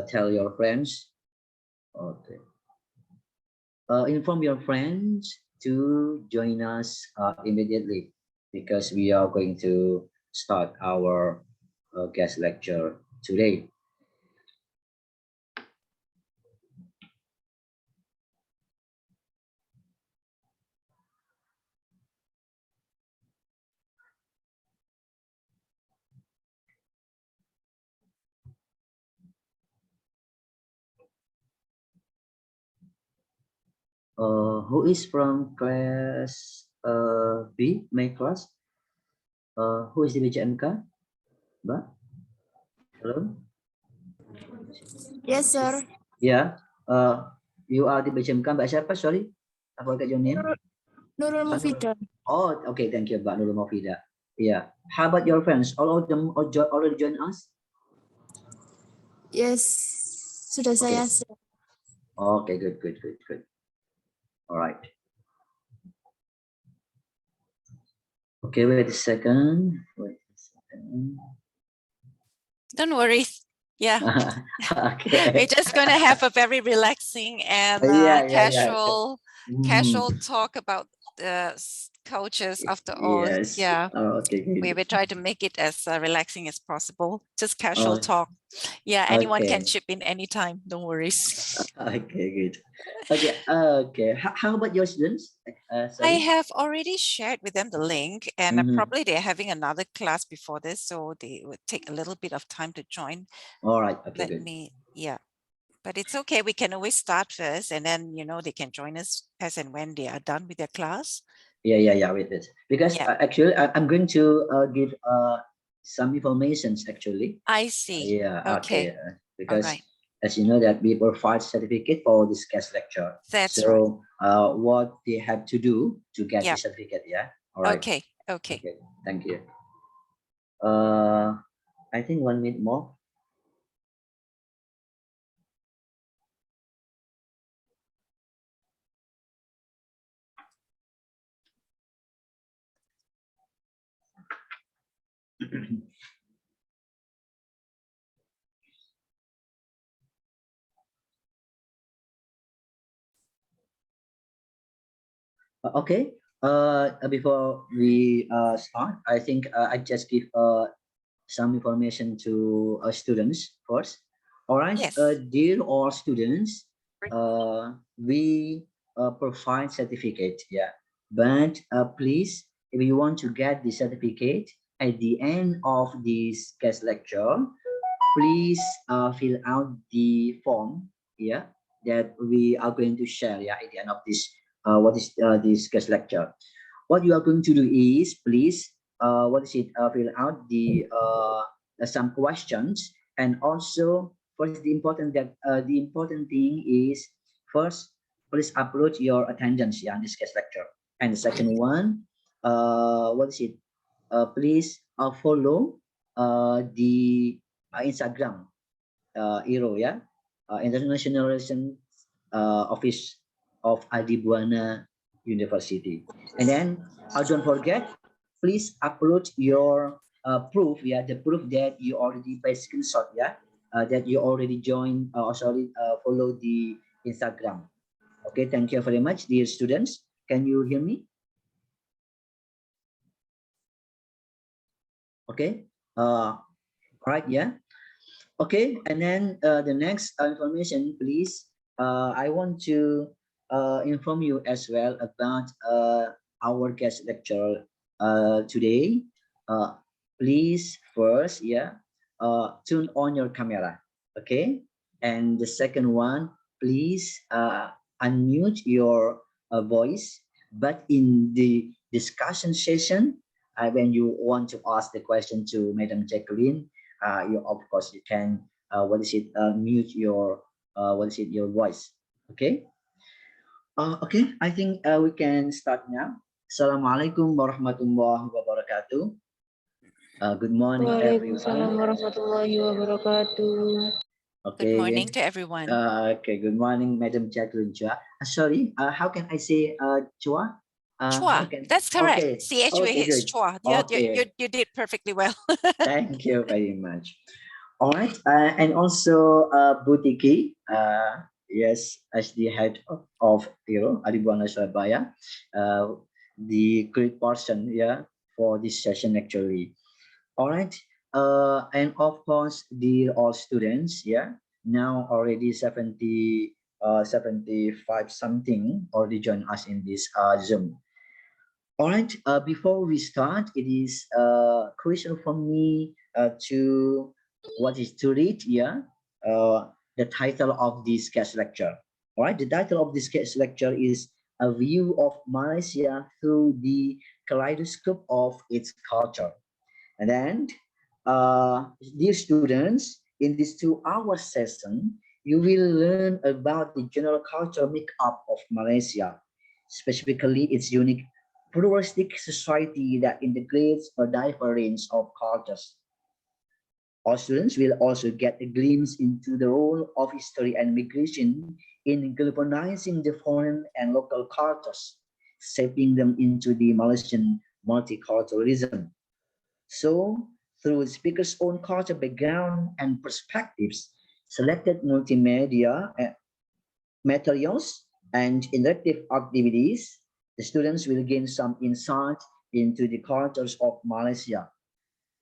tell your friends. Okay. Inform your friends to join us immediately, because we are going to start our guest lecture today. Who is from class B, my class? Who is the BJMK? Mbak? Hello? Yes, sir. Yeah. You are the BJMK, Mbak siapa? Sorry, I forgot your name. Nurul Mufida. Oh, okay. Thank you, Mbak Nurul Mufida. Yeah. How about your friends? All of them already joined us? Yes, sudah Okay. saya share. Okay, good. All right. Okay, wait a second. Don't worry. Yeah. Okay. We're just going to have a very relaxing and casual talk about the coaches after all. Yes. Yeah. Oh, okay. Good. We will try to make it as relaxing as possible. Just casual talk. Yeah, anyone can chip in anytime. Don't worry. Okay, good. Okay. How about your students? I have already shared with them the link, and probably they're having another class before this, so they would take a little bit of time to join. All right. Okay, good. But it's okay. We can always start first, and then they can join us as and when they are done with their class. Yeah. With it, because actually I'm going to give some information. Actually, I see. Yeah. Okay. Because as you know that we provide certificate for this guest lecture. That's right. What they have to do to get the certificate? Yeah. All right. Okay. Thank you. I think 1 minute more. Okay. Before we start, I think I just give some information to students first. All right. Yes. Dear all students, we provide certificate. Yeah. But please, if you want to get the certificate at the end of this guest lecture, please fill out the form. Yeah. That we are going to share. Yeah. At the end of this. What is this guest lecture? What you are going to do is please fill out the some questions, and also first the important thing is first please upload your attendance in this guest lecture, and the second one please follow the Instagram IRO, International Relations Office of Adi Buana University. And then don't forget, please upload your proof, the proof that you already by screenshot, that you already joined follow the Instagram. Okay, thank you very much, dear students. Can you hear me? Okay. All right. Yeah. Okay, and then the next information, please. I want to inform you as well about our guest lecturer today. Please first, turn on your camera, okay? And the second one, please unmute your voice. But in the discussion session, when you want to ask the question to Madam Jacqueline, of course you can mute your your voice. Okay. Okay, I think we can start now. Assalamualaikum warahmatullahi wabarakatuh. Good morning, Waalaikumsalam warahmatullahi wabarakatuh. Okay. Good morning to everyone. Okay, good morning, Madam Jacqueline Chuah. Sorry, how can I say Chuah? Chuah, that's correct. Okay. CHUAH Chuah. You did perfectly well. Thank you very much. All right, and also Butiki, yes, as the head of Adi Buana Surabaya, the great person, yeah, for this session actually. All right, and of course the all students, yeah, now already 75 something already join us in this Zoom. All right, before we start, it is a question for me to what is to read, yeah, the title of this guest lecture. All right, the title of this guest lecture is A View of Malaysia Through the Kaleidoscope of Its Culture. And then, dear students, in this 2 hour session, you will learn about the general cultural makeup of Malaysia, specifically its unique pluralistic society that integrates a diverse range of cultures. All students will also get a glimpse into the role of history and migration in galvanizing the foreign and local cultures, shaping them into the Malaysian multiculturalism. So, through the speaker's own culture background and perspectives, selected multimedia materials and interactive activities, the students will gain some insight into the cultures of Malaysia,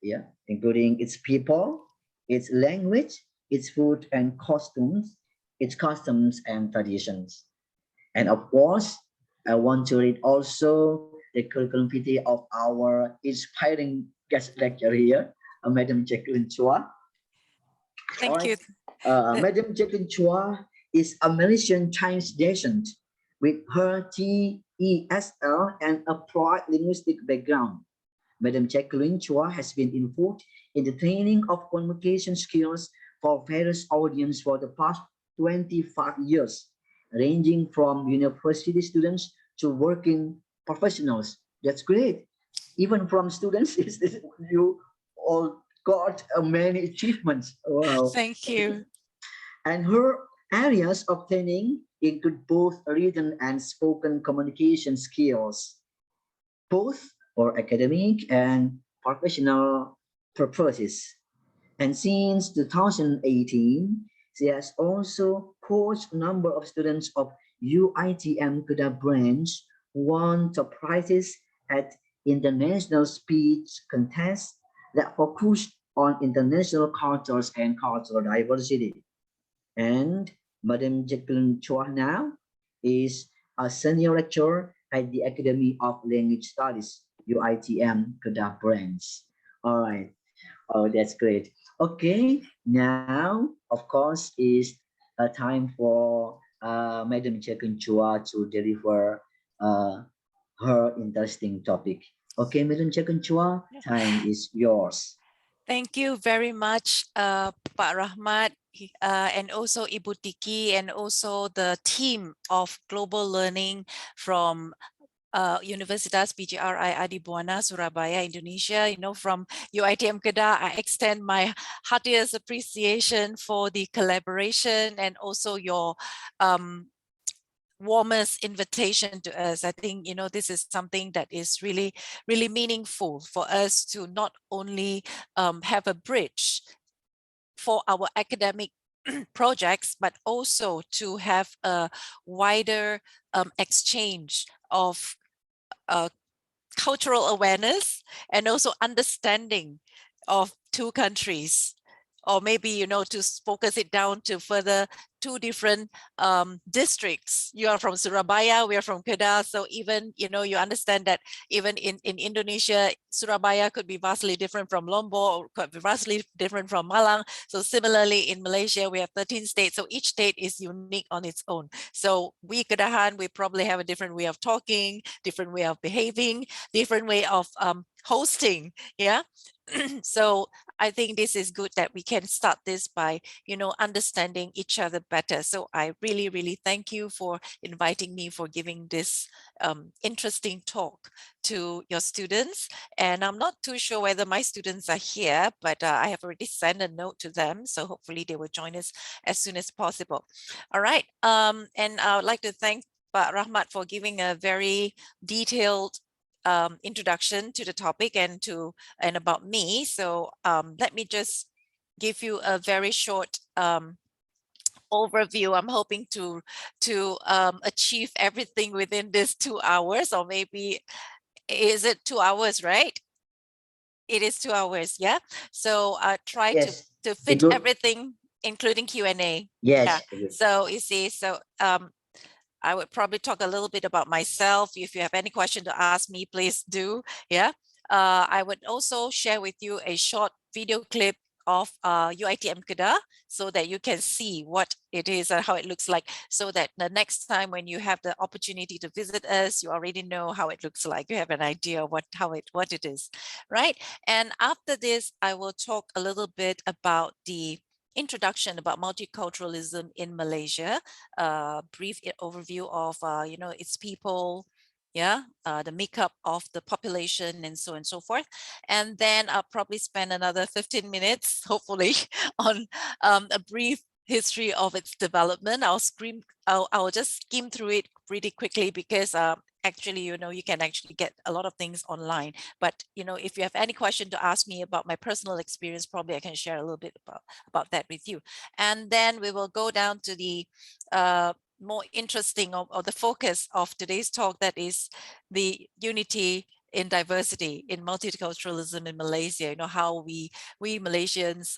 yeah, including its people, its language, its food and costumes, its customs and traditions. And of course, I want to read also the curriculum vitae of our inspiring guest lecturer here, Madam Jacqueline Chuah. All Thank right. you. The- Madam Jacqueline Chuah is a Malaysian Chinese descent with her TESL and applied linguistic background. Madam Jacqueline Chuah has been involved in the training of communication skills for various audiences for the past 25 years, ranging from university students to working professionals. That's great. Even from students, you all got many achievements. Wow. Thank you. And her areas of training include both written and spoken communication skills, both for academic and professional purposes. And since 2018, she has also coached a number of students of UITM Kedah branch who won top prizes at international speech contests that focused on international cultures and cultural diversity. And Madam Jacqueline Chuah now is a senior lecturer at the Academy of Language Studies, UITM Kedah branch. All right. Oh, that's great. Okay, now, of course, is a time for Madam Jacqueline Chua to deliver uh, her interesting topic. Okay, Madam Jacqueline Chua, time is yours. Thank you very much, Pak Rahmat, and also Ibu Tiki, and also the team of global learning from Universitas PGRI Adi Buana, Surabaya, Indonesia. You know, from UITM Kedah, I extend my heartiest appreciation for the collaboration and also your warmest invitation to us. I think, you know, this is something that is really, really meaningful for us to not only have a bridge for our academic projects, but also to have a wider exchange of cultural awareness and also understanding of two countries, or maybe, you know, to focus it down to further two different districts. You are from Surabaya, we are from Kedah. So even, you know, you understand that even in Indonesia, Surabaya could be vastly different from Lombok, or could be vastly different from Malang. So similarly in Malaysia, we have 13 states. So each state is unique on its own. So we Kedahan, we probably have a different way of talking, different way of behaving, different way of hosting. Yeah. So I think this is good that we can start this by, you know, understanding each other better. So I really, really thank you for inviting me, for giving this interesting talk to your students. And I'm not too sure whether my students are here, but I have already sent a note to them. So hopefully they will join us as soon as possible. All right. And I would like to thank Pak Rahmat for giving a very detailed introduction to the topic and about me. So let me just give you a very short overview. I'm hoping to achieve everything within this 2 hours, or maybe, is it 2 hours, right? It is 2 hours, yeah. So try Yes. to The fit group. everything, including Q&A. Yes. Yeah. The group. So you see, so I would probably talk a little bit about myself. If you have any question to ask me, please do. Yeah. I would also share with you a short video clip of UiTM Kedah, so that you can see what it is and how it looks like, so that the next time when you have the opportunity to visit us, you already know how it looks like. You have an idea what it is, right? And after this, I will talk a little bit about the introduction about multiculturalism in Malaysia, brief overview of its people, yeah, the makeup of the population, and so on and so forth. And then I'll probably spend another 15 minutes, hopefully, on a brief history of its development. I'll just skim through it pretty quickly, because actually, you can actually get a lot of things online. But if you have any question to ask me about my personal experience, probably I can share a little bit about that with you. And then we will go down to the more interesting, or the focus of today's talk, that is the unity in diversity, in multiculturalism in Malaysia. How we Malaysians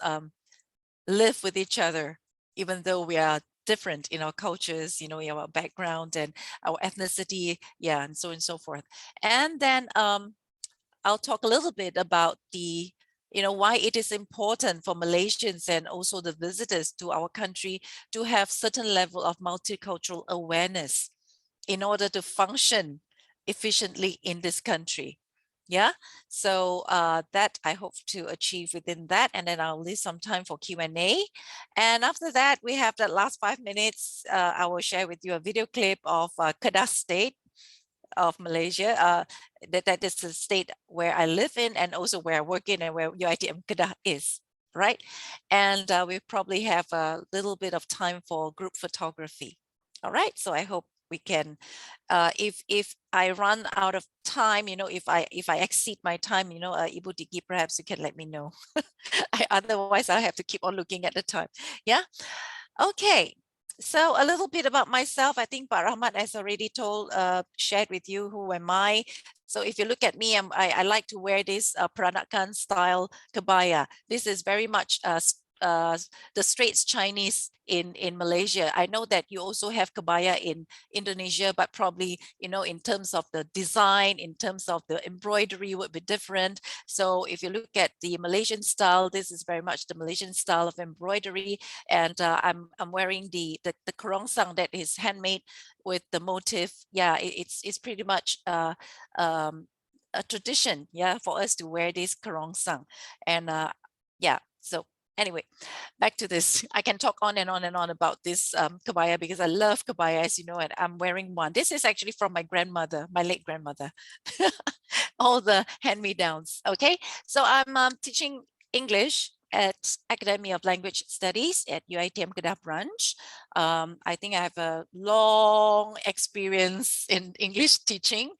live with each other, even though we are different in our cultures, in our background and our ethnicity, yeah, and so on and so forth. And then I'll talk a little bit about the why it is important for Malaysians and also the visitors to our country to have certain level of multicultural awareness in order to function efficiently in this country. Yeah, so that I hope to achieve within that, and then I'll leave some time for Q&A. And after that, we have the last 5 minutes. I will share with you a video clip of Kedah State of Malaysia. That is the state where I live in, and also where I work in, and where UiTM Kedah is, right? And we probably have a little bit of time for group photography. All right, so I hope we can, if I run out of time, if I exceed my time, Ibu Diki, perhaps you can let me know. Otherwise, I have to keep on looking at the time. Yeah. Okay. So a little bit about myself. I think Pak Rahmat has already shared with you who am I. So if you look at me, I like to wear this Peranakan style kebaya. This is very much the Straits Chinese in Malaysia. I know that you also have kebaya in Indonesia, but probably, in terms of the design, in terms of the embroidery would be different. So if you look at the Malaysian style, this is very much the Malaysian style of embroidery. And I'm wearing the kerongsang that is handmade with the motif. Yeah, it's pretty much a tradition, yeah, for us to wear this kerongsang. And yeah, so anyway, back to this. I can talk on and on and on about this kebaya, because I love kebaya, as you know, and I'm wearing one. This is actually from my grandmother, my late grandmother. All the hand-me-downs. Okay, so I'm teaching English at Academy of Language Studies at UiTM Kedah branch. I think I have a long experience in English teaching.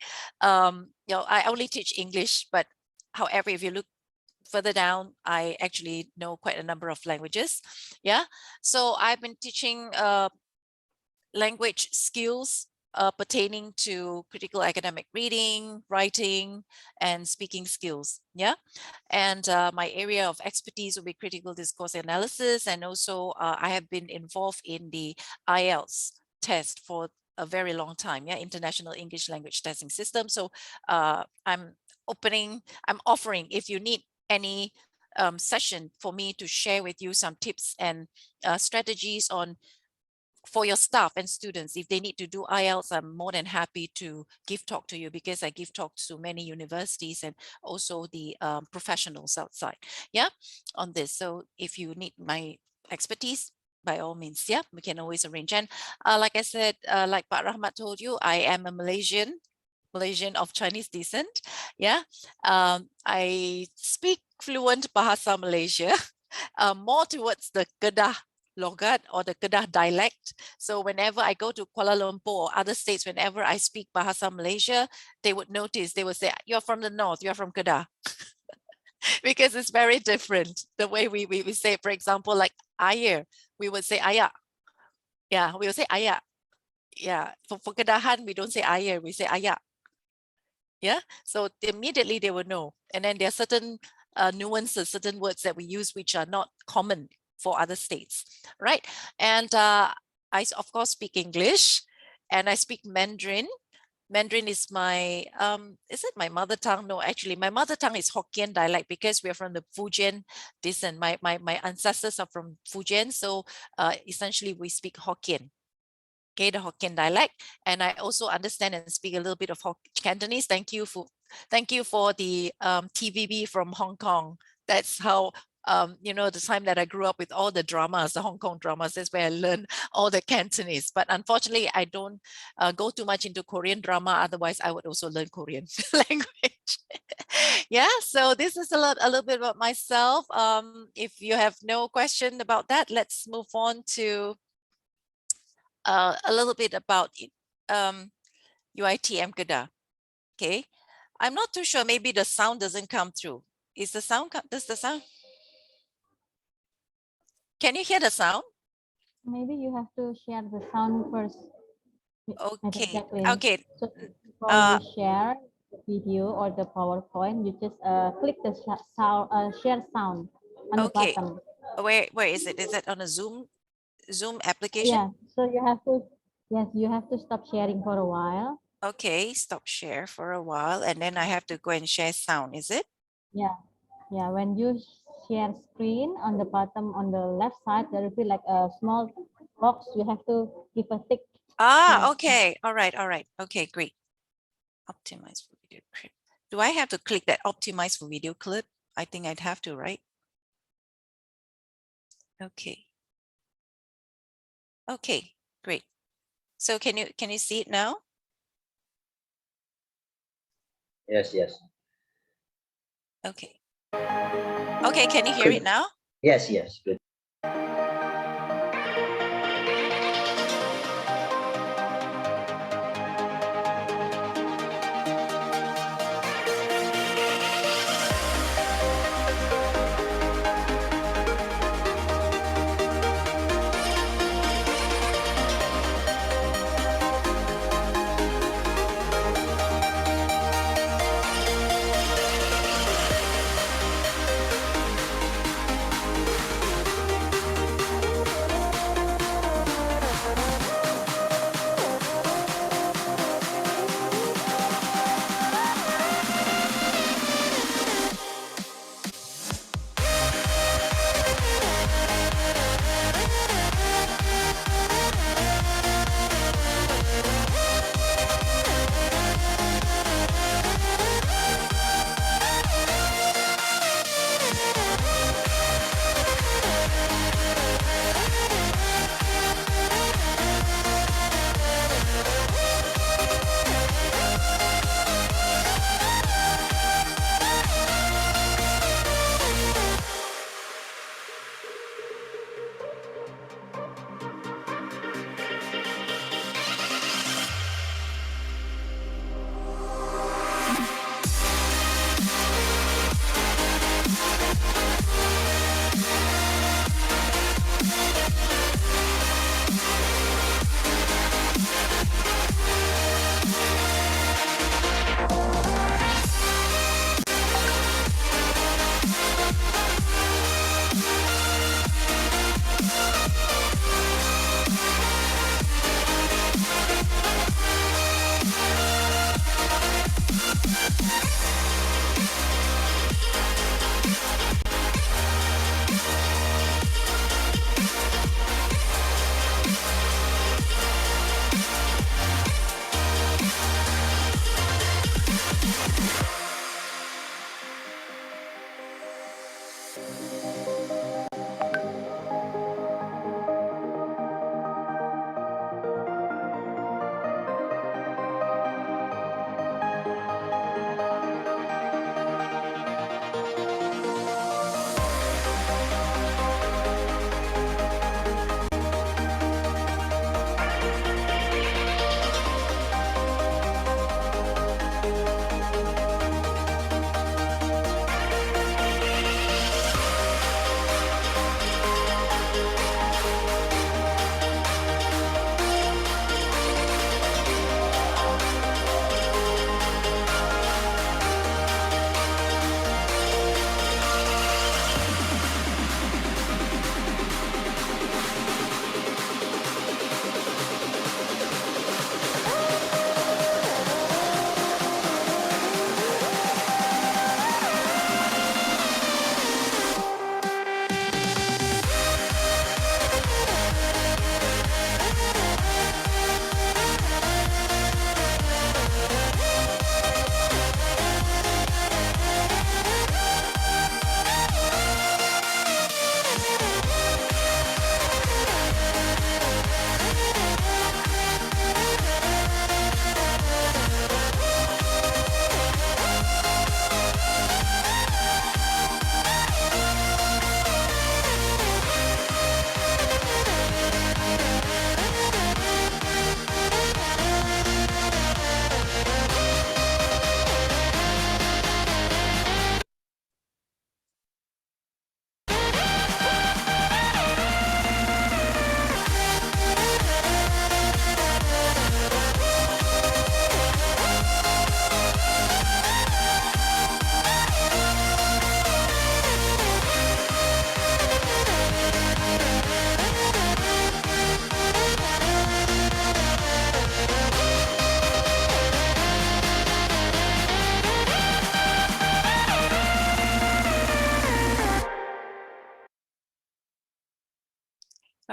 I only teach English, but however, if you look further down, I actually know quite a number of languages. Yeah, so I've been teaching language skills pertaining to critical academic reading, writing, and speaking skills. Yeah, and my area of expertise will be critical discourse analysis, and also I have been involved in the IELTS test for a very long time. Yeah, International English Language Testing System. So I'm offering, if you need any session for me to share with you some tips and strategies for your staff and students, if they need to do IELTS, I'm more than happy to give talk to you, because I give talks to many universities and also the professionals outside, yeah, on this. So if you need my expertise, by all means, yeah, we can always arrange. And like I said, like Pak Rahmat told you, I am a Malaysian of Chinese descent. Yeah, I speak fluent Bahasa Malaysia, more towards the Kedah Logat or the Kedah dialect. So whenever I go to Kuala Lumpur or other states, whenever I speak Bahasa Malaysia, they would notice, they would say, "You're from the north, you're from Kedah." because it's very different. The way we say, for example, like air, we would say ayah. Yeah, we would say ayah. Yeah, for Kedahan, we don't say air, we say ayah. Yeah, so immediately they will know. And then there are certain nuances, certain words that we use which are not common for other states, right? And I, of course, speak English and I speak Mandarin. Mandarin is my, is it my mother tongue? No, actually, my mother tongue is Hokkien dialect because we're from the Fujian descent. My ancestors are from Fujian, so essentially we speak Hokkien. Okay, the Hokkien dialect, and I also understand and speak a little bit of Cantonese. Thank you for the TVB from Hong Kong. That's how you know, the time that I grew up with all the dramas, the Hong Kong dramas. That's where I learned all the Cantonese. But unfortunately, I don't go too much into Korean drama. Otherwise, I would also learn Korean language. Yeah. So this is a little bit about myself. If you have no question about that, let's move on to a little bit about UITM Kedah. Okay, I'm not too sure. Maybe the sound doesn't come through. Is the sound? Does the sound? Can you hear the sound? Maybe you have to share the sound first. Okay. Jacqueline. Okay. So before you share the video or the PowerPoint, you just click the sound, share sound on the Okay. bottom. Where is it? Is it on a Zoom application? Yeah. So you have to, yes, you have to stop sharing for a while. Okay. Stop share for a while, and then I have to go and share sound. Is it? Yeah. Yeah. When you share screen on the bottom on the left side, there will be like a small box. You have to give a tick. Ah, okay. All right. All right. Okay, great. Optimize for video clip. Do I have to click that optimize for video clip? I think I'd have to, right? Okay. Okay, great. So can you see it now? Yes, yes. Okay. Okay, can you hear it now? Yes, yes. Good.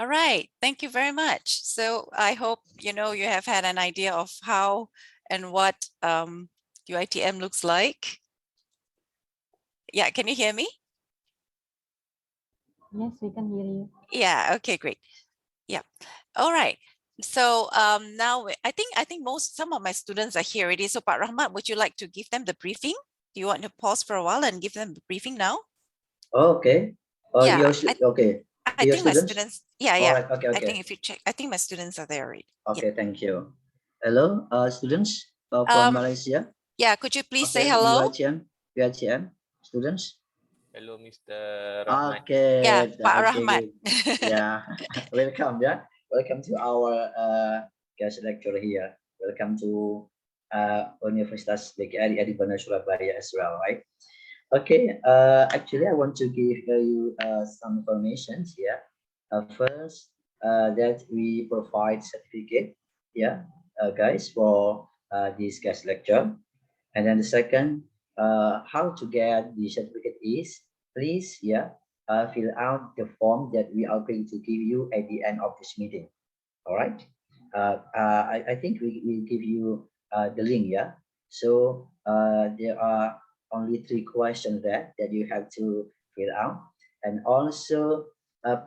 All right, thank you very much. So I hope you have had an idea of how and what UITM looks like. Yeah, can you hear me? Yes, we can hear you. Yeah, okay, great. Yeah. All right. So now I think some of my students are here already. So Pak Rahmat, would you like to give them the briefing? Do you want to pause for a while and give them the briefing now? Okay. Yeah, Okay. I Your think my students? students, yeah, All yeah. right. Okay. I Okay. think if you check, I think my students are there already. Okay. Thank you. Hello, students Yeah. from Malaysia. Yeah, could you please say Okay. hello? UITM students. Hello, Mr. Rahmat. Okay. Yeah, Pak Okay. Rahmat. Good. Yeah. Welcome. Yeah. Welcome to our guest lecturer here. Welcome to Universitas PGRI Adi Buana Surabaya as well, right? Okay. Actually, I want to give you some information here. First, that we provide certificate, yeah, guys, for this guest lecture. And then the second, how to get the certificate is, please, yeah, fill out the form that we are going to give you at the end of this meeting. All right. I think we give you the link, yeah. So there are only 3 questions there that you have to fill out, and also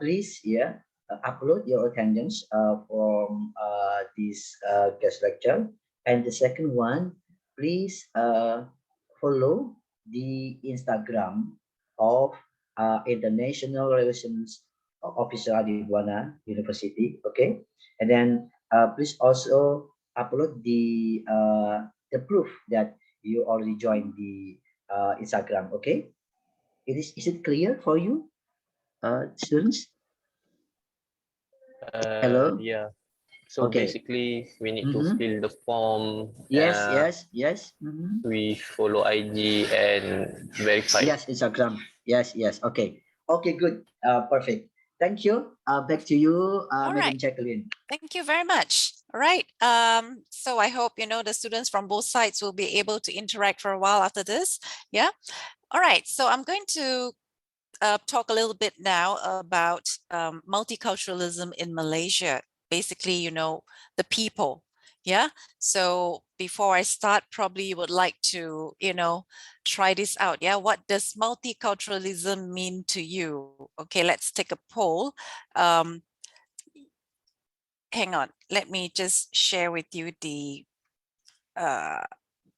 please, yeah, upload your attendance from this guest lecture. And the second one, please follow the Instagram of International Relations Officer Adi Buana University. Okay, and then please also upload the proof that you already joined the Instagram. Okay, is it clear for you, students? Hello. Yeah. So Okay. basically, we need to Mm-hmm. fill the form. Yes. Mm-hmm. We follow IG and verify. Yes, Instagram. Yes. Okay. Okay, good. Perfect. Thank you. Back to you, All Madam right. Jacqueline. Thank you very much. All right. So I hope the students from both sides will be able to interact for a while after this. Yeah. All right. So I'm going to talk a little bit now about multiculturalism in Malaysia. Basically, the people. Yeah. So before I start, probably you would like to, try this out. Yeah. What does multiculturalism mean to you? Okay, let's take a poll. Hang on. Let me just share with you the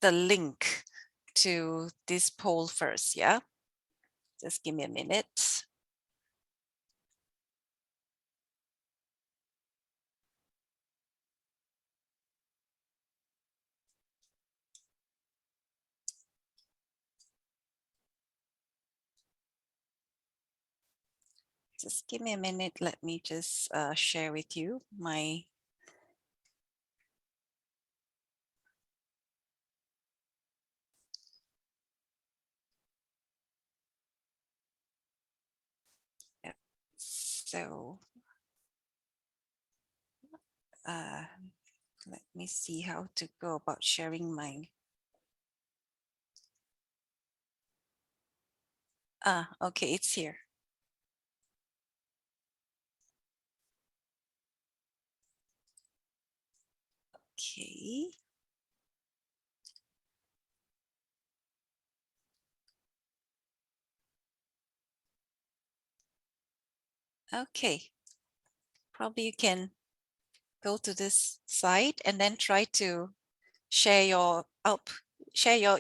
link to this poll first. Yeah. Just give me a minute. Just give me a minute. Let me just share with you my so let me see how to go about sharing my okay, it's here. Okay. Okay. Probably you can go to this site and then try to share your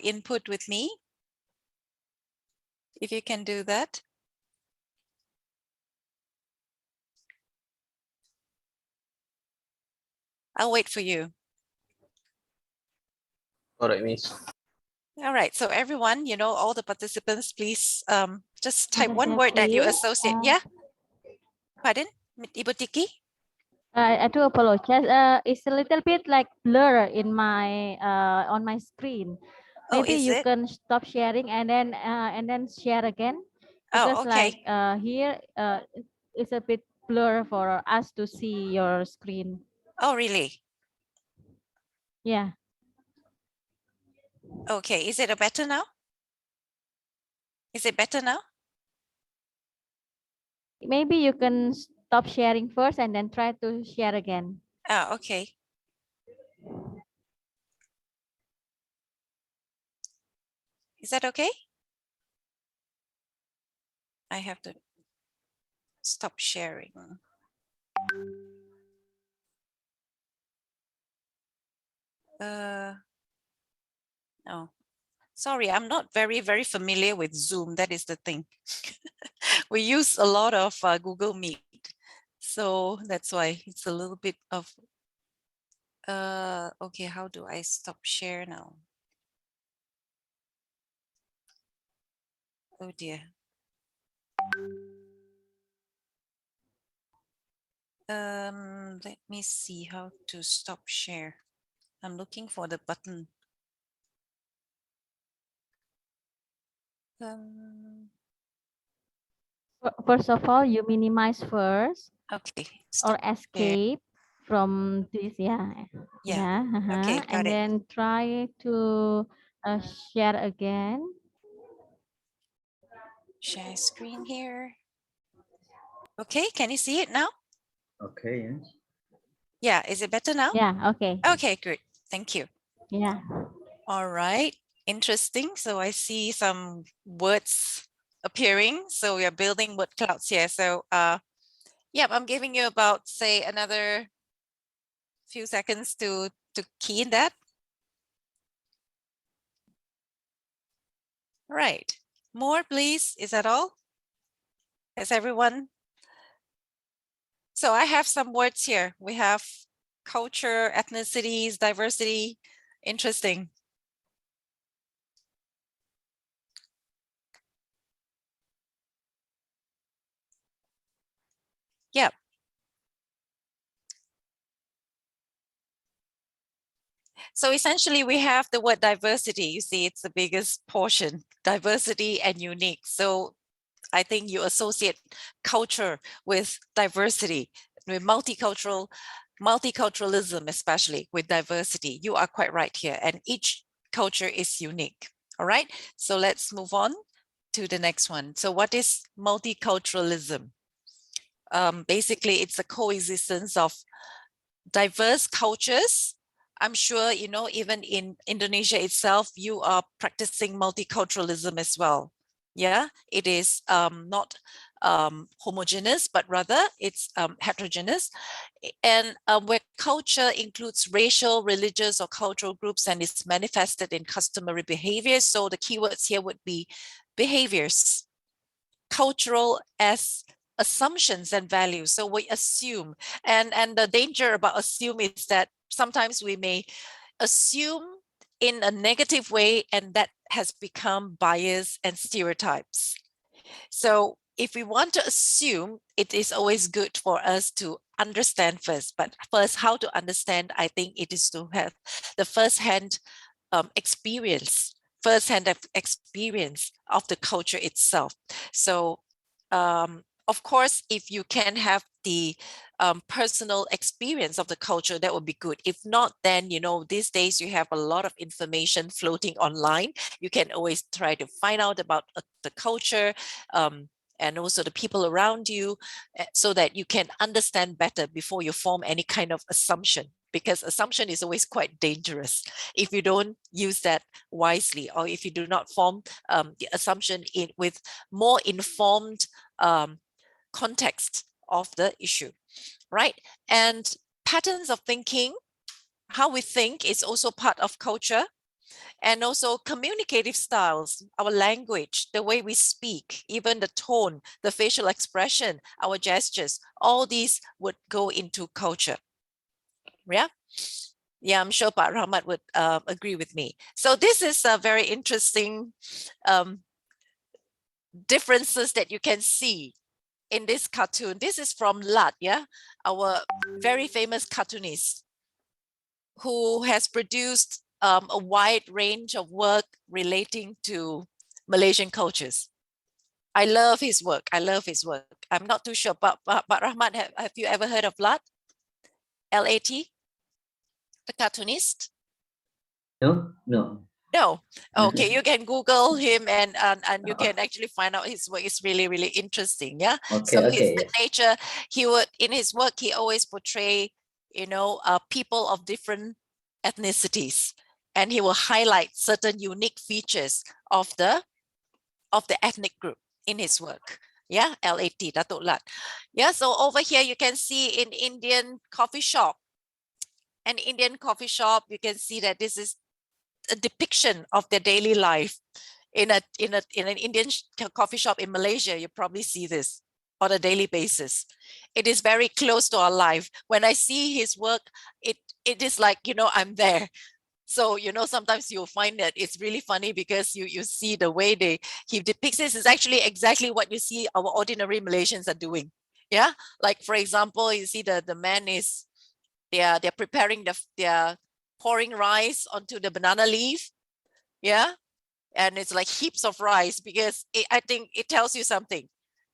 input with me. If you can do that. I'll wait for you. All right, Miss. All right. So everyone, all the participants, please just type Madam one word that you Jacqueline, associate. Yeah. Pardon, Ibu Tiki? I do apologize. It's a little bit like blur in my on my screen. Oh, Maybe is you it? can stop sharing and then share again, because Oh, okay. like here it's a bit blur for us to see your screen. Oh, really? Yeah. Okay. Is it better now? Is it better now? Maybe you can stop sharing first and then try to share again. Ah, okay. Is that okay? I have to stop sharing. No, sorry, I'm not very familiar with Zoom. That is the thing. We use a lot of Google Meet. So that's why it's a little bit of, okay, how do I stop share now? Oh dear. Let me see how to stop share. I'm looking for the button. First of all, you minimize first Okay. or Stop share. escape from this, yeah. Yeah. Yeah. Okay, got And it. then try to share again. Share screen here. Okay, can you see it now? Okay. Yes. Yeah, is it better now? Yeah, okay. Okay, good. Thank you. Yeah. All right, interesting. So I see some words appearing. So we are building word clouds here. So yeah, I'm giving you about, say, another few seconds to key in that. Right. More, please. Is that all? Is everyone? So I have some words here. We have culture, ethnicities, diversity. Interesting. Yeah. So essentially we have the word diversity. You see, it's the biggest portion, diversity and unique. So I think you associate culture with diversity, with multiculturalism, especially with diversity. You are quite right here. And each culture is unique. All right. So let's move on to the next one. So what is multiculturalism? Basically, it's a coexistence of diverse cultures. I'm sure, you know, even in Indonesia itself, you are practicing multiculturalism as well. Yeah, it is not homogeneous, but rather it's heterogeneous. And where culture includes racial, religious, or cultural groups and is manifested in customary behaviors. So the keywords here would be behaviors, cultural as assumptions and values. So we assume, and the danger about assume is that sometimes we may assume in a negative way, and that has become bias and stereotypes. So if we want to assume, it is always good for us to understand first. But first, how to understand, I think it is to have the first-hand experience, first-hand experience of the culture itself. So of course, if you can have the personal experience of the culture, that would be good. If not, then, you know, these days you have a lot of information floating online. You can always try to find out about the culture and also the people around you, so that you can understand better before you form any kind of assumption, because assumption is always quite dangerous if you don't use that wisely, or if you do not form the assumption with more informed context of the issue, right? And patterns of thinking, how we think, is also part of culture. And also communicative styles, our language, the way we speak, even the tone, the facial expression, our gestures, all these would go into culture. Yeah. Yeah, I'm sure Pak Rahmat would agree with me. So this is a very interesting differences that you can see in this cartoon. This is from Lat, yeah, our very famous cartoonist who has produced a wide range of work relating to Malaysian cultures. I love his work. I love his work. I'm not too sure, but Rahmat, have you ever heard of Lat? Lat, the cartoonist? No, no. No. Okay, you can Google him and you can actually find out his work is really, really interesting. Yeah. Okay, So his okay, yes. nature, he would in his work, he always portray, people of different ethnicities, and he will highlight certain unique features of the ethnic group in his work. Yeah, LAT, Datuk Lat. Yeah, so over here you can see in Indian coffee shop, you can see that this is a depiction of their daily life in an Indian coffee shop in Malaysia. You probably see this on a daily basis. It is very close to our life. When I see his work, it is like, I'm there. So, sometimes you'll find that it's really funny because you see the way he depicts this is actually exactly what you see our ordinary Malaysians are doing. Yeah. Like, for example, you see the man is, they're preparing they're pouring rice onto the banana leaf. Yeah. And it's like heaps of rice because I think it tells you something.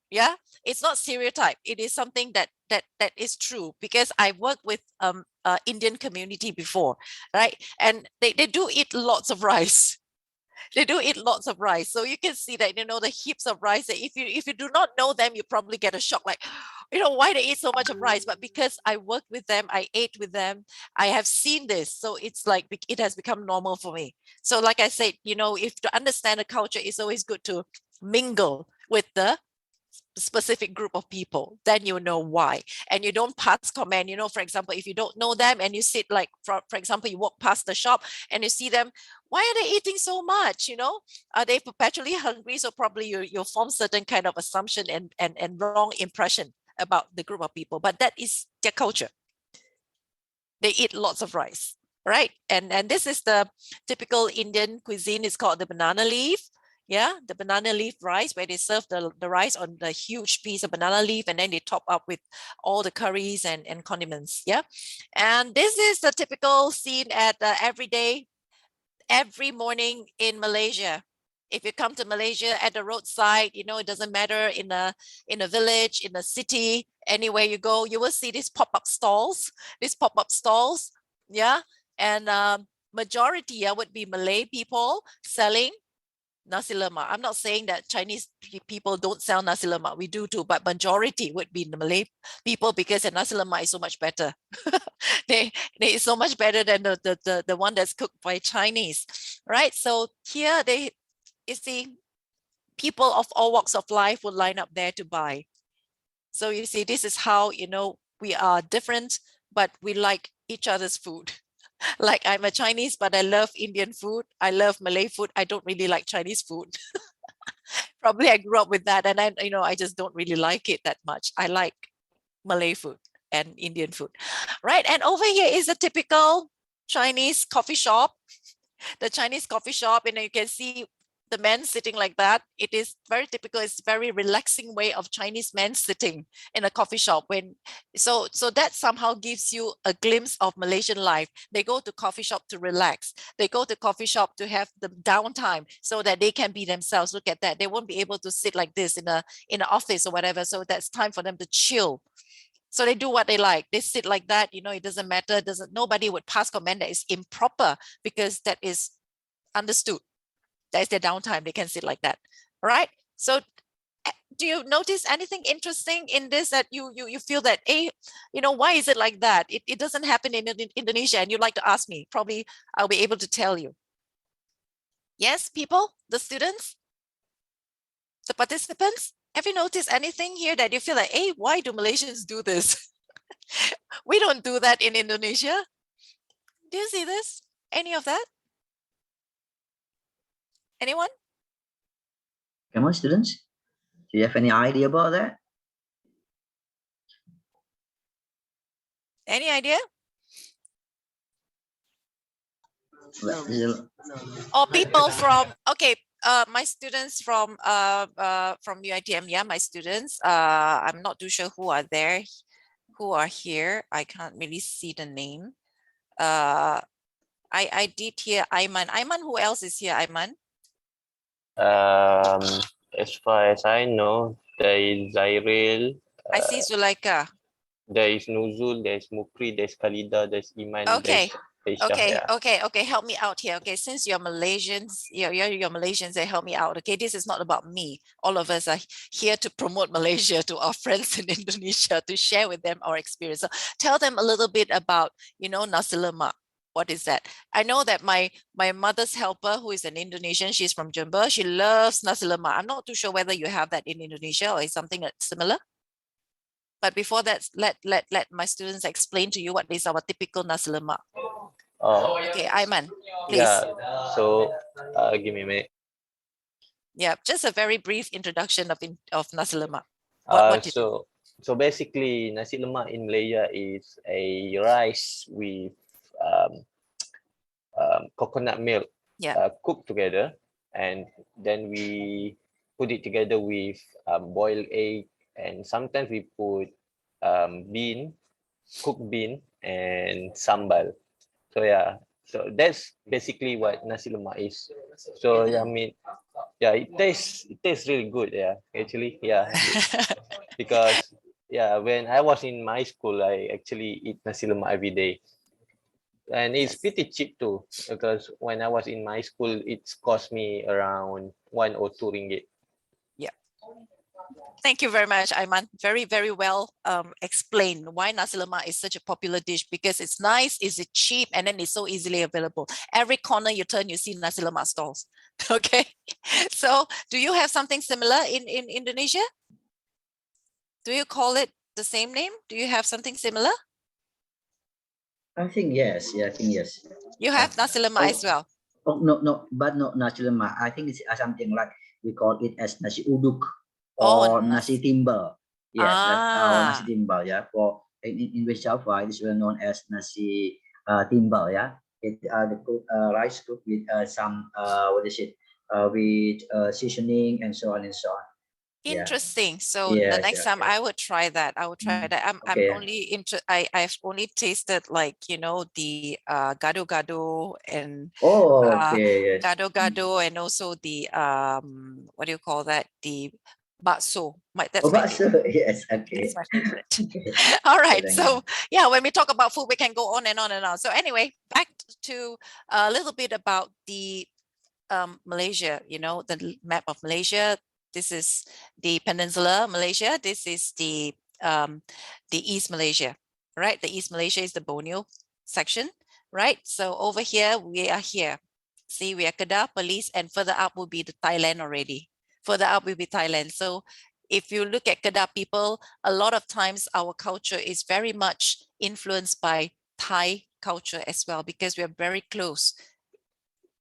Yeah, it's not stereotype. It is something that is true because I worked with Indian community before, right? And they do eat lots of rice. They do eat lots of rice. So you can see that, the heaps of rice that if you do not know them, you probably get a shock, like, why they eat so much of rice. But because I worked with them, I ate with them, I have seen this. So it's like it has become normal for me. So like I said, if to understand the culture, it's always good to mingle with the specific group of people, then you know why. And you don't pass comment, for example, if you don't know them and you sit like, for example, you walk past the shop and you see them, why are they eating so much? Are they perpetually hungry? So probably you'll form certain kind of assumption and wrong impression about the group of people, but that is their culture. They eat lots of rice, right? And this is the typical Indian cuisine. It's called the banana leaf. Yeah, the banana leaf rice, where they serve the rice on the huge piece of banana leaf, and then they top up with all the curries and condiments. Yeah, and this is the typical scene at every morning in Malaysia. If you come to Malaysia at the roadside, it doesn't matter in a village, in a city, anywhere you go, you will see these pop-up stalls. Yeah, and majority would be Malay people selling nasi lemak. I'm not saying that Chinese people don't sell nasi lemak. We do too, but majority would be the Malay people because the nasi lemak is so much better. they is so much better than the one that's cooked by Chinese, right? So here you see, people of all walks of life will line up there to buy. So you see, this is how, we are different, but we like each other's food. Like, I'm a Chinese, but I love Indian food. I love Malay food. I don't really like Chinese food. Probably I grew up with that, and I just don't really like it that much. I like Malay food and Indian food, right? And over here is a typical Chinese coffee shop. The Chinese coffee shop, and you can see the men sitting like that. It is very typical. It's very relaxing way of Chinese men sitting in a coffee shop. So that somehow gives you a glimpse of Malaysian life. They go to coffee shop to relax. They go to coffee shop to have the downtime so that they can be themselves. Look at that. They won't be able to sit like this in an office or whatever. So that's time for them to chill. So they do what they like. They sit like that. It doesn't matter. Nobody would pass comment that is improper because that is understood. That is their downtime. They can sit like that. All right. So do you notice anything interesting in this that you feel that, hey, why is it like that? It doesn't happen in Indonesia, and you'd like to ask me. Probably I'll be able to tell you. Yes, people, the students, the participants, have you noticed anything here that you feel like, hey, why do Malaysians do this? We don't do that in Indonesia. Do you see this? Any of that? Anyone? Come on, students. Do you have any idea about that? Any idea? No. Or people from, okay, my students from UiTM, yeah, my students. I'm not too sure who are there, who are here. I can't really see the name. I did hear Aiman. Aiman, who else is here, Aiman? As far as I know, there is Zairil. I see Zulaika. There is Nuzul, there's Mukri, there's Khalida, there's Iman. Okay. Asia, Okay, yeah. okay. Help me out here. Okay, since you're Malaysians, you're Malaysians, they help me out. Okay, this is not about me. All of us are here to promote Malaysia to our friends in Indonesia, to share with them our experience. So tell them a little bit about, nasi lemak. What is that? I know that my mother's helper, who is an Indonesian, she's from Jember, she loves nasi lemak. I'm not too sure whether you have that in Indonesia or is something that's similar. But before that, let my students explain to you what is our typical nasi lemak. Okay, Aiman, please. Yeah. So, give me a minute. Yeah, just a very brief introduction of nasi lemak. What is it? So basically, nasi lemak in Malaysia is a rice with coconut milk Yeah. cooked together, and then we put it together with boiled egg, and sometimes we put cooked bean, and sambal. So yeah, so that's basically what nasi lemak is. So yeah, I mean, yeah, it tastes really good. Yeah, actually, yeah, because yeah, when I was in my school, I actually eat nasi lemak every day. And it's Yes. pretty cheap too, because when I was in my school, it's cost me around 1 or 2 ringgit. Yeah. Thank you very much, Aiman. Very, very well explained why nasi lemak is such a popular dish, because it's nice, it's cheap, and then it's so easily available. Every corner you turn, you see nasi lemak stalls. Okay. So do you have something similar in Indonesia? Do you call it the same name? Do you have something similar? I think yes. Yeah, I think yes. You have nasi lemak as well. Oh no, but not nasi lemak. I think it's something like we call it as nasi uduk or nasi timbal. Yes, that's our nasi timbal. Yeah, for in West Java, it is well known as nasi timbal. Yeah, the rice cooked with some what is it? With seasoning and so on and so on. Interesting. So the Yes, next time I would try that. I would try that. I'm Okay. only I've only tasted, like, the gado-gado and Okay. Yes. gado-gado, and also the what do you call that? The bakso. That's Oh, my bakso. favorite. Yes. That's Okay. my favorite. Okay. All right. Thank So you. yeah, when we talk about food, we can go on and on and on. So anyway, back to a little bit about the Malaysia, the map of Malaysia. This is the Peninsula Malaysia. This is the East Malaysia, right? The East Malaysia is the Borneo section, right? So over here, we are here. See, we are Kedah, Perlis, and further up will be the Thailand already. Further up will be Thailand. So if you look at Kedah people, a lot of times our culture is very much influenced by Thai culture as well, because we are very close.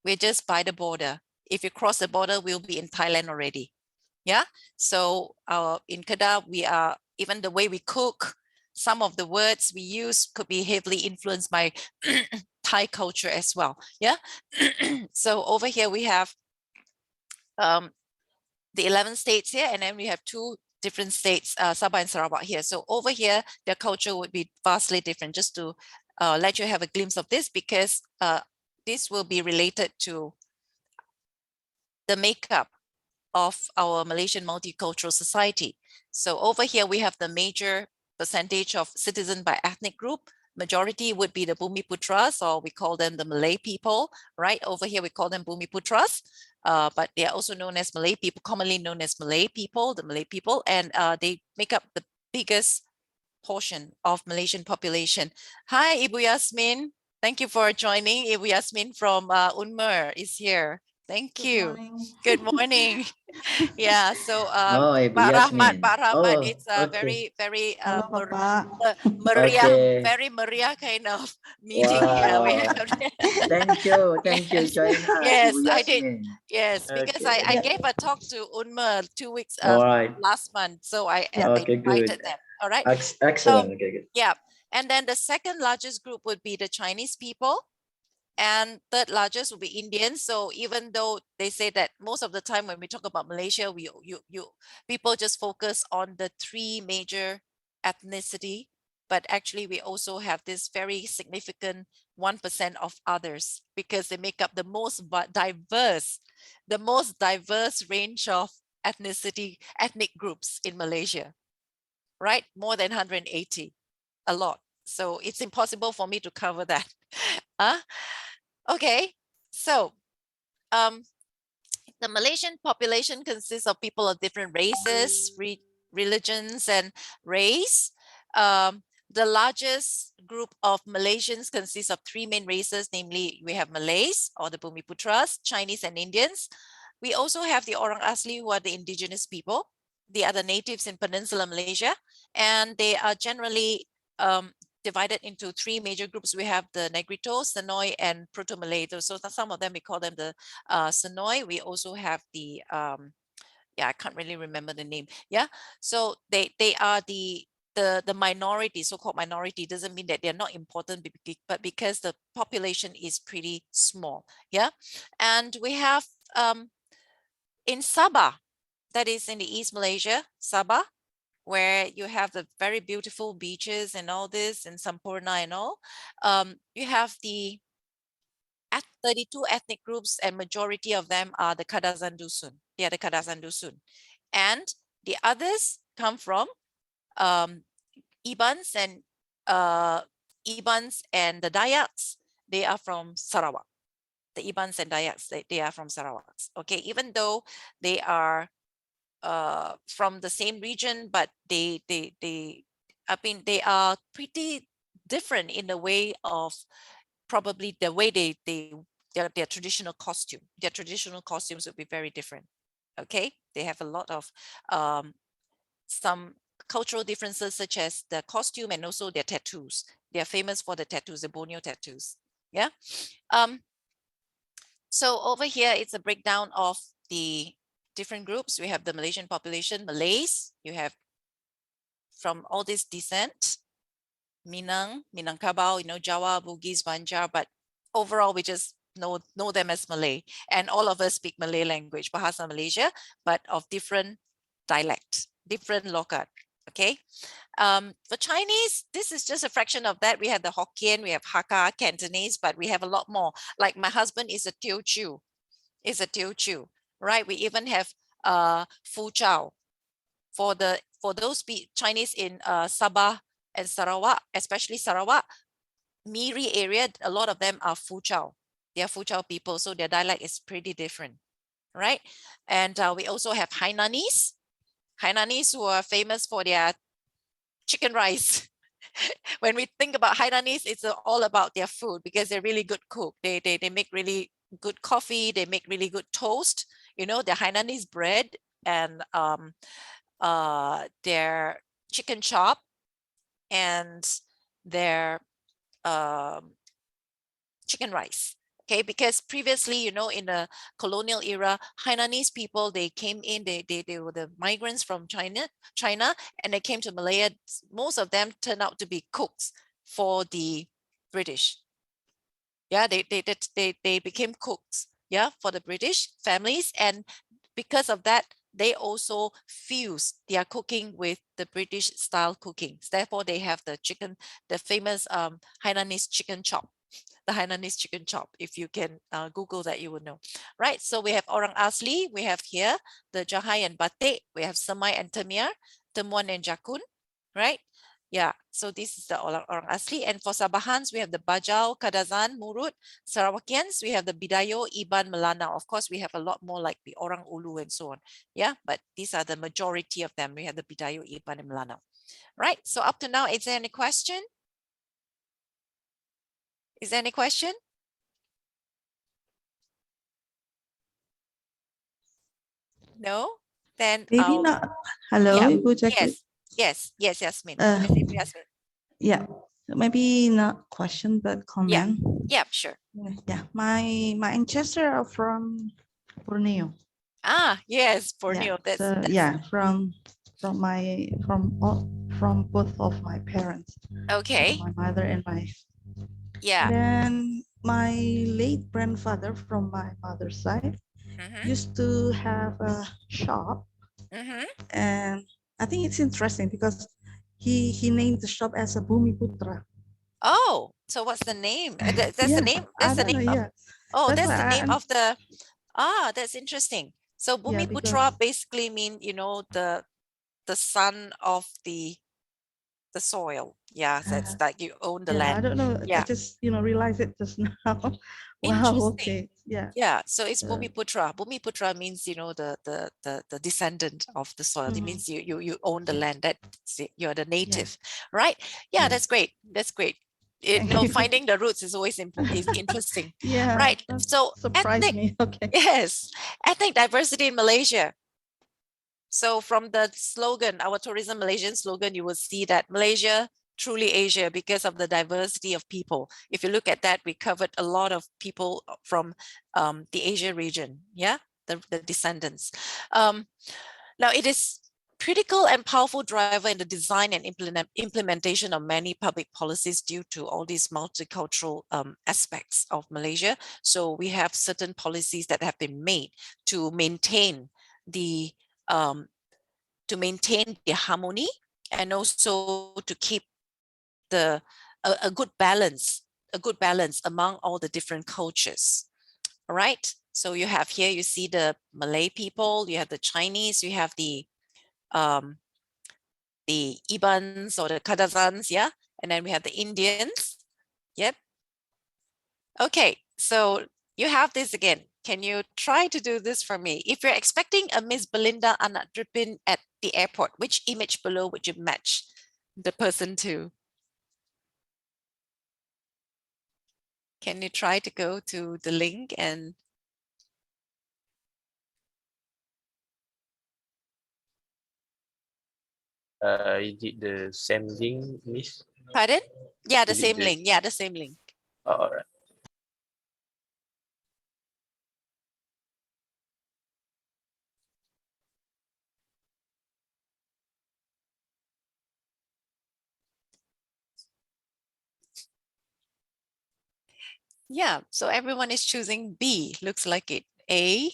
We're just by the border. If you cross the border, we'll be in Thailand already. Yeah. So in Kedah, we are, even the way we cook, some of the words we use could be heavily influenced by Thai culture as well. Yeah. So over here we have the 11 states here, and then we have 2 different states, Sabah and Sarawak here. So over here, their culture would be vastly different. Just to let you have a glimpse of this, because this will be related to the makeup of our Malaysian multicultural society. So over here, we have the major percentage of citizen by ethnic group. Majority would be the Bumiputras, or we call them the Malay people, right? Over here, we call them Bumiputras, but they are also known as Malay people, commonly known as Malay people, the Malay people, and they make up the biggest portion of Malaysian population. Hi, Ibu Yasmin. Thank you for joining. Ibu Yasmin from Unmer is here. Thank you. Good morning. Yeah, so Ibu Pak Yasmin. Rahmat, it's a Okay. very Halo, Bapak. meriah, Okay. very meriah kind of meeting here. We Wow. have Thank you. Thank you. yes, Join us, yes, Ibu I did. Yasmin. Yes, because I Okay. gave a talk to Unmer 2 weeks All right. last month, so I Okay, good. invited them. All right. Excellent. Okay, good. Yeah, and then the second largest group would be the Chinese people, and third largest would be Indians. So even though they say that most of the time when we talk about Malaysia, people just focus on the 3 major ethnicity, but actually we also have this very significant 1% of others, because they make up the most diverse range of ethnic groups in Malaysia, right? More than 180, a lot. So it's impossible for me to cover that. Okay, so the Malaysian population consists of people of different races, religions, and race. The largest group of Malaysians consists of three main races, namely we have Malays or the Bumiputras, Chinese and Indians. We also have the Orang Asli, who are the indigenous people. They are the natives in Peninsular Malaysia, and they are generally divided into three major groups. We have the Negrito, Senoi, and Proto-Malay. So some of them, we call them the Senoi. We also have the, I can't really remember the name. Yeah, so they are the minority, so-called minority. Doesn't mean that they're not important, but because the population is pretty small. Yeah, and we have in Sabah, that is in the East Malaysia, Sabah, where you have the very beautiful beaches and all this, and Sampurna and all. You have the 32 ethnic groups, and majority of them are the Kadazan Dusun. They are the Kadazan Dusun. And the others come from Ibans and the Dayaks. They are from Sarawak. The Ibans and Dayaks, they are from Sarawak. Okay, even though they are from the same region, but they are pretty different in the way of probably the way their traditional costume. Their traditional costumes would be very different. Okay, they have a lot of some cultural differences, such as the costume and also their tattoos. They are famous for the tattoos, the Borneo tattoos. Yeah. So over here, it's a breakdown of the different groups. We have the Malaysian population, Malays. You have from all this descent, Minangkabau, Jawa, Bugis, Banjar, but overall we just know them as Malay. And all of us speak Malay language, Bahasa Malaysia, but of different dialect, different lokat. Okay. For Chinese, this is just a fraction of that. We have the Hokkien, we have Hakka, Cantonese, but we have a lot more. Like my husband is a Teochew, right? We even have Fu Chao. For those Chinese in Sabah and Sarawak, especially Sarawak, Miri area, a lot of them are Fu Chao. They are Fu Chao people, so their dialect is pretty different, right? And we also have Hainanese. Hainanese, who are famous for their chicken rice. When we think about Hainanese, it's all about their food because they're really good cook. They make really good coffee. They make really good toast. The Hainanese bread and their chicken chop and their chicken rice. Okay, because previously, in the colonial era, Hainanese people, they came in, they were the migrants from China, and they came to Malaya. Most of them turned out to be cooks for the British. Yeah, they became cooks, yeah, for the British families, and because of that, they also fused their cooking with the British style cooking. Therefore, they have the famous Hainanese chicken chop. The Hainanese chicken chop. If you can Google that, you will know. Right, so we have Orang Asli, we have here the Jahai and Batik, we have Semai and Temir, Temuan and Jakun, right? Yeah, so this is the Orang Asli. And for Sabahans, we have the Bajau, Kadazan, Murut. Sarawakians, we have the Bidayo, Iban, Melanau. Of course, we have a lot more like the Orang Ulu and so on. Yeah, but these are the majority of them. We have the Bidayo, Iban, and Melanau. Right, so up to now, is there any question? Is there any question? No? Then Maybe not. Hello, yeah. Ibu Jackie. Yes, Yasmin. Yasmin. Yeah, maybe not question, but comment. Yeah, sure. Yeah, my ancestors are from Borneo. Ah, yes, Borneo. Yeah, from both of my parents. Okay. My mother and my. Yeah. Then my late grandfather from my mother's side used to have a shop, and I think it's interesting because he named the shop as a Bumiputra. Oh, so what's the name? That's the name. That's the name. Yeah. Oh, that's the name of the. Ah, that's interesting. So Bumiputra basically mean the son of the soil, Yeah, so it's like you own the Yeah, I land. don't know. I Yeah, just, realized it just now. Wow. interesting. Okay. Yeah. Yeah, so it's Uh, Bumiputra. Bumiputra means, the descendant of the soil. It means you own the land. That's it. You're the yeah. native, right? Yeah, that's great. That's great. Thank you. Finding the roots is always is interesting, Yeah. right? That So surprised ethnic, me. Okay. yes, ethnic diversity in Malaysia. So from the slogan, our Tourism Malaysian slogan, you will see that Malaysia, truly Asia, because of the diversity of people. If you look at that, we covered a lot of people from the Asia region, yeah, the descendants. Now it is critical and powerful driver in the design and implementation of many public policies due to all these multicultural aspects of Malaysia. So we have certain policies that have been made to maintain the harmony, and also to keep a good balance among all the different cultures. All right. So you have here, you see the Malay people, you have the Chinese, you have the Ibans or the Kadazans, yeah, and then we have the Indians. Yep. Okay, so you have this again. Can you try to do this for me? If you're expecting a Miss Belinda Anak Dripin at the airport, which image below would you match the person to? Can you try to go to the link and Is it the same link, Miss? pardon? Yeah, the Is it same the link. Yeah, the same link. all right. Yeah, so everyone is choosing B. Looks like it. A.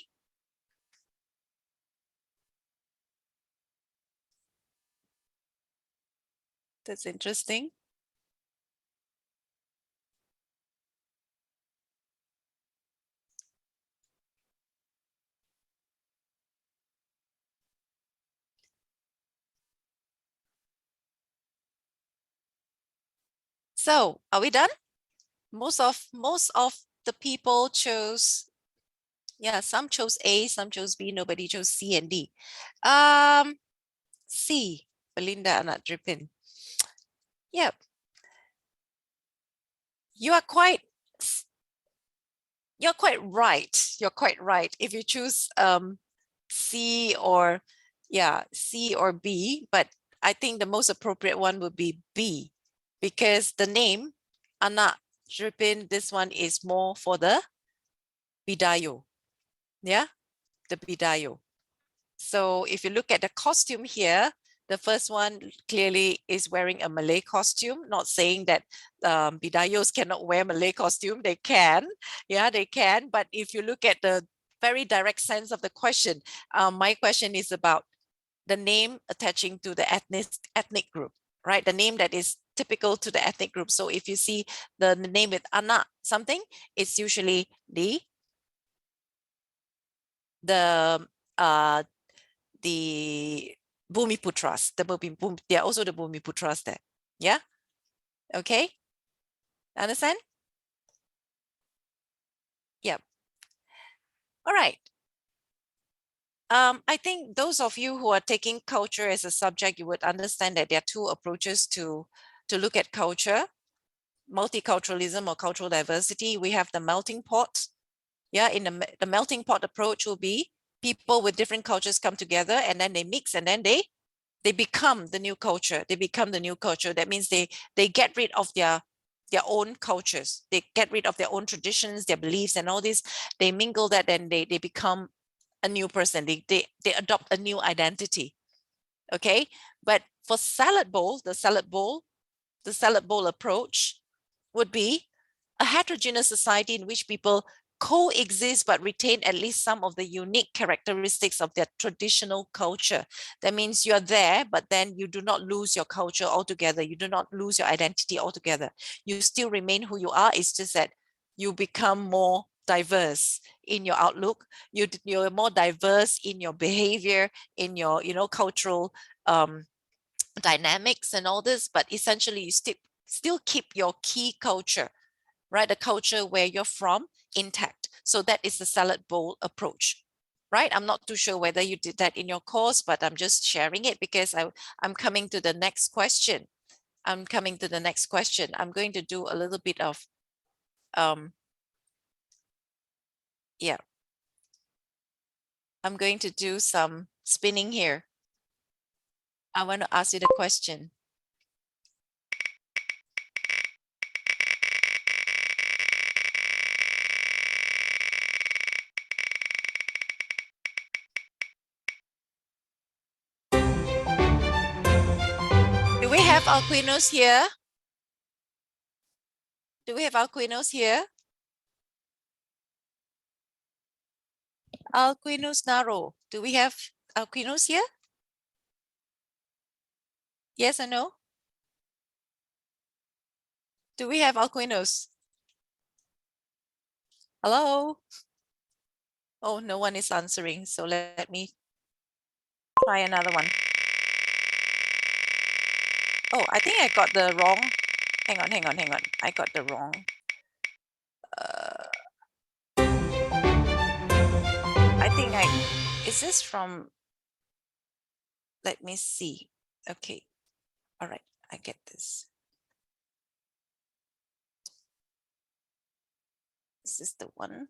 That's interesting. So are we done? Most of the people chose, yeah, some chose A, some chose B, nobody chose C and D. C, Belinda Anak Dripin. Yep. You are quite right. You're quite right. If you choose C or C or B, but I think the most appropriate one would be B, because the name Anak Dripin, this one is more for the Bidayo. Yeah, the Bidayo. So if you look at the costume here, the first one clearly is wearing a Malay costume, not saying that Bidayos cannot wear Malay costume. They can, yeah, they can. But if you look at the very direct sense of the question, my question is about the name attaching to the ethnic group, right? The name that is typical to the ethnic group. So if you see the name with Anak something, it's usually the Bumiputras, they are also the Bumiputras there. Yeah. Okay. Understand? Yep. All right. I think those of you who are taking culture as a subject, you would understand that there are two approaches to look at culture: multiculturalism or cultural diversity. We have the melting pot. Yeah, in the melting pot approach will be people with different cultures come together and then they mix, and then they become the new culture. They become the new culture. That means they get rid of their own cultures. They get rid of their own traditions, their beliefs, and all this. They mingle that, and they become a new person. They adopt a new identity. Okay, but for salad bowl, the salad bowl approach would be a heterogeneous society in which people coexist but retain at least some of the unique characteristics of their traditional culture. That means you're there, but then you do not lose your culture altogether. You do not lose your identity altogether. You still remain who you are. It's just that you become more diverse in your outlook. You're more diverse in your behavior, in your cultural dynamics and all this, but essentially you still keep your key culture, right? The culture where you're from intact. So that is the salad bowl approach, right? I'm not too sure whether you did that in your course, but I'm just sharing it because I'm coming to the next question. I'm going to do a little bit of, yeah. I'm going to do some spinning here. I want to ask you the question. Do we have Alquinos here? Do we have Alquinos here? Alquinos Naro. Do we have Alquinos here? Yes or no? Do we have Alquinos? Hello? Oh, no one is answering. So let me try another one. Oh, I think I got the wrong. Hang on. I got the wrong. I think is this from, let me see. Okay. All right. I get this. Is this the one?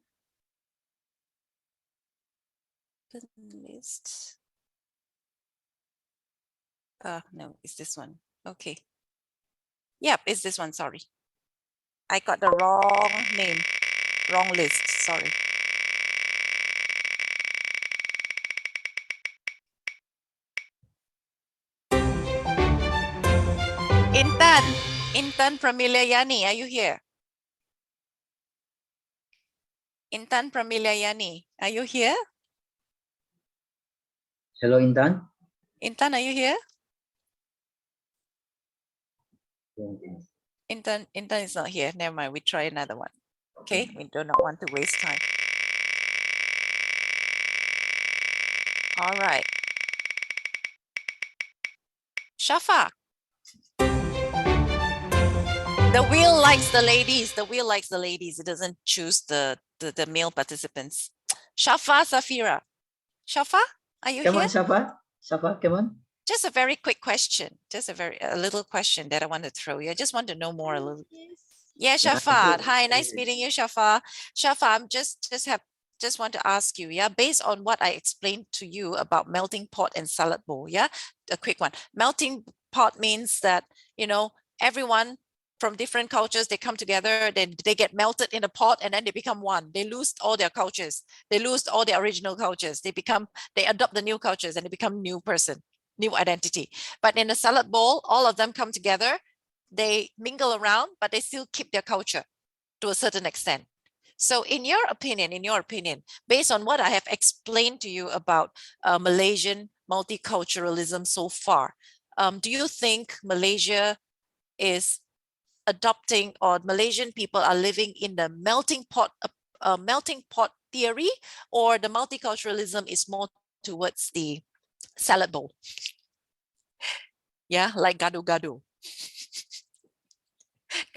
The list. No, it's this one. Okay. Yep, it's this one. Sorry. I got the wrong name, wrong list. Sorry. Intan Pramilayani, are you here? Intan Pramilayani, are you here? Hello, Intan. Intan, are you here? Intan is not here. Never mind. We try another one. Okay, we do not want to waste time. All right. Shafa. The wheel likes the ladies. The wheel likes the ladies. It doesn't choose the male participants. Shafa Safira. Shafa, are you Come here? on, Safa. Safa, come on. Just a very quick question. Just a little question that I want to throw you. I just want to know more a little. Yeah, Shafa. Hi, nice meeting you, Shafa. Shafa, I'm just want to ask you, yeah, based on what I explained to you about melting pot and salad bowl, yeah, a quick one. Melting pot means that, you know, everyone from different cultures, they come together, then they get melted in a pot and then they become one. They lose all their cultures. They lose all their original cultures. They adopt the new cultures and they become new person, new identity. But in a salad bowl, all of them come together, they mingle around, but they still keep their culture to a certain extent. So in your opinion, based on what I have explained to you about Malaysian multiculturalism so far, do you think Malaysia is adopting, or Malaysian people are living in the melting pot theory, or the multiculturalism is more towards the salad bowl? Yeah, like gado-gado.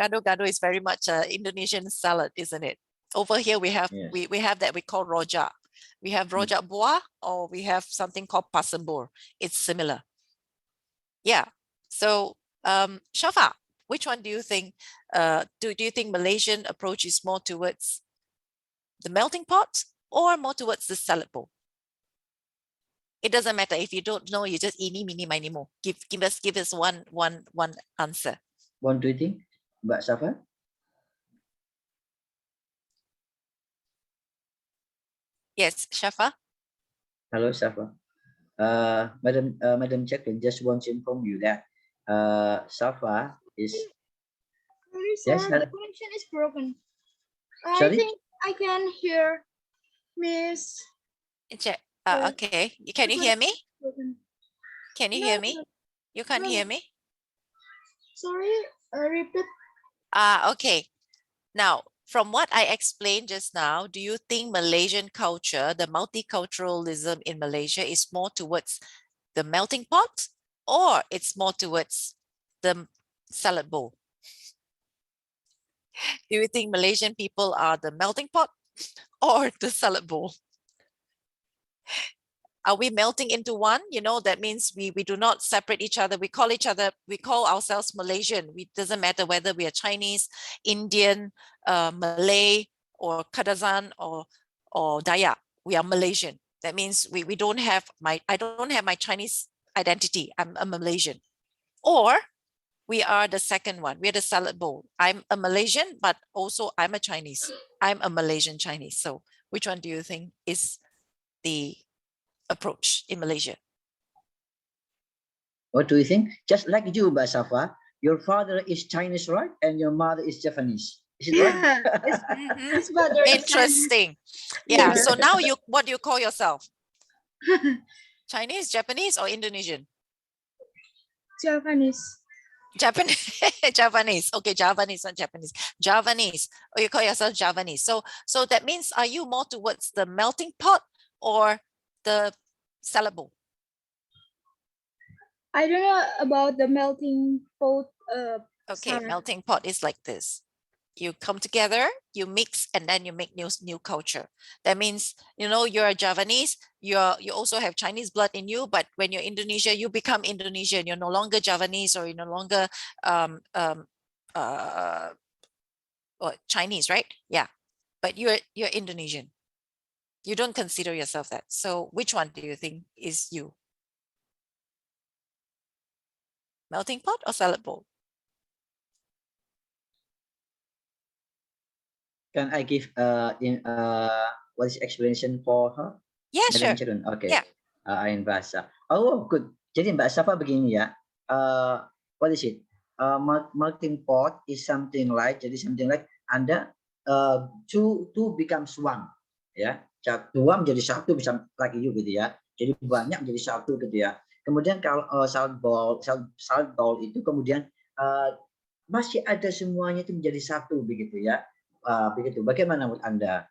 Gado-gado is very much Indonesian salad, isn't it? Over here we have we have that we call rojak. We have rojak buah, or we have something called pasembur. It's similar. Yeah. So Shafa, which one do you think? Do you think Malaysian approach is more towards the melting pot or more towards the salad bowl? It doesn't matter if you don't know. You just eeny, meeny, miny, mo. Give us one answer. What do you think, Mbak Safa? Yes, Shafa. Hello, Safa. Madam Jacqueline, just want to inform you that Safa is. Sorry, sir, Yes, the connection is broken. Sorry? I think I can hear Miss. Okay. Can you hear me? Broken. Can you No, hear me? You can't no. hear me? Sorry, repeat. Okay. Now, from what I explained just now, do you think Malaysian culture, the multiculturalism in Malaysia, is more towards the melting pot or it's more towards the salad bowl? Do you think Malaysian people are the melting pot or the salad bowl? Are we melting into one? You know, that means we do not separate each other. We call ourselves Malaysian. It doesn't matter whether we are Chinese, Indian, Malay, or Kadazan or Dayak. We are Malaysian. That means I don't have my Chinese identity. I'm a Malaysian. Or we are the second one. We are the salad bowl. I'm a Malaysian, but also I'm a Chinese. I'm a Malaysian Chinese. So which one do you think is the approach in Malaysia? What do you think? Just like you, Mbak Safa, your father is Chinese, right? And your mother is Japanese. Is it right? Yeah, his mother is Interesting. Yeah. So now what do you call yourself? Chinese, Japanese, or Indonesian? Japanese. Japanese. Japanese. Okay, Javanese, not Japanese. Javanese. Or you call yourself Javanese. So that means, are you more towards the melting pot or the salad bowl? I don't know about the melting pot. Okay, salad. melting pot is like this. You come together, you mix, and then you make new culture. That means, you know, you're a Javanese, you also have Chinese blood in you, but when you're Indonesia, you become Indonesian. You're no longer Javanese, or you're no longer or Chinese, right? Yeah, but you're Indonesian. You don't consider yourself that. So which one do you think is you? Melting pot or salad bowl? Can I give what is explanation for her? Yeah, Madam sure. Chirun. Okay. Yeah. Ain bahasa. Oh, good. Jadi Mbak Safa begini ya. What is it? Melting pot is something like, jadi something like Anda two becomes one, ya. Dua menjadi satu, bisa like you gitu ya. Jadi banyak menjadi satu gitu ya. Kemudian kalau salad bowl itu kemudian masih ada semuanya itu menjadi satu begitu ya. Begitu. Bagaimana menurut Anda?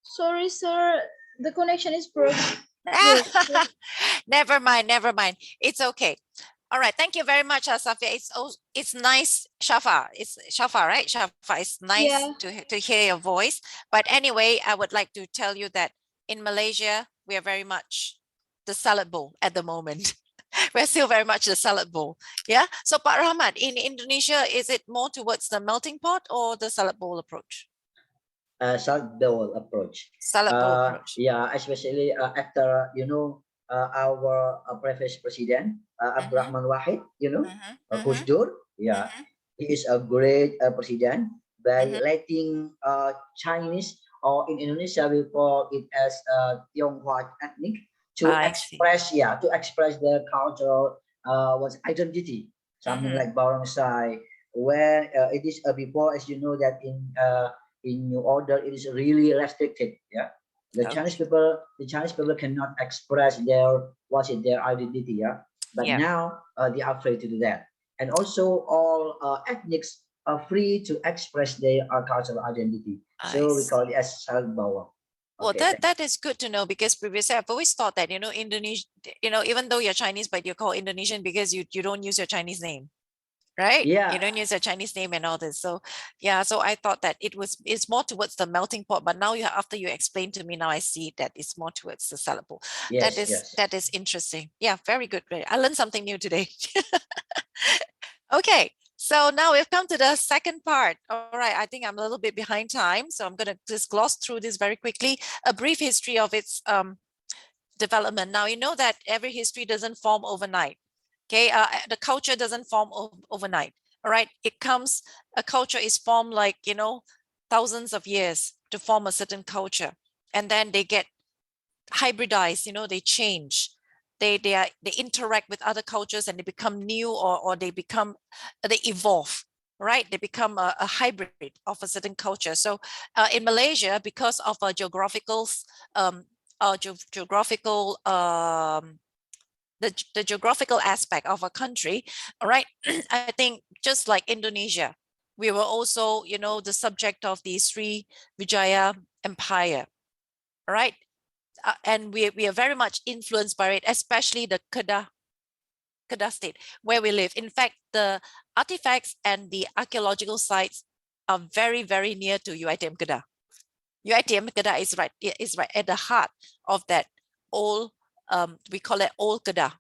Sorry, sir. The connection is broken. Never mind. It's okay. All right. Thank you very much, Safia. It's nice, Shafa. It's Shafa, right? Shafa. It's nice to hear your voice. But anyway, I would like to tell you that in Malaysia, we are very much the salad bowl at the moment. We're still very much the salad bowl. Yeah. So, Pak Rahmat, in Indonesia, is it more towards the melting pot or the salad bowl approach? Salad bowl approach. Salad bowl approach. Yeah, especially after our previous president Abdurrahman Wahid, Gus Dur. Yeah, he is a great president by letting Chinese, or in Indonesia we call it as Tionghoa ethnic, to express their cultural identity, something like barongsai, where it is before, as you know, that in New Order it is really restricted. Yeah, the Chinese people cannot express their identity. Yeah, but now they are free to do that, and also all ethnics are free to express their cultural identity. So we call it as salad bowl. Well, Okay, that is good to know, because previously I've always thought that, Indonesia, even though you're Chinese, but you're called Indonesian because you don't use your Chinese name, right? Yeah. You don't use your Chinese name and all this. So yeah, so I thought that it's more towards the melting pot, but now after you explained to me, now I see that it's more towards the salad bowl. Yes, that is interesting. Yeah, very good. I learned something new today. Okay. So now we've come to the second part. All right, I think I'm a little bit behind time, so I'm going to just gloss through this very quickly. A brief history of its development. Now, you know that every history doesn't form overnight. Okay, the culture doesn't form overnight. All right, a culture is formed like, thousands of years to form a certain culture. And then they get hybridized, they change. They interact with other cultures and they become new, or they evolve, right? They become a hybrid of a certain culture. So in Malaysia, because of a geographical the geographical aspect of a country, all right, I think just like Indonesia, We were also, you know, the subject of the Sri Vijaya Empire, right? And we are very much influenced by it, especially the Kedah state where we live. In fact, the artifacts and the archaeological sites are very, very near to UiTM Kedah. UiTM Kedah is right at the heart of that old, we call it Old Kedah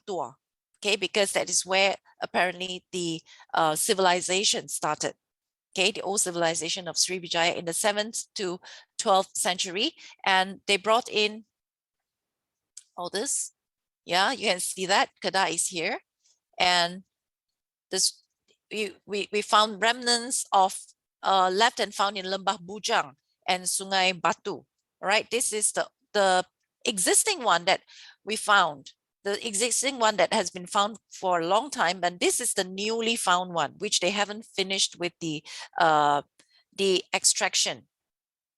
Tua, okay, because that is where apparently the civilization started. Okay, the old civilization of Sri Vijaya in the 7th to 12th century, and they brought in all this. Yeah, you can see that Kedah is here, and this we found remnants of left and found in Lembah Bujang and Sungai Batu. Right, this is the existing one that we found. The existing one that has been found for a long time, and this is the newly found one, which they haven't finished with the extraction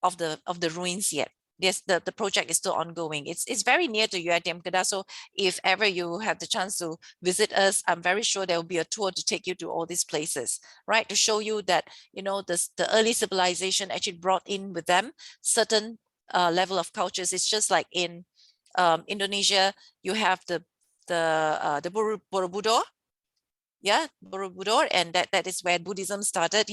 of the ruins yet. Yes, the project is still ongoing. It's very near to UiTM Kedah. So if ever you have the chance to visit us, I'm very sure there will be a tour to take you to all these places, right? To show you that, you know, the early civilization actually brought in with them certain level of cultures. It's just like in Indonesia, you have the Borobudur, yeah, Borobudur, and that is where Buddhism started,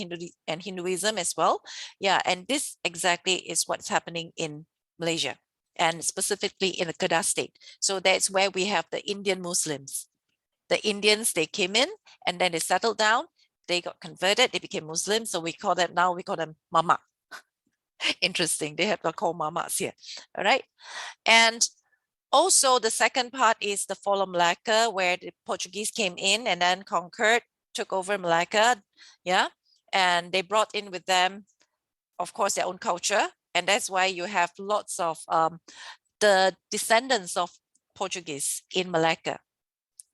Hinduism as well. Yeah, and this exactly is what's happening in Malaysia, and specifically in the Kedah state. So that's where we have the Indian Muslims. The Indians, they came in and then they settled down, they got converted, they became Muslims. So we call them Mama. Interesting, they have to call Mamas here. All right. And also, the second part is the fall of Malacca, where the Portuguese came in and then conquered, took over Malacca, yeah, and they brought in with them, of course, their own culture, and that's why you have lots of the descendants of Portuguese in Malacca,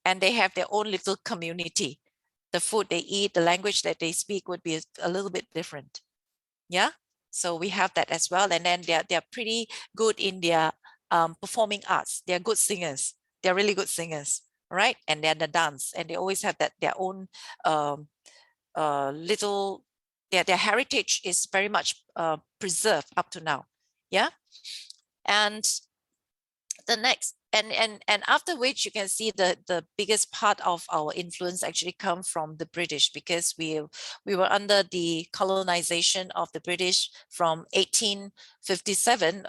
and they have their own little community. The food they eat, the language that they speak would be a little bit different, yeah. So we have that as well, and then they're pretty good in their performing arts. They're good singers. They're really good singers, right? And they're the dance, and they always have their own little. Their heritage is very much preserved up to now, yeah. And the next, and after which you can see the biggest part of our influence actually come from the British, because we were under the colonization of the British from 1857.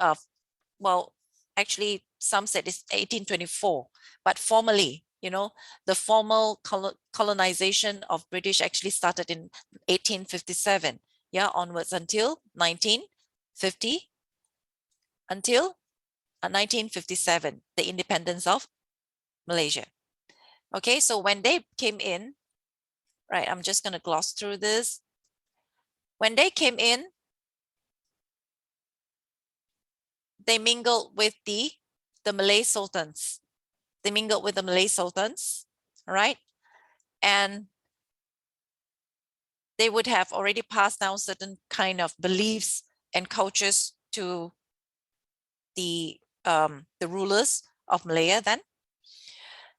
Well, actually, some said it's 1824, but formally, you know, the formal colonization of British actually started in 1857, yeah, onwards until 1950, until 1957, the independence of Malaysia. Okay, so when they came in, right, I'm just going to gloss through this. When they came in, they mingled with the Malay sultans. They mingled with the Malay sultans, right? And they would have already passed down certain kind of beliefs and cultures to the rulers of Malaya then.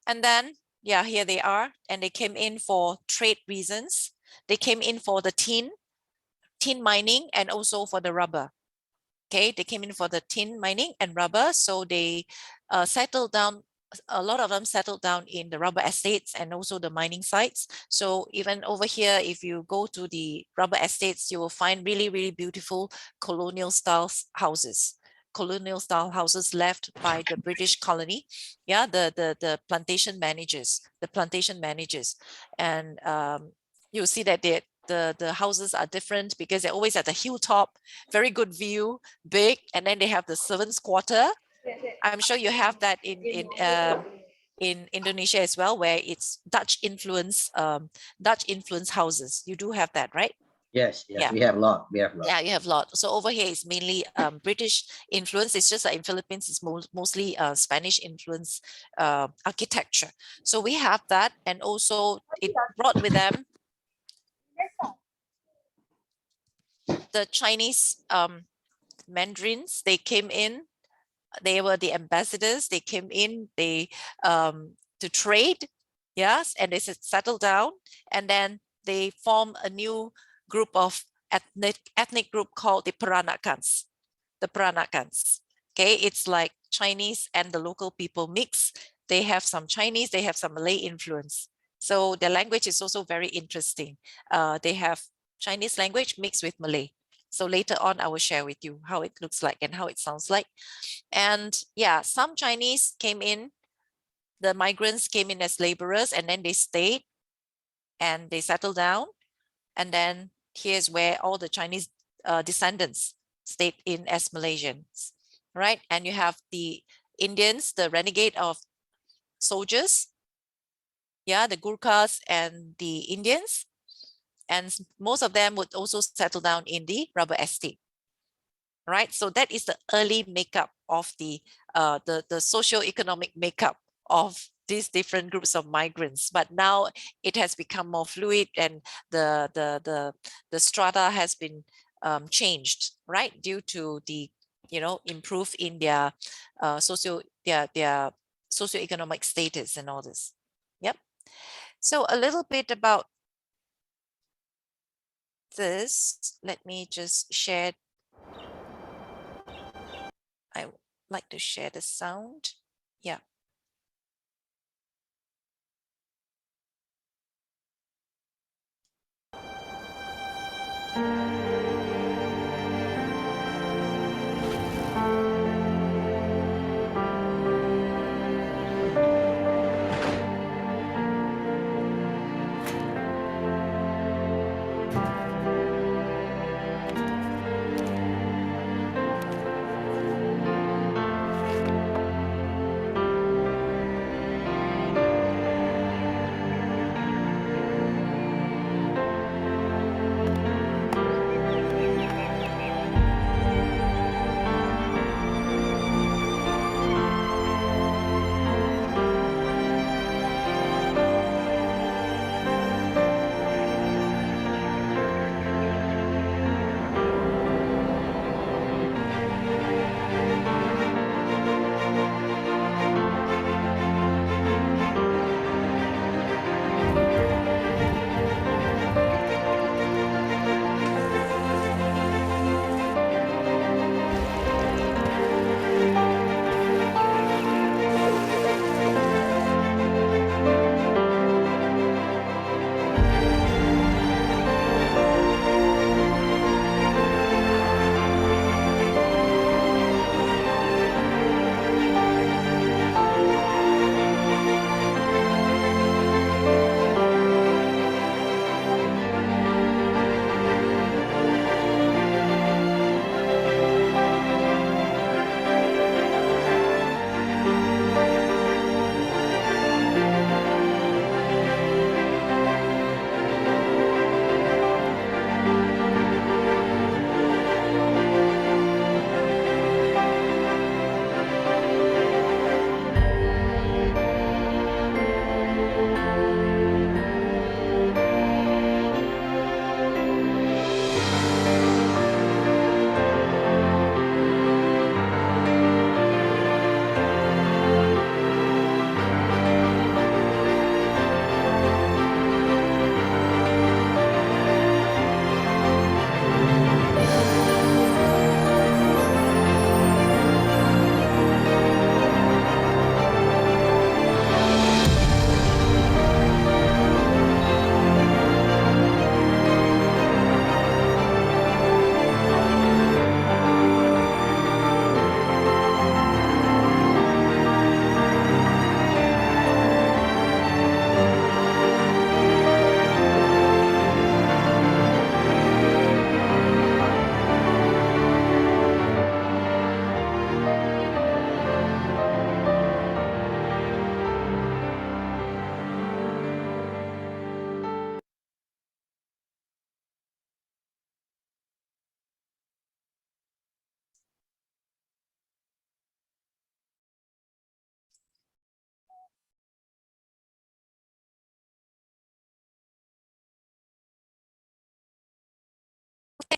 And then, yeah, here they are, and they came in for trade reasons. They came in for the tin mining and also for the rubber. Okay, they came in for the tin mining and rubber, so they settled down. A lot of them settled down in the rubber estates and also the mining sites. So even over here, if you go to the rubber estates, you will find really, really beautiful colonial style houses. Colonial style houses left by the British colony, yeah, the plantation managers, and you'll see that the houses are different because they're always at the hilltop, very good view, big, and then they have the servants' quarter. I'm sure you have that in Indonesia as well, where it's Dutch influence houses. You do have that, right? Yes, Yeah. we have a lot. We have a lot. Yeah, you have a lot. So over here is mainly British influence. It's just that in Philippines, it's mostly Spanish influence architecture. So we have that, and also it brought with them the Chinese mandarins. They came in. They were the ambassadors. They came in. They to trade, yes, and they settled down, and then they form a new group of ethnic group called the Peranakans. The Peranakans. Okay, it's like Chinese and the local people mix. They have some Chinese, they have some Malay influence. So their language is also very interesting. They have Chinese language mixed with Malay. So later on, I will share with you how it looks like and how it sounds like. And yeah, some Chinese came in, the migrants came in as laborers, and then they stayed and they settled down. And then here's where all the Chinese descendants stayed in as Malaysians, right? And you have the Indians, the renegade of soldiers, yeah, the Gurkhas and the Indians. And most of them would also settle down in the rubber estate, right? So that is the early makeup of the socio-economic makeup of these different groups of migrants. But now it has become more fluid, and the strata has been changed, right? Due to the improve in their their socio-economic status and all this. Yep. So a little bit about this. Let me just share. I would like to share the sound. Yeah.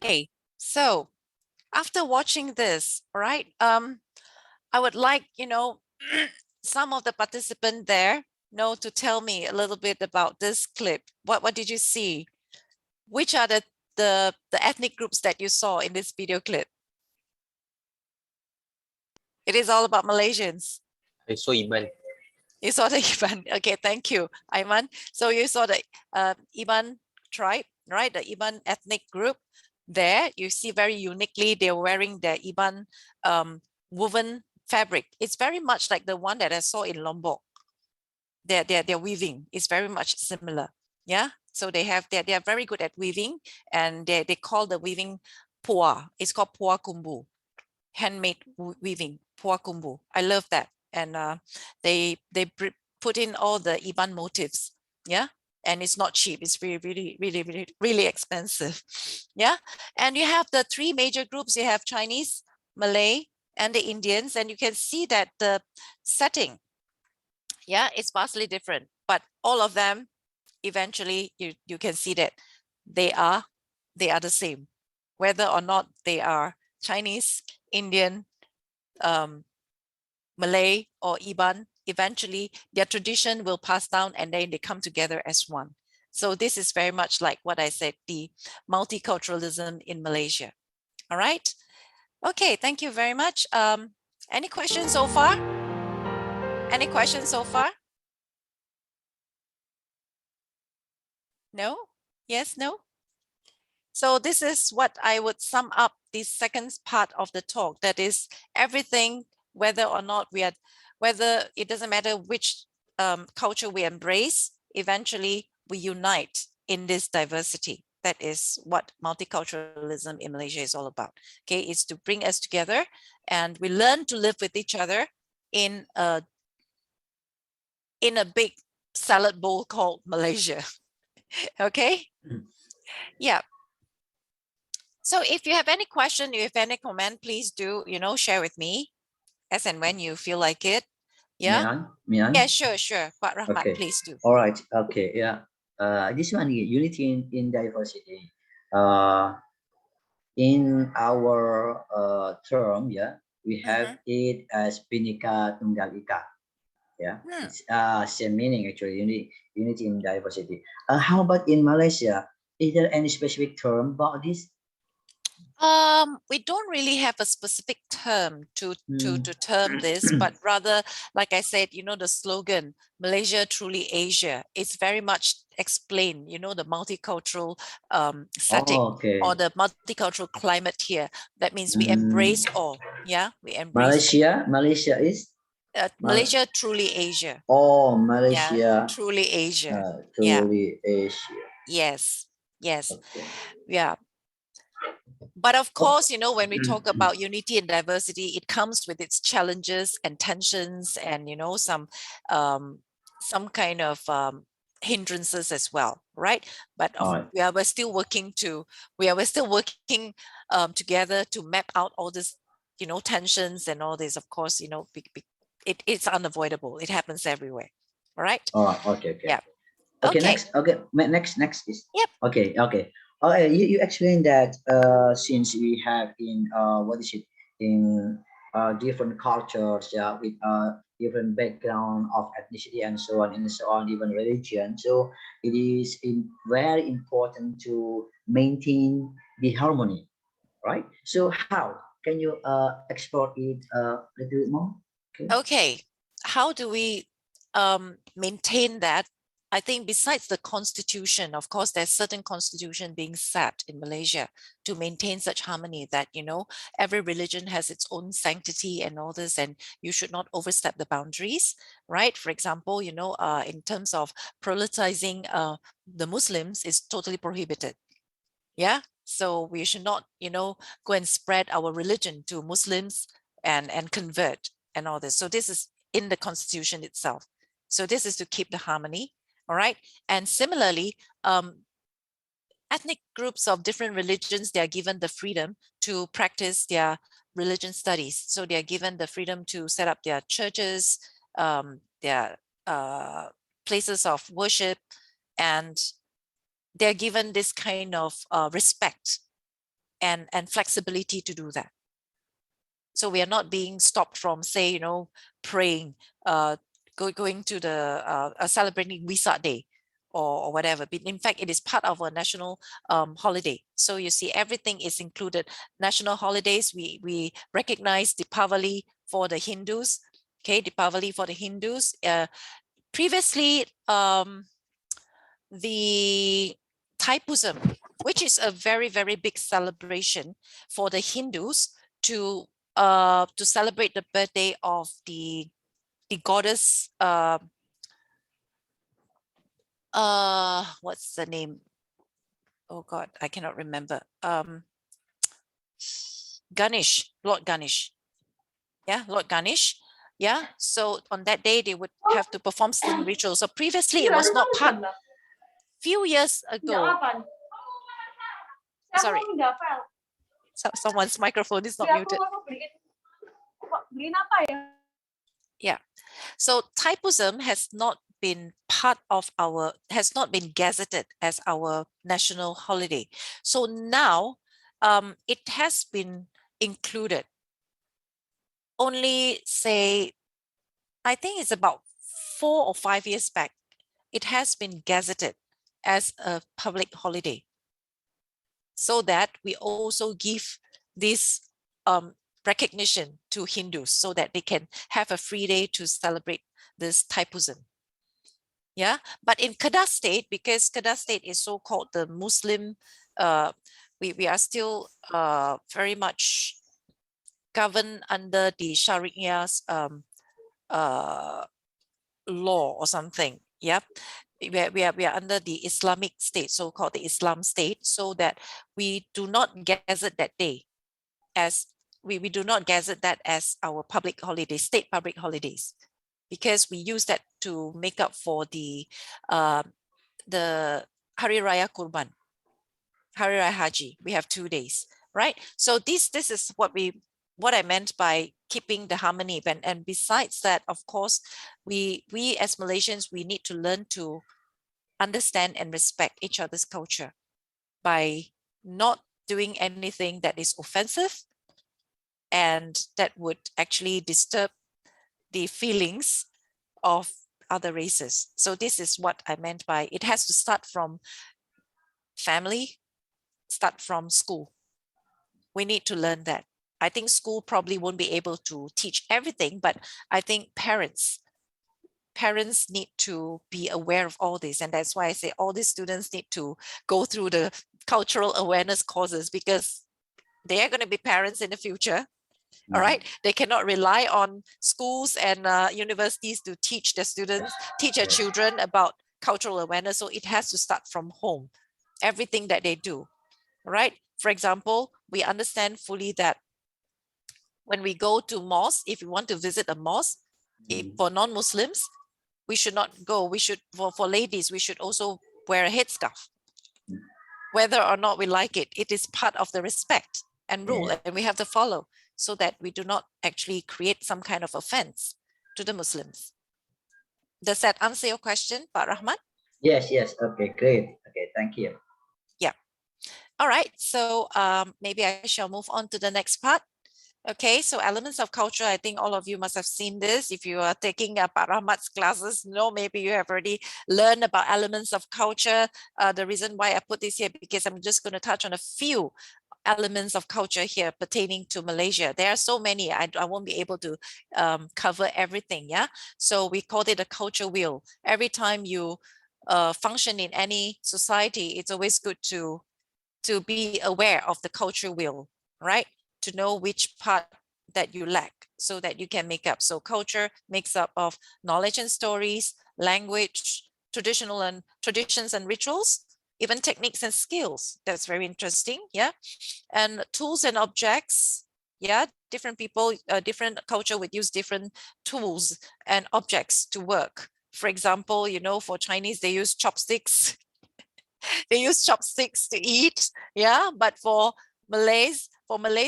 Okay. So after watching this, all right, I would like, some of the participants there know, to tell me a little bit about this clip. What did you see? Which are the ethnic groups that you saw in this video clip? It is all about Malaysians. I saw Iban. You saw the Iban. Okay, thank you, Aiman. So you saw the Iban tribe, right? The Iban ethnic group. There, you see very uniquely, they're wearing their Iban woven fabric. It's very much like the one that I saw in Lombok. Their weaving is very much similar. Yeah. So they are very good at weaving, and they call the weaving pua. It's called pua kumbu, handmade weaving, pua kumbu. I love that. And they put in all the Iban motifs. Yeah. And it's not cheap. It's really expensive. Yeah. And you have the three major groups. You have Chinese, Malay, and the Indians. And you can see that the setting, yeah, it's vastly different. But all of them, eventually, you can see that they are the same, whether or not they are Chinese, Indian, Malay, or Iban. Eventually, their tradition will pass down, and then they come together as one. So this is very much like what I said, the multiculturalism in Malaysia. All right. Okay, thank you very much. Any questions so far? Any questions so far? No? Yes, no? So this is what I would sum up the second part of the talk. That is everything, whether or not whether it doesn't matter which culture we embrace, eventually we unite in this diversity. That is what multiculturalism in Malaysia is all about. Okay, it's to bring us together, and we learn to live with each other in a big salad bowl called Malaysia. Okay. Yeah. So if you have any question, if any comment, please do, share with me as and when you feel like it. Yeah. Mian? Yeah, sure. Pak Rahmat, Okay. please do. All right. Okay. Yeah. This one, unity in diversity. In our term, yeah, we have it as Bhinneka Tunggal Ika. Yeah, it's same meaning actually. Unity in diversity. How about in Malaysia? Is there any specific term about this? We don't really have a specific term to term this, but rather, like I said, the slogan, Malaysia truly Asia, it's very much explained, the multicultural setting or the multicultural climate here. That means we embrace all. Yeah, we embrace Malaysia is Malaysia truly Asia. Oh, Malaysia. Yeah, truly Asia. Truly Asia. Yes. Okay. Yeah. But of course, when we talk about unity and diversity, it comes with its challenges and tensions and, some kind of hindrances as well, right? But we're still working together to map out all this, tensions and all this. Of course, it's unavoidable. It happens everywhere. All right. Okay. Yeah. Okay. Next is. Yep. Okay. You explained that since we have in different cultures, yeah, with different background of ethnicity and so on, even religion. So it is very important to maintain the harmony, right? So how can you explore it a little bit more? Okay. How do we maintain that? I think besides the constitution, of course, there's certain constitution being set in Malaysia to maintain such harmony that, every religion has its own sanctity and all this, and you should not overstep the boundaries, right? For example, in terms of proselytizing the Muslims is totally prohibited. Yeah. So we should not, go and spread our religion to Muslims and convert and all this. So this is in the constitution itself. So this is to keep the harmony. All right. And similarly, ethnic groups of different religions, they are given the freedom to practice their religion studies. So they are given the freedom to set up their churches, their places of worship, and they're given this kind of respect and flexibility to do that. So we are not being stopped from, say, praying going to the celebrating Wesak Day or whatever. But in fact, it is part of a national holiday. So you see, everything is included. National holidays, we recognize Deepavali for the Hindus. Okay, Deepavali for the Hindus. Previously, the Thaipusam, which is a very, very big celebration for the Hindus to celebrate the birthday of the goddess, what's the name? Oh God, I cannot remember. Ganesh, Lord Ganesh. Yeah, Lord Ganesh. Yeah, so on that day they would have to perform certain rituals. So previously it was not part. Few years ago, sorry, someone's microphone is not muted. Yeah, so Thaipusam has not been part of our, has not been gazetted as our national holiday. So now it has been included. Only say, I think it's about 4 or 5 years back, it has been gazetted as a public holiday, so that we also give this recognition to Hindus, so that they can have a free day to celebrate this Thaipusam. Yeah, but in Kedah State, because Kedah State is so-called the Muslim, we are still very much governed under the Shariah's law or something. Yep. We are under the Islamic state, so-called the Islam state, so that we do not gazette that day as we do not gazette that as our public holiday, state public holidays, because we use that to make up for the Hari Raya Kurban, Hari Raya Haji. We have 2 days, right? So this is what I meant by keeping the harmony. And besides that, of course, we as Malaysians, we need to learn to understand and respect each other's culture by not doing anything that is offensive and that would actually disturb the feelings of other races. So this is what I meant by it has to start from family, start from school. We need to learn that. I think school probably won't be able to teach everything, but I think parents need to be aware of all this. And that's why I say all these students need to go through the cultural awareness courses, because they are going to be parents in the future. All right. They cannot rely on schools and universities to teach their students, teach their children about cultural awareness. So it has to start from home, everything that they do. All right. For example, we understand fully that when we go to mosque, if we want to visit a mosque, for non-Muslims, we should not go. We should, for ladies, we should also wear a headscarf. Whether or not we like it, it is part of the respect and rule, and we have to follow, so that we do not actually create some kind of offense to the Muslims. Does that answer your question, Pak Rahman? Yes. Okay, great. Okay, thank you. Yeah. All right. So maybe I shall move on to the next part. Okay, so elements of culture, I think all of you must have seen this. If you are taking Pak Rahmat's classes, maybe you have already learned about elements of culture. The reason why I put this here, because I'm just going to touch on a few elements of culture here pertaining to Malaysia. There are so many, I won't be able to cover everything. Yeah, so we called it a culture wheel. Every time you function in any society, it's always good to be aware of the culture wheel, right? To know which part that you lack, so that you can make up. So culture makes up of knowledge and stories, language, traditions and rituals, even techniques and skills. That's very interesting. Yeah. And tools and objects. Yeah. Different people, different culture would use different tools and objects to work. For example, for Chinese, they use chopsticks. They use chopsticks to eat. Yeah. But for Malays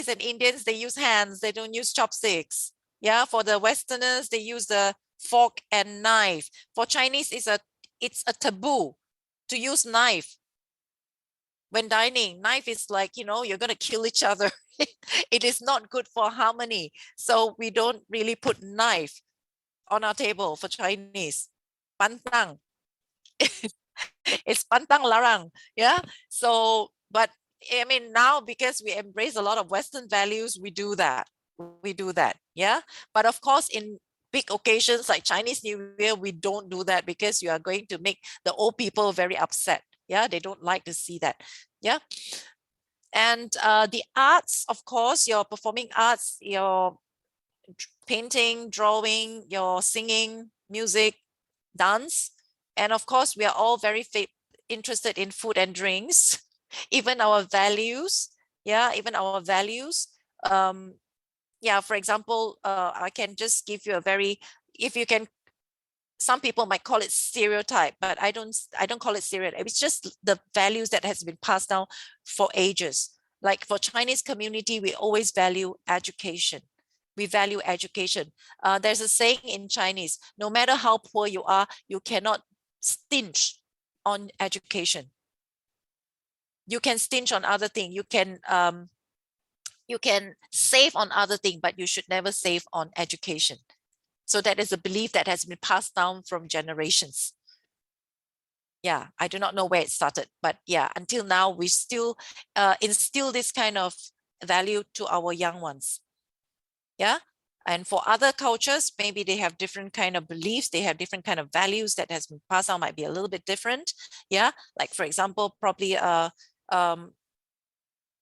and Indians, they use hands. They don't use chopsticks. Yeah. For the Westerners, they use the fork and knife. For Chinese, it's a taboo to use knife when dining. Knife is like, you're going to kill each other. It is not good for harmony. So we don't really put knife on our table for Chinese? Pantang. It's pantang larang. Yeah. So, but I mean, now because we embrace a lot of Western values, we do that. We do that. Yeah. But of course, in big occasions like Chinese New Year, we don't do that because you are going to make the old people very upset. Yeah. They don't like to see that. Yeah. And the arts, of course, your performing arts, your painting, drawing, your singing, music, dance. And of course, we are all very interested in food and drinks, even our values. Yeah, even our values. Yeah, for example, I can just give you a very, if you can, some people might call it stereotype, but I don't call it stereotype. It's just the values that has been passed down for ages. Like for Chinese community, we always value education. We value education. There's a saying in Chinese, no matter how poor you are, you cannot stinge on education. You can stinge on other things. You can save on other things, but you should never save on education. So that is a belief that has been passed down from generations. Yeah, I do not know where it started, but yeah, until now, we still instill this kind of value to our young ones. Yeah. And for other cultures, maybe they have different kind of beliefs. They have different kind of values that has been passed down, might be a little bit different. Yeah. Like for example, probably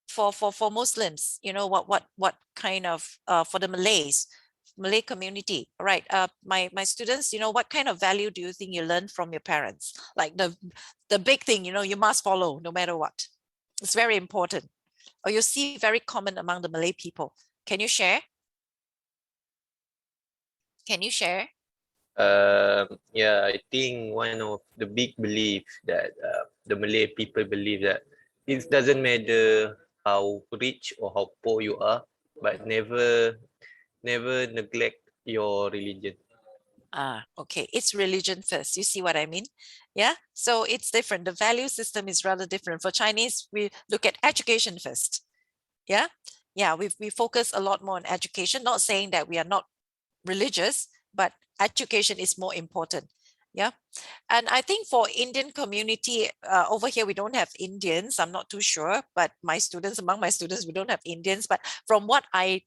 for Muslims, you know, what kind of for the Malay community, right? My students, you know, what kind of value do you think you learn from your parents? Like the big thing, you know, you must follow no matter what. It's very important. Or you see very common among the Malay people. Can you share? Can you share? Yeah, I think one of the big beliefs that the Malay people believe that it doesn't matter how rich or how poor you are, but never neglect your religion. Okay, it's religion first. You see what I mean? Yeah, so it's different. The value system is rather different. For Chinese, we look at education first. Yeah, yeah, we focus a lot more on education, not saying that we are not religious, but education is more important. Yeah. And I think for Indian community over here, we don't have Indians. I'm not too sure, but among my students, we don't have Indians. But from my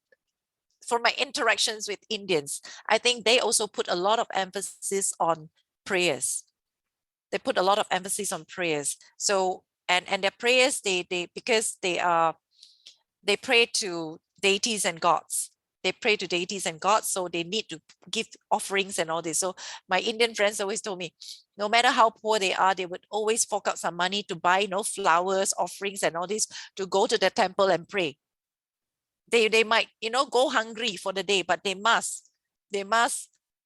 interactions with Indians, I think they also put a lot of emphasis on prayers. They put a lot of emphasis on prayers. So, and their prayers, because they pray to deities and gods. They pray to deities and gods, so they need to give offerings and all this. So my Indian friends always told me, no matter how poor they are, they would always fork out some money to buy, flowers, offerings, and all this to go to the temple and pray. They might, go hungry for the day, but they must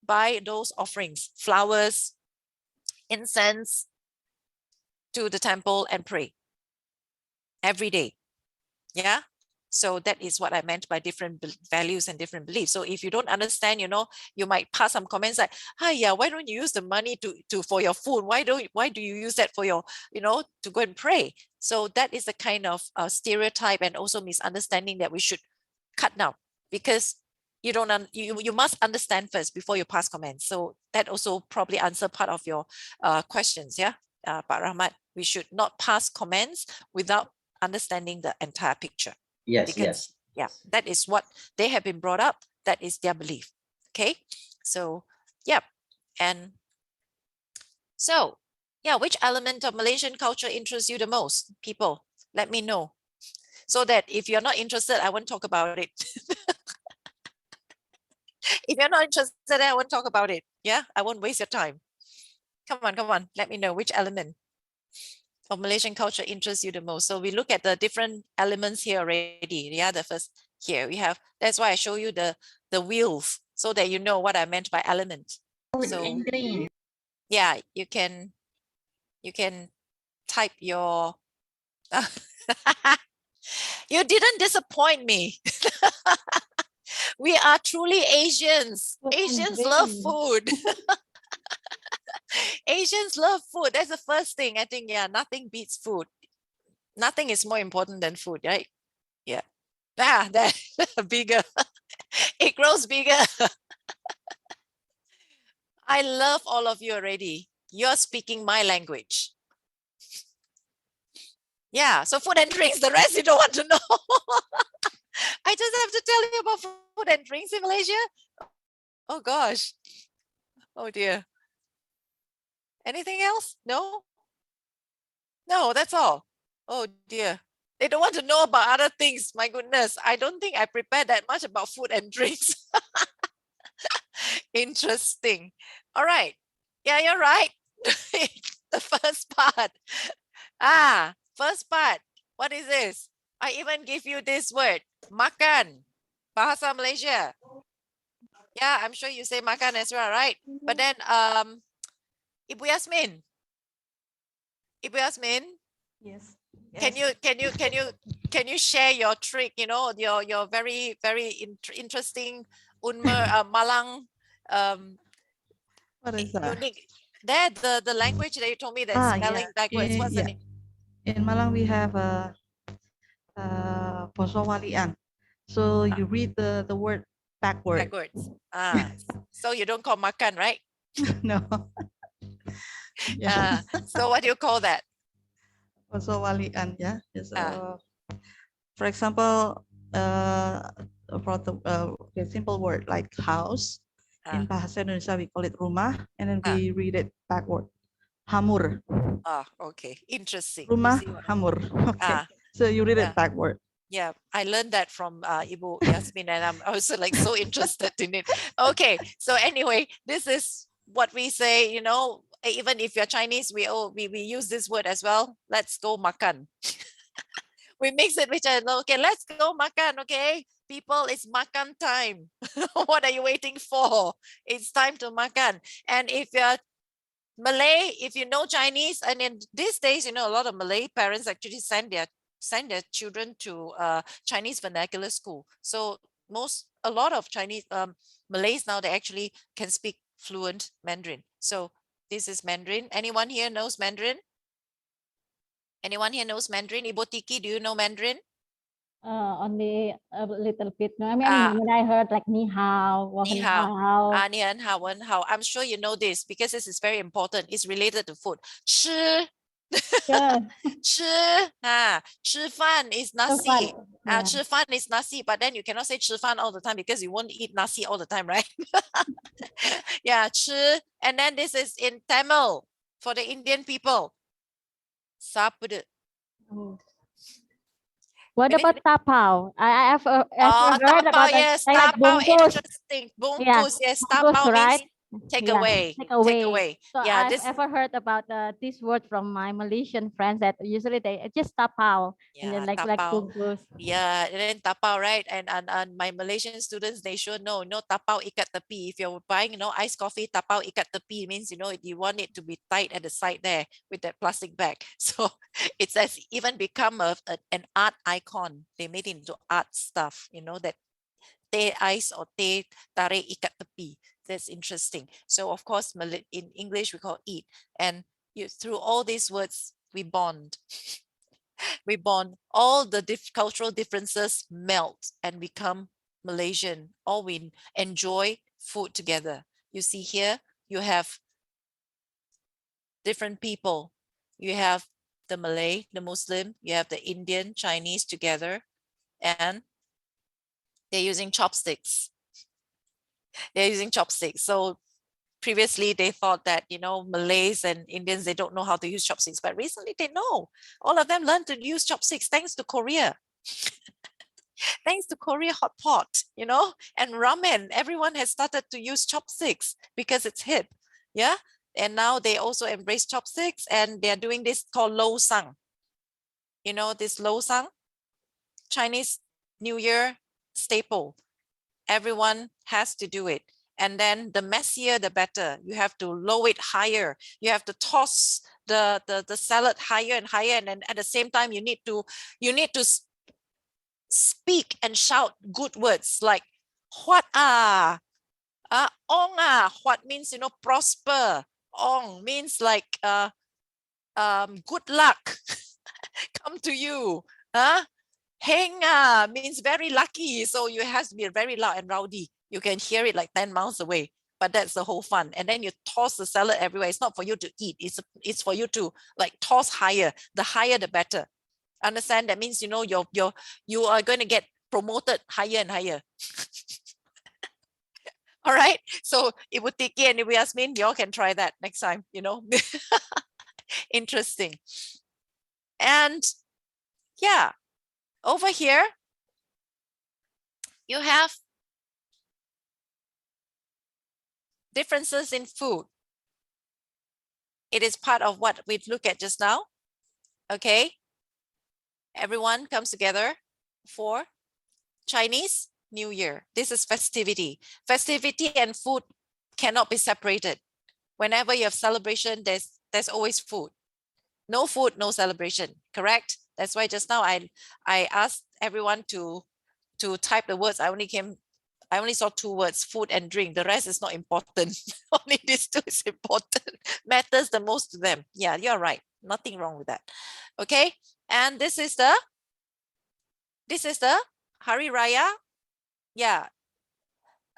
buy those offerings, flowers, incense, to the temple and pray every day. Yeah. So that is what I meant by different values and different beliefs. So if you don't understand, you might pass some comments like, "Hi, yeah, why don't you use the money to for your food? Why do you use that for your, to go and pray?" So that is the kind of stereotype and also misunderstanding that we should cut down, because you must understand first before you pass comments. So that also probably answer part of your questions. Yeah, Pak Rahmat, we should not pass comments without understanding the entire picture. Yes, because yeah, that is what they have been brought up. That is their belief. Okay, so yeah, and so yeah, which element of Malaysian culture interests you the most? People, let me know, so that if you're not interested, I won't talk about it. If you're not interested, I won't talk about it. Yeah, I won't waste your time. Come on, let me know which element of Malaysian culture interests you the most. So we look at the different elements here already. Yeah, the first here we have, that's why I show you the wheels, so that you know what I meant by element. So yeah, you can type your you didn't disappoint me. We are truly Asians. Asians love food. Asians love food. That's the first thing. I think, yeah, nothing beats food. Nothing is more important than food, right? Yeah. That bigger. It grows bigger. I love all of you already. You're speaking my language. Yeah, so food and drinks, the rest you don't want to know. I just have to tell you about food and drinks in Malaysia. Oh gosh. Oh dear. Anything else? No? No, that's all. Oh dear. They don't want to know about other things. My goodness. I don't think I prepared that much about food and drinks. Interesting. All right. Yeah, you're right. The first part. First part. What is this? I even give you this word. Makan. Bahasa Malaysia. Yeah, I'm sure you say makan as well, right? But then Ibu Yasmin. Ibu Yasmin, Yes. can you share your trick, your very interesting Malang What is that? unique there the language that you told me that's spelling backwards. What's the name? In Malang, we have a Posowalian. So you read the word backward. Backwards. So you don't call makan, right? No. Yeah. So what do you call that? Posowalian, yeah. For example, for the simple word like house, in Bahasa Indonesia we call it rumah, and then we read it backward. Hamur. Okay. Interesting. Rumah hamur. Okay. So you read it backward. Yeah, I learned that from Ibu Yasmin, and I'm also like so interested in it. Okay, so anyway, this is what we say, even if you're Chinese, we use this word as well. Let's go makan. We mix it with okay, let's go makan, okay? People, it's makan time. What are you waiting for? It's time to makan. And if you're Malay, if you know Chinese, and in these days, a lot of Malay parents actually send their children to Chinese vernacular school. So a lot of Chinese Malays now, they actually can speak fluent Mandarin. So this is Mandarin. Anyone here knows Mandarin? Anyone here knows Mandarin? Ibu Tiki, do you know Mandarin? Only a little bit. No, I mean, when I heard like ni hao, ni hao, ni hao, wen hao. I'm sure you know this because this is very important. It's related to food. 吃 吃 吃饭 is nasi. 吃饭 is nasi, but then you cannot say 吃饭 all the time because you won't eat nasi all the time, right? Yeah, 吃. And then this is in Tamil for the Indian people. சாப்பிடு. What about tapao? I have heard tapao, about yes, like tapao, bungkus. interesting. Bungkus, yes, Bungkus, tapao right? means take away. Take away. So Yeah, I've ever heard about this word from my Malaysian friends that usually they just tapao and then like tapao. bungkus. Yeah, and then tapao, right? And my Malaysian students, they sure know, tapao ikat tepi. If you're buying, iced coffee, tapao ikat tepi means, you want it to be tight at the side there with that plastic bag. So it's even become an art icon. They made it into art stuff, that teh ice or teh tarik ikat tepi. That's interesting. So of course, in English we call eat, and through all these words we bond. We bond. All the cultural differences melt and become Malaysian. All we enjoy food together. You see here, you have different people. You have the Malay, the Muslim, you have the Indian, Chinese together, and they're using chopsticks. They're using chopsticks. So previously they thought that, Malays and Indians, they don't know how to use chopsticks, but recently they know. All of them learned to use chopsticks thanks to Korea. Thanks to Korea hot pot, and ramen. Everyone has started to use chopsticks because it's hip. Yeah. And now they also embrace chopsticks, and they're doing this called lo sang. This lo sang, Chinese New Year staple. Everyone has to do it. And then the messier, the better. You have to lower it higher. You have to toss the salad higher and higher. And then at the same time, you need to speak and shout good words like "Huat ong Huat means prosper. Ong means like good luck come to you. Heng means very lucky. So you have to be very loud and rowdy. You can hear it like 10 miles away. but that's the whole fun. And then you toss the salad everywhere. It's not for you to eat. It's for you to like toss higher. The higher, the better. Understand? That means, you know, you are going to get promoted higher and higher. All right. So Ibutiki and Ibu Yasmin, you all can try that next time, you know. Interesting. And yeah, over here, you have differences in food. It is part of what we look at just now. Okay. Everyone comes together for Chinese New Year. This is festivity. Festivity and food cannot be separated. Whenever you have celebration, there's always food. No food, no celebration, correct? That's why just now I asked everyone to type the words. I only saw 2 words, food and drink. The rest is not important. Only these 2 is important. Matters the most to them. Yeah, you're right. Nothing wrong with that. Okay. And this is the Hari Raya. Yeah.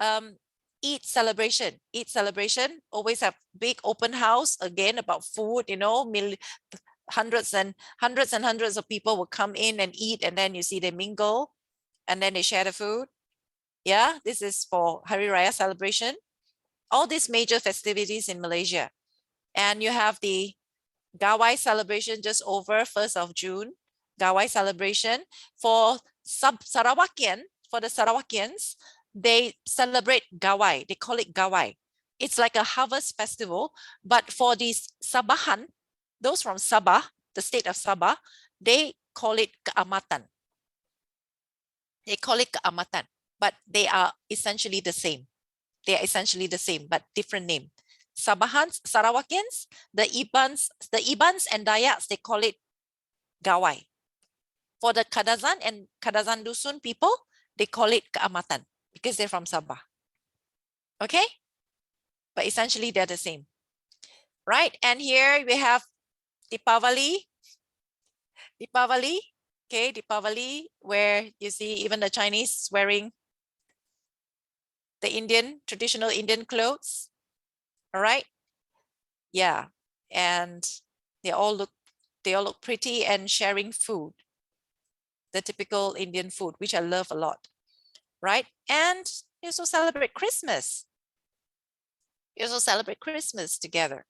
Eid celebration. Always have big open house again about food, you know, hundreds and hundreds of people will come in and eat, and then you see they mingle and then they share the food. Yeah, this is for Hari Raya celebration. All these major festivities in Malaysia. And you have the Gawai celebration just over 1st of June. Gawai celebration for Sarawakian, for the Sarawakians, they celebrate Gawai. They call it Gawai. It's like a harvest festival, but for these Sabahan, those from Sabah, the state of Sabah, they call it Keamatan. They call it Keamatan, but they are essentially the same. They are essentially the same, but different name. Sabahans, Sarawakians, the Ibans and Dayaks, they call it Gawai. For the Kadazan and Kadazan Dusun people, they call it Keamatan because they're from Sabah. Okay? But essentially they're the same. Right? And here we have Deepavali. Okay, Deepavali, where you see even the Chinese wearing the traditional Indian clothes. All right. Yeah. And they all look pretty and sharing food. The typical Indian food, which I love a lot. Right. And you also celebrate Christmas. You also celebrate Christmas together.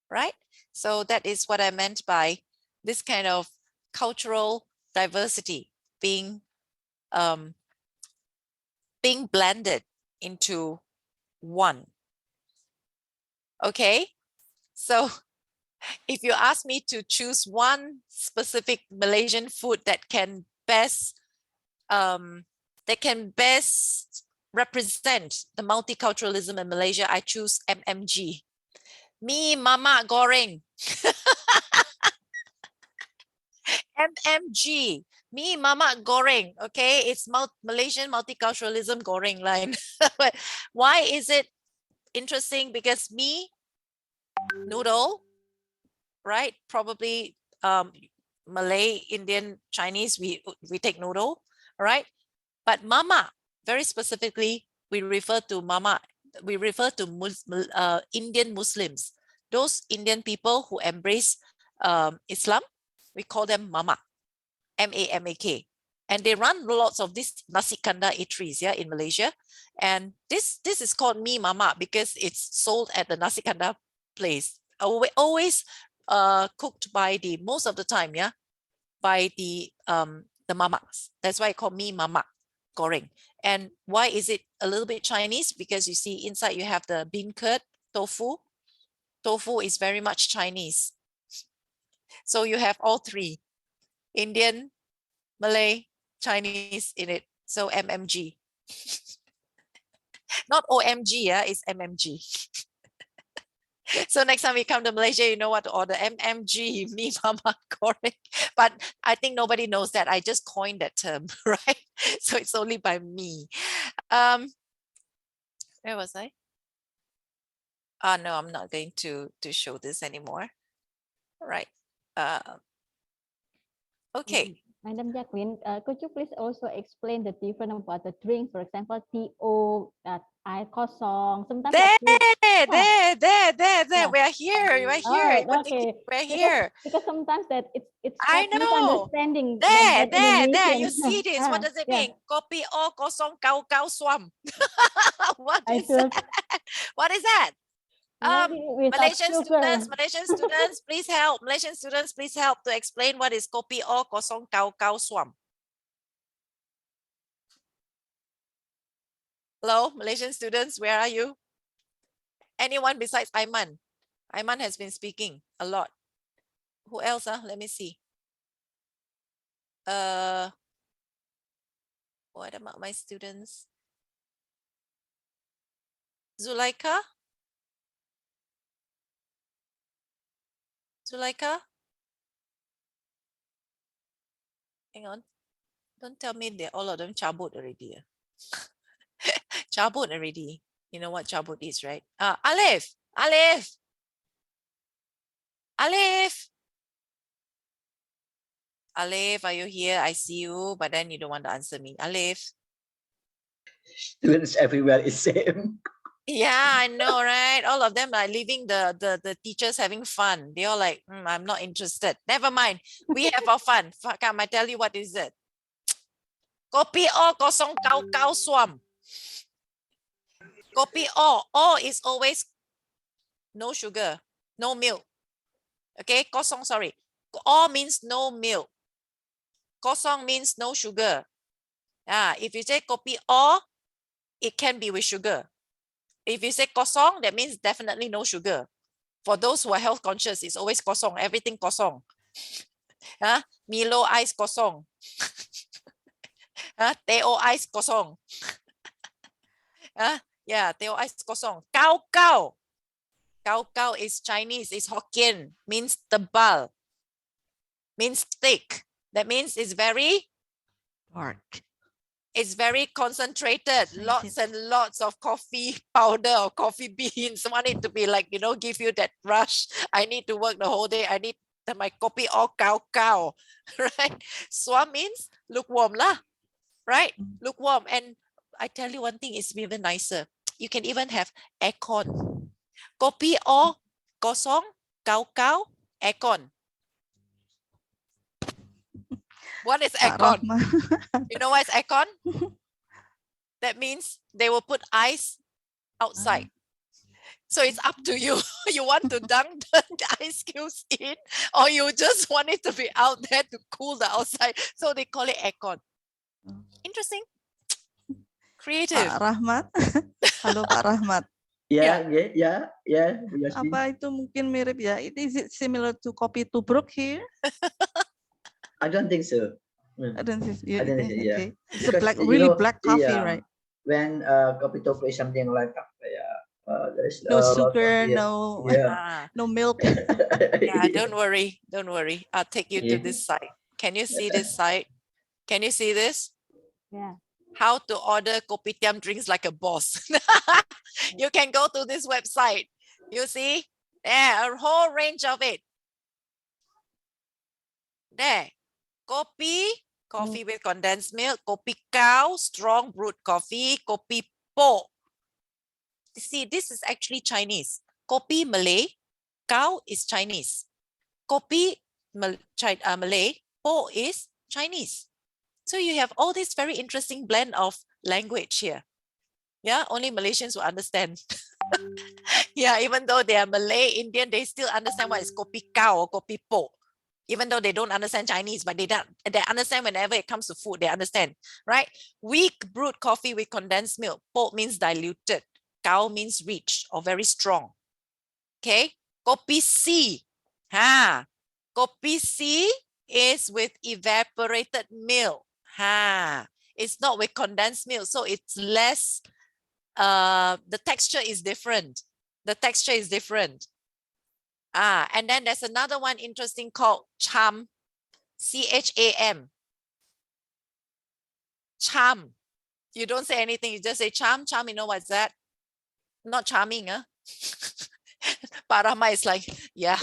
Right. So that is what I meant by this kind of cultural diversity being blended into one. Okay, so if you ask me to choose one specific Malaysian food that can best represent the multiculturalism in Malaysia, I choose MMG. Mi Mama Goreng. MMG. Mi Mama Goreng. Okay, it's Malaysian multiculturalism goreng line. Why is it interesting? Because mi, noodle, right? Probably Malay, Indian, Chinese, we take noodle, right? But mama, very specifically, we refer to mama. We refer to Indian Muslims, those Indian people who embrace Islam. We call them mama, M-A-M-A-K. And they run lots of these nasi kandar eateries, yeah, in Malaysia. And this is called mi mama because it's sold at the nasi kandar place. Always cooked by most of the time, yeah, by the mamas. That's why I call mi mama goreng. And why is it a little bit Chinese? Because you see inside you have the bean curd, tofu. Tofu is very much Chinese. So you have all 3, Indian, Malay, Chinese in it. So MMG. Not OMG, yeah, it's MMG. So next time we come to Malaysia, you know what to order. MMG, mi mama goreng. But I think nobody knows that. I just coined that term, right? So it's only by me. Where was I? No, I'm not going to show this anymore. Right. Okay. Madam Jacqueline, could you please also explain the difference about the drinks? For example, TO, air kosong. Sometimes There, actually, yeah, there. yeah. We are here. We are All here. right, We're okay. here. Because sometimes that it's I quite know. misunderstanding There, that there. You Indonesian. see this? What does it Yeah, mean? Kopi o kosong kau kau swam. What I is should that? What is that? maybe without sugar. Malaysian students, please help. Malaysian students, please help to explain what is kopi o kosong kau kau swam. Hello, Malaysian students, where are you? Anyone besides Aiman? Aiman has been speaking a lot. Who else? Let me see. What about my students? Zulaika? Zulaika? Hang on. Don't tell me they all of them cabut already. Cabut already. You know what cabut is, right? Alif! Alif! Alif! Alif, are you here? I see you, but then you don't want to answer me. Alif. Students everywhere is same. Yeah, I know, right? All of them are leaving the teachers having fun. They all like, I'm not interested. Never mind. We have our fun. Come, I tell you what is it. Kopi o kosong kau kau swam. Kopi o. O is always no sugar, no milk. Okay, kosong, sorry. O means no milk. Kosong means no sugar. If you say kopi o, it can be with sugar. If you say kosong, that means definitely no sugar. For those who are health conscious, it's always kosong, everything kosong. Milo ice kosong. Teh ice kosong. Yeah, teh ice kosong. Cao cao. Cao cao is Chinese, it's Hokkien, means tebal, means thick. That means it's very Dark. It's very concentrated, lots and lots of coffee powder or coffee beans. Want it to be like, give you that rush. I need to work the whole day. I need my kopi all cow, right? Swam means lukewarm lah, right? Lukewarm. And I tell you one thing, it's even nicer. You can even have aircon. Kopi all kosong, cow, aircon. What is aircon? You know what is aircon? That means they will put ice outside. So it's up to you. You want to dunk the ice cubes in, or you just want it to be out there to cool the outside. So they call it aircon. Interesting. Creative. Pak Rahmat. Halo Pak Rahmat. Yeah. Apa itu mungkin mirip ya? Is it similar to kopi tubruk here? I don't think so. I don't think so. Yeah. Okay. It's a black, really black coffee, right? When kopi tubruk is something like there's no sugar, no milk. Yeah, don't worry. I'll take you to this site. Can you see this site? Can you see this? Yeah. How to order kopitiam drinks like a boss. You can go to this website. You see? There, a whole range of it. There. Coffee with condensed milk. Kopi cow, strong brewed coffee. Kopi po. See, this is actually Chinese. Kopi Malay, cow is Chinese. Kopi Malay, po is Chinese. So you have all this very interesting blend of language here. Yeah, only Malaysians will understand. Yeah, even though they are Malay, Indian, they still understand what is kopi cow or kopi po. Even though they don't understand Chinese, but they understand whenever it comes to food, they understand, right? Weak brewed coffee with condensed milk. Po means diluted. Cow means rich or very strong. Okay, kopi C. Kopi C is with evaporated milk. It's not with condensed milk, so it's less. The texture is different. And then there's another one interesting called cham, C-H-A-M. Cham. You don't say anything, you just say cham. Cham, you know what's that? Not charming, huh? Parama is like, yeah.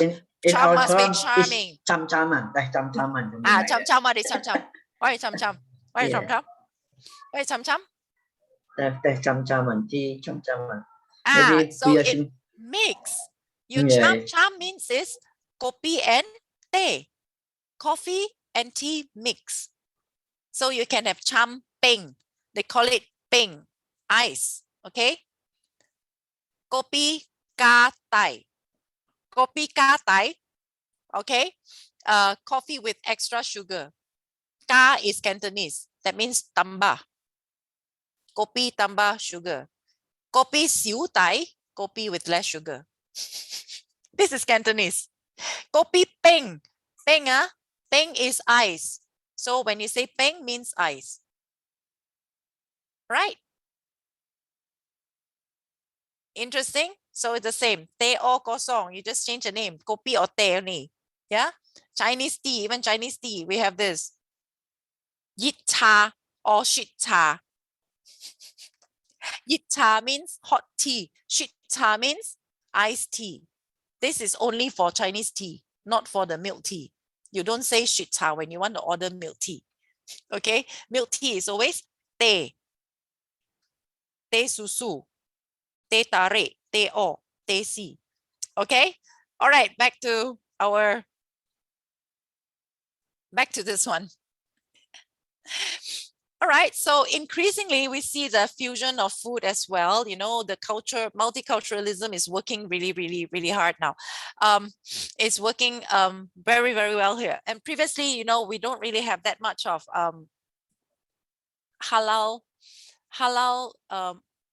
In Cham our must be term, it's charming. cham-chaman, like cham-chaman, something Ah, like cham that. cham, what is cham cham? What is cham cham? What is cham Yeah, cham? What is cham cham? that's cham-chaman, tea, cham-chaman. Ah, Maybe so we are it mix. You cham yeah, cham means is kopi and teh. Coffee and tea mix. So you can have cham peng. They call it peng, ice. Okay. Kopi ka tai. Kopi ka tai. Okay. Coffee with extra sugar. Ka is Cantonese. That means tambah. Kopi tambah sugar. Kopi siu tai. Kopi with less sugar. This is Cantonese. Kopi peng. Peng, peng is ice. So when you say peng means ice. Right? Interesting. So it's the same. Teh or kosong. You just change the name. Kopi or teh only. Yeah. Chinese tea, even Chinese tea, we have this. Yit cha or shit cha. Yit cha means hot tea. Shit cha means iced tea. This is only for Chinese tea, not for the milk tea. You don't say shit cha when you want to order milk tea. Okay. Milk tea is always teh. Teh susu. Teh tarik. Teh o. Teh si. Okay. All right. Back to this one. All right, so increasingly we see the fusion of food as well. You know, the multiculturalism is working really, really, really hard now. It's working very, very well here. And previously, you know, we don't really have that much of halal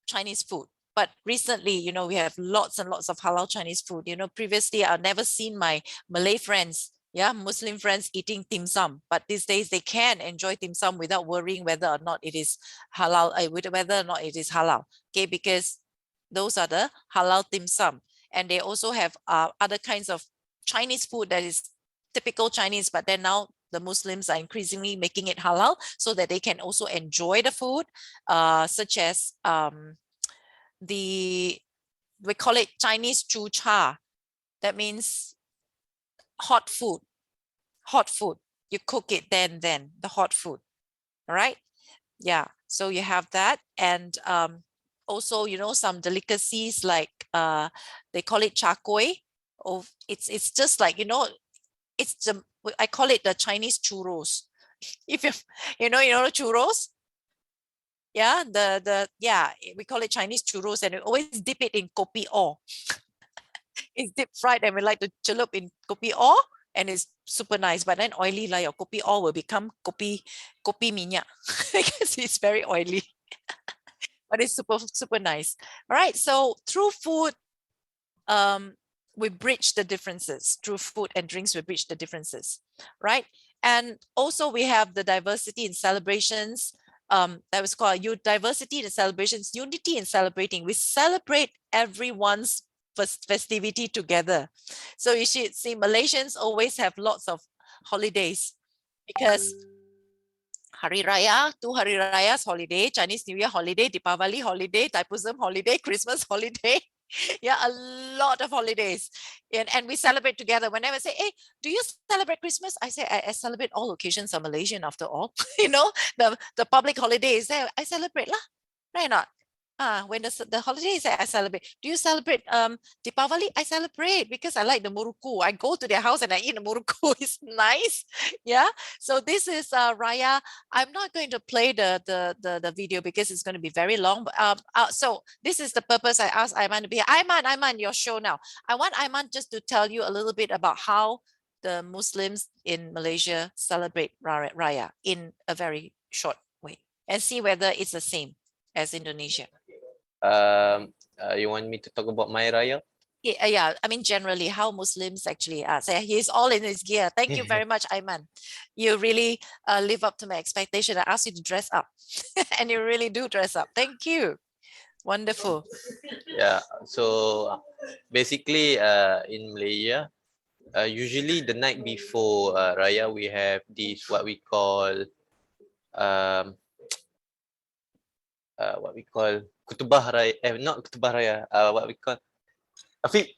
Chinese food. But recently, you know, we have lots and lots of halal Chinese food. You know, previously I've never seen my Malay friends, Muslim friends eating dim sum. But these days they can enjoy dim sum without worrying whether or not it is halal, whether or not it is halal. Okay, because those are the halal dim sum. And they also have other kinds of Chinese food that is typical Chinese, but then now the Muslims are increasingly making it halal so that they can also enjoy the food, such as we call it Chinese chu cha. That means hot food. Hot food. You cook it then the hot food. All right. Yeah. So you have that, and also, you know, some delicacies like they call it char kway. Oh, it's just like, you know, I call it the Chinese churros. If you know churros. Yeah, we call it Chinese churros, and we always dip it in kopi o. It's deep fried, and we like to chalup in kopi o, and it's super nice. But then oily, like your kopi o will become kopi minyak because it's very oily. But it's super nice. All right. So through food, we bridge the differences. Through food and drinks, we bridge the differences, right? And also we have the diversity in celebrations. That was called diversity in celebrations, unity in celebrating. We celebrate everyone's festivity together. So you should see Malaysians always have lots of holidays because Hari Raya, 2 Hari Rayas holiday, Chinese New Year holiday, Deepavali holiday, Thaipusam holiday, Christmas holiday. Yeah, a lot of holidays. And we celebrate together. Whenever I say, hey, do you celebrate Christmas? I say, I celebrate all occasions. I'm Malaysian after all. You know, the public holidays, I celebrate lah. Right or not? When the holidays I celebrate. Do you celebrate Deepavali? I celebrate because I like the muruku. I go to their house and I eat the muruku. It's nice. Yeah. So this is Raya. I'm not going to play the video because it's going to be very long. So this is the purpose I asked Aiman to be. Aiman, your show now. I want Aiman just to tell you a little bit about how the Muslims in Malaysia celebrate Raya in a very short way and see whether it's the same as Indonesia. You want me to talk about my raya? Yeah, I mean, generally, how Muslims actually are. So he's all in his gear. Thank you very much, Aiman. You really live up to my expectation. I asked you to dress up, and you really do dress up. Thank you. Wonderful. Yeah. So basically, in Malaysia, usually the night before Raya, we have this what we call Kutubah Raya. Not Kutubah Raya. What we call Afiq.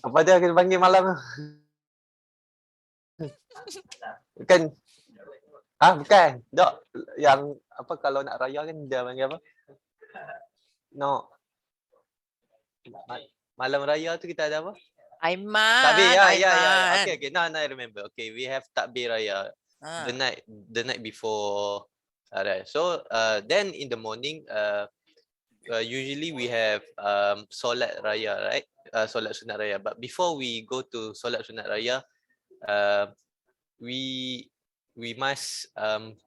Apa dia kita panggil malam? Bukan. Bukan. Dok, yang apa kalau nak raya kan dia panggil apa? No. Malam raya tu kita ada apa? Takbir. Aiman, Ya. Aiman. Okay. Now I remember. Okay, we have takbir raya the night before raya. So then in the morning usually we have solat raya, right? Solat sunat raya. But before we go to solat sunat raya, we must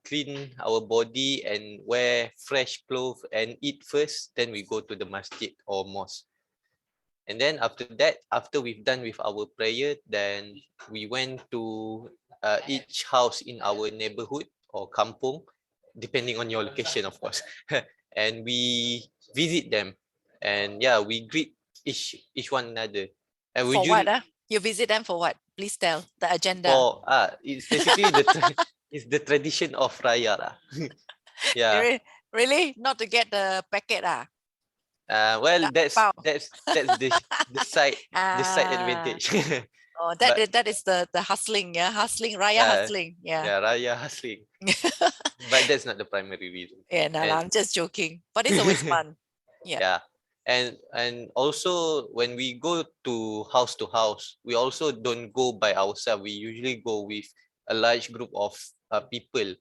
clean our body and wear fresh clothes and eat first. Then we go to the masjid or mosque. And then after that, after we've done with our prayer, then we went to each house in our neighborhood or kampung, depending on your location, of course. And we visit them, and yeah, we greet each one another. And we For what? You visit them for what? Please tell the agenda. for it's basically it's the tradition of raya lah. Yeah. Really? Not to get the packet Well, that's Bao. the side advantage. Oh, that is the hustling, hustling, raya hustling, Yeah, raya hustling. But that's not the primary reason. Yeah, no, I'm just joking. But it's always fun. Yeah. And also when we go to house, we also don't go by ourselves. We usually go with a large group of people.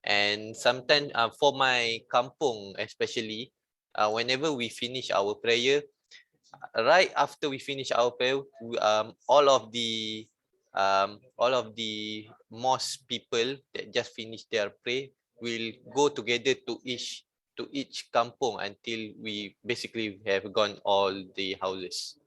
And sometimes for my kampung especially, whenever we finish our prayer, right after we finish our prayer, all of the mosque people that just finished their prayer will go together to each kampung until we basically have gone all the houses.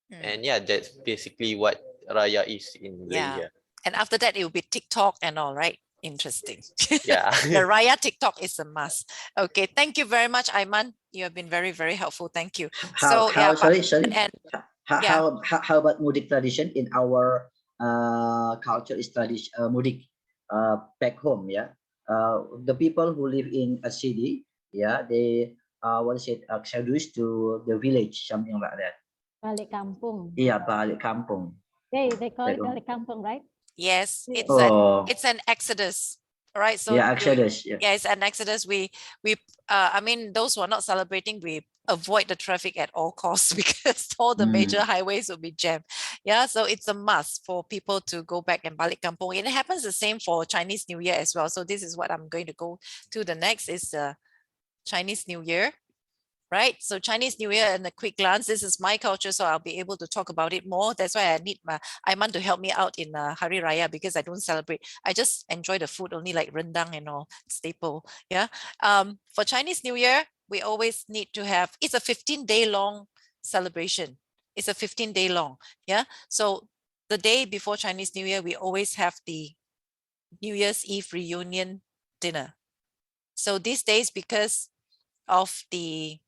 And yeah, that's basically what raya is in Malaysia. And after that, it will be TikTok and all, right? Interesting. Yeah. The raya TikTok is a must. Okay, thank you very much, Aiman. You have been very, very helpful. Thank you. Sorry. And How about mudik tradition in our culture is tradition mudik back home? Yeah, the people who live in a city, they introduced to the village, something like that. Balik kampung. Yeah, balik kampung. They call it balik kampung, right? yes, it's an exodus. All right. So exodus. Yeah, it's an exodus. We I mean, those who are not celebrating, we avoid the traffic at all costs because all the major highways will be jammed. Yeah, so it's a must for people to go back and balik kampung. And it happens the same for Chinese New Year as well. So this is what I'm going to go to the next is Chinese New Year. Right, so Chinese New Year, and a quick glance, this is my culture, so I'll be able to talk about it more. That's why I need Aiman to help me out in Hari Raya, because I don't celebrate. I just enjoy the food, only like rendang and all, staple. Yeah. For Chinese New Year, we always need to have, it's a 15-day long celebration. It's a 15-day long. Yeah. So the day before Chinese New Year, we always have the New Year's Eve reunion dinner. So these days, because of the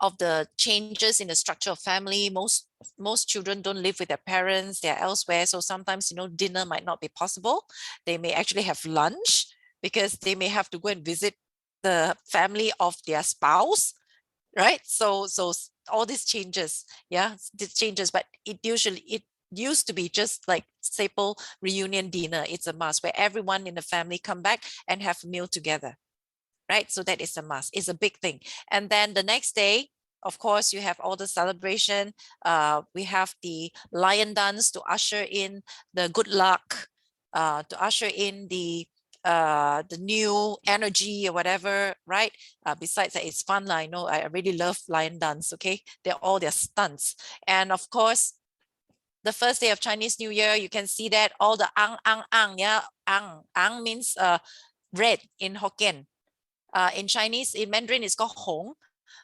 of the changes in the structure of family, most children don't live with their parents, they're elsewhere. So sometimes, dinner might not be possible. They may actually have lunch because they may have to go and visit the family of their spouse, right? So all these changes, but it used to be just like staple reunion dinner. It's a must where everyone in the family come back and have a meal together. Right, so that is a must. It's a big thing. And then the next day, of course, you have all the celebration. We have the lion dance to usher in the good luck, to usher in the new energy or whatever, right? Besides that, it's fun. I know I really love lion dance. Okay, they're all their stunts, and of course, the first day of Chinese New Year, you can see that all the ang. Yeah, ang means red in Hokkien. In Chinese, in Mandarin, it's called Hong,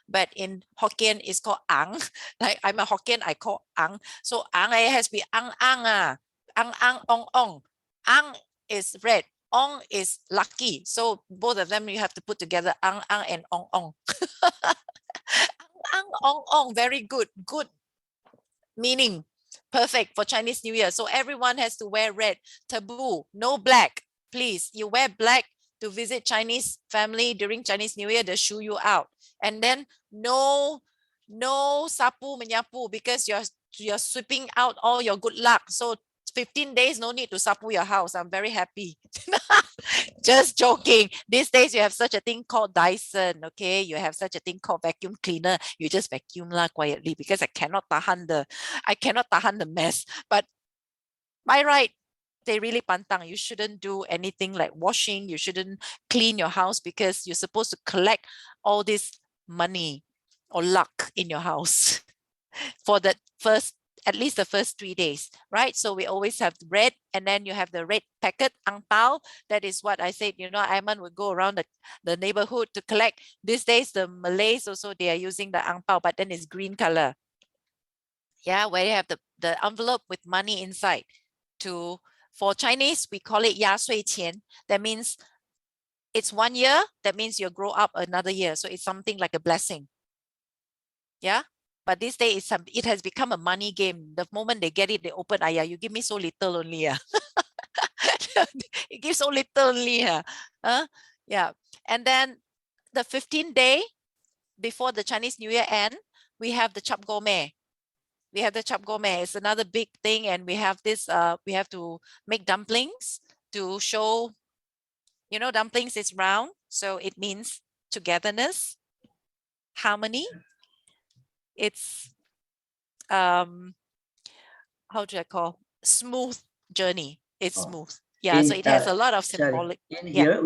but in Hokkien, it's called Ang. Like I'm a Hokkien, I call Ang. So Ang, it has to be Ang, Ong. Ang is red, Ong is lucky. So both of them you have to put together, Ang and Ong. Ong, very good. Good meaning. Perfect for Chinese New Year. So everyone has to wear red. Taboo, no black. Please, you wear black to visit Chinese family during Chinese New Year, they shoo you out. And then no sapu menyapu, because you're sweeping out all your good luck. So 15 days, no need to sapu your house. I'm very happy. Just joking. These days you have such a thing called Dyson, okay? You have such a thing called vacuum cleaner. You just vacuum lah quietly, because I cannot tahan the mess. But by right, they really pantang. You shouldn't do anything like washing. You shouldn't clean your house, because you're supposed to collect all this money or luck in your house for the at least the first 3 days, right? So we always have red, and then you have the red packet, ang pao. That is what I said, you know, Aiman would go around the neighborhood to collect. These days, the Malays also, they are using the ang pao, but then it's green color. Yeah, where you have the envelope with money inside. For Chinese, we call it 压岁钱. That means it's 1 year. That means you grow up another year. So it's something like a blessing. Yeah. But this day, it has become a money game. The moment they get it, they open, yeah, you give me so little only. Yeah. You give so little only. Yeah. And then the 15th day before the Chinese New Year end, we have the Chap Gome. We have the Chap Gome. It's another big thing. And we have this, we have to make dumplings to show, you know, dumplings is round. So it means togetherness, harmony. It's how do I call, smooth journey. It's smooth. Yeah, so it has a lot of symbolic. In here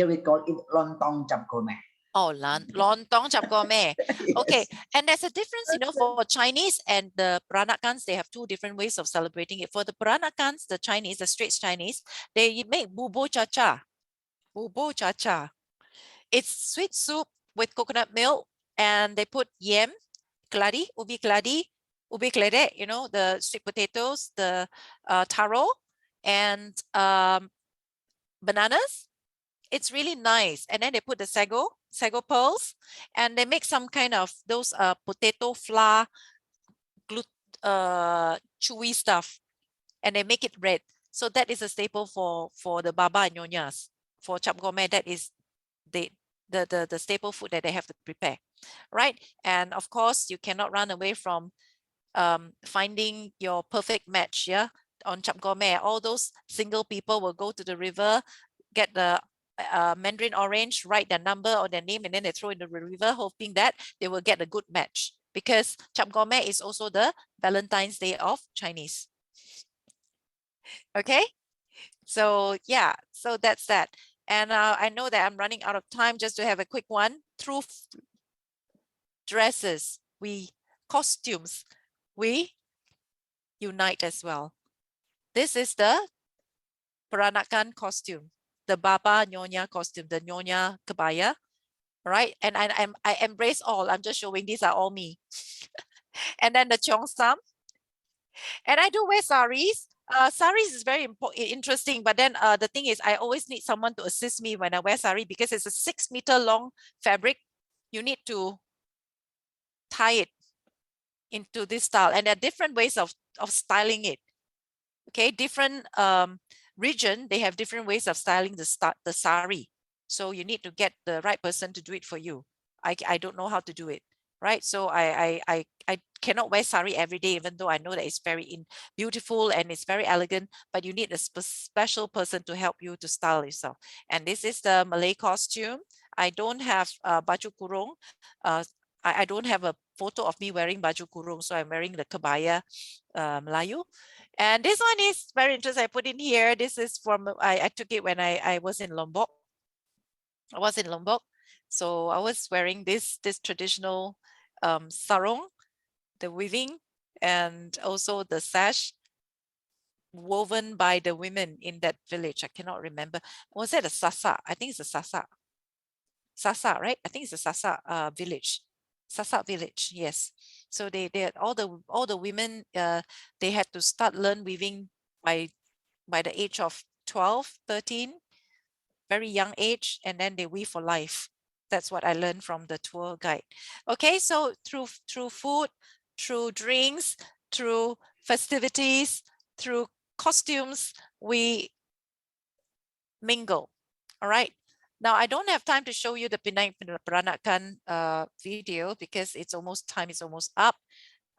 we call it lontong chap gome. Oh, lontong chap gome. Okay, and there's a difference, you know, for Chinese and the Peranakans. They have two different ways of celebrating it. For the Peranakans, the Chinese, the straight Chinese, they make bubo cha cha. Bubo cha cha. It's sweet soup with coconut milk, and they put yam, keladi, ubi kelede, you know, the sweet potatoes, the taro, and bananas. It's really nice. And then they put the sago pearls, and they make some kind of those potato flour, chewy stuff, and they make it red. So that is a staple for the baba and nyonyas. For chap gome, that is the staple food that they have to prepare, right? And of course, you cannot run away from finding your perfect match. Yeah, on chap gome, all those single people will go to the river, get the mandarin orange, write their number or their name, and then they throw in the river, hoping that they will get a good match, because chap gome is also the Valentine's Day of Chinese. Okay, so yeah, so that's that. And I know that I'm running out of time. Just to have a quick one, through dresses, costumes, we unite as well. This is the Peranakan costume, the Baba Nyonya costume, the Nyonya Kebaya, right? And I embrace all. I'm just showing these are all me. And then the Cheongsam. And I do wear saris. Saris is very interesting, but then the thing is, I always need someone to assist me when I wear sari, because it's a 6-meter long fabric. You need to tie it into this style, and there are different ways of styling it. Okay, different region, they have different ways of styling the sari. So you need to get the right person to do it for you. I don't know how to do it, right? So I cannot wear sari every day, even though I know that it's very beautiful and it's very elegant, but you need a special person to help you to style yourself. And this is the Malay costume. I don't have baju kurung. I don't have a photo of me wearing baju kurung, so I'm wearing the kebaya Melayu. And this one is very interesting. I put in here. This is from, I took it when I was in Lombok. So I was wearing this traditional sarong, the weaving, and also the sash woven by the women in that village. I cannot remember. Was it a Sasa? I think it's a Sasa. Sasa, right? I think it's a Sasa village. Sasa village, yes. So they all the women they had to start learn weaving by the age of 12, 13, very young age, and then they weave for life. That's what I learned from the tour guide. Okay, so through food, through drinks, through festivities, through costumes, we mingle. All right. Now, I don't have time to show you the Penang Peranakan video, because time is almost up.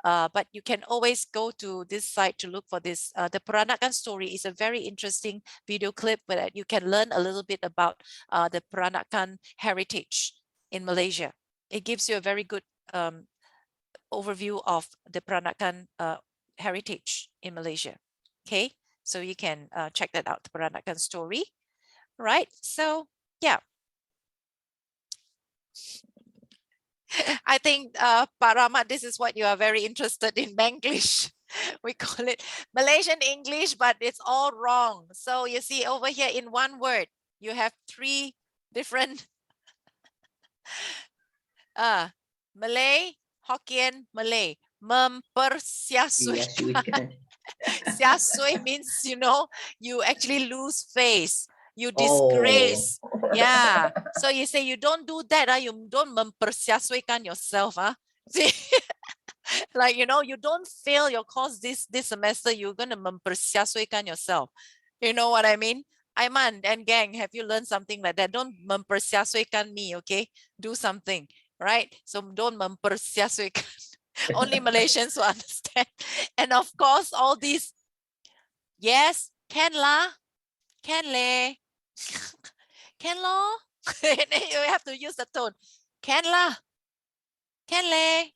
But you can always go to this site to look for this. The Peranakan story is a very interesting video clip where you can learn a little bit about the Peranakan heritage in Malaysia. It gives you a very good overview of the Peranakan heritage in Malaysia. Okay, so you can check that out, the Peranakan story, right? So yeah. I think, Pak Rahmat, this is what you are very interested in, Manglish. We call it Malaysian English, but it's all wrong. So you see over here in one word, you have 3 different Malay, Hokkien, Malay. Mempersiasui. Yes, we can. Siasui means, you know, you actually lose face. You Oh. disgrace. Yeah. So you say you don't do that. You don't mempersiasuikan yourself. See, like, you know, you don't fail your course this semester. You're going to mempersiasuikan yourself. You know what I mean? Aiman and gang, have you learned something like that? Don't mempersiasuikan me, okay? Do something, right? So don't mempersiasuikan. Only Malaysians will understand. And of course, all these, yes, can lah, can le, can lo. You have to use the tone. Can lah, can le,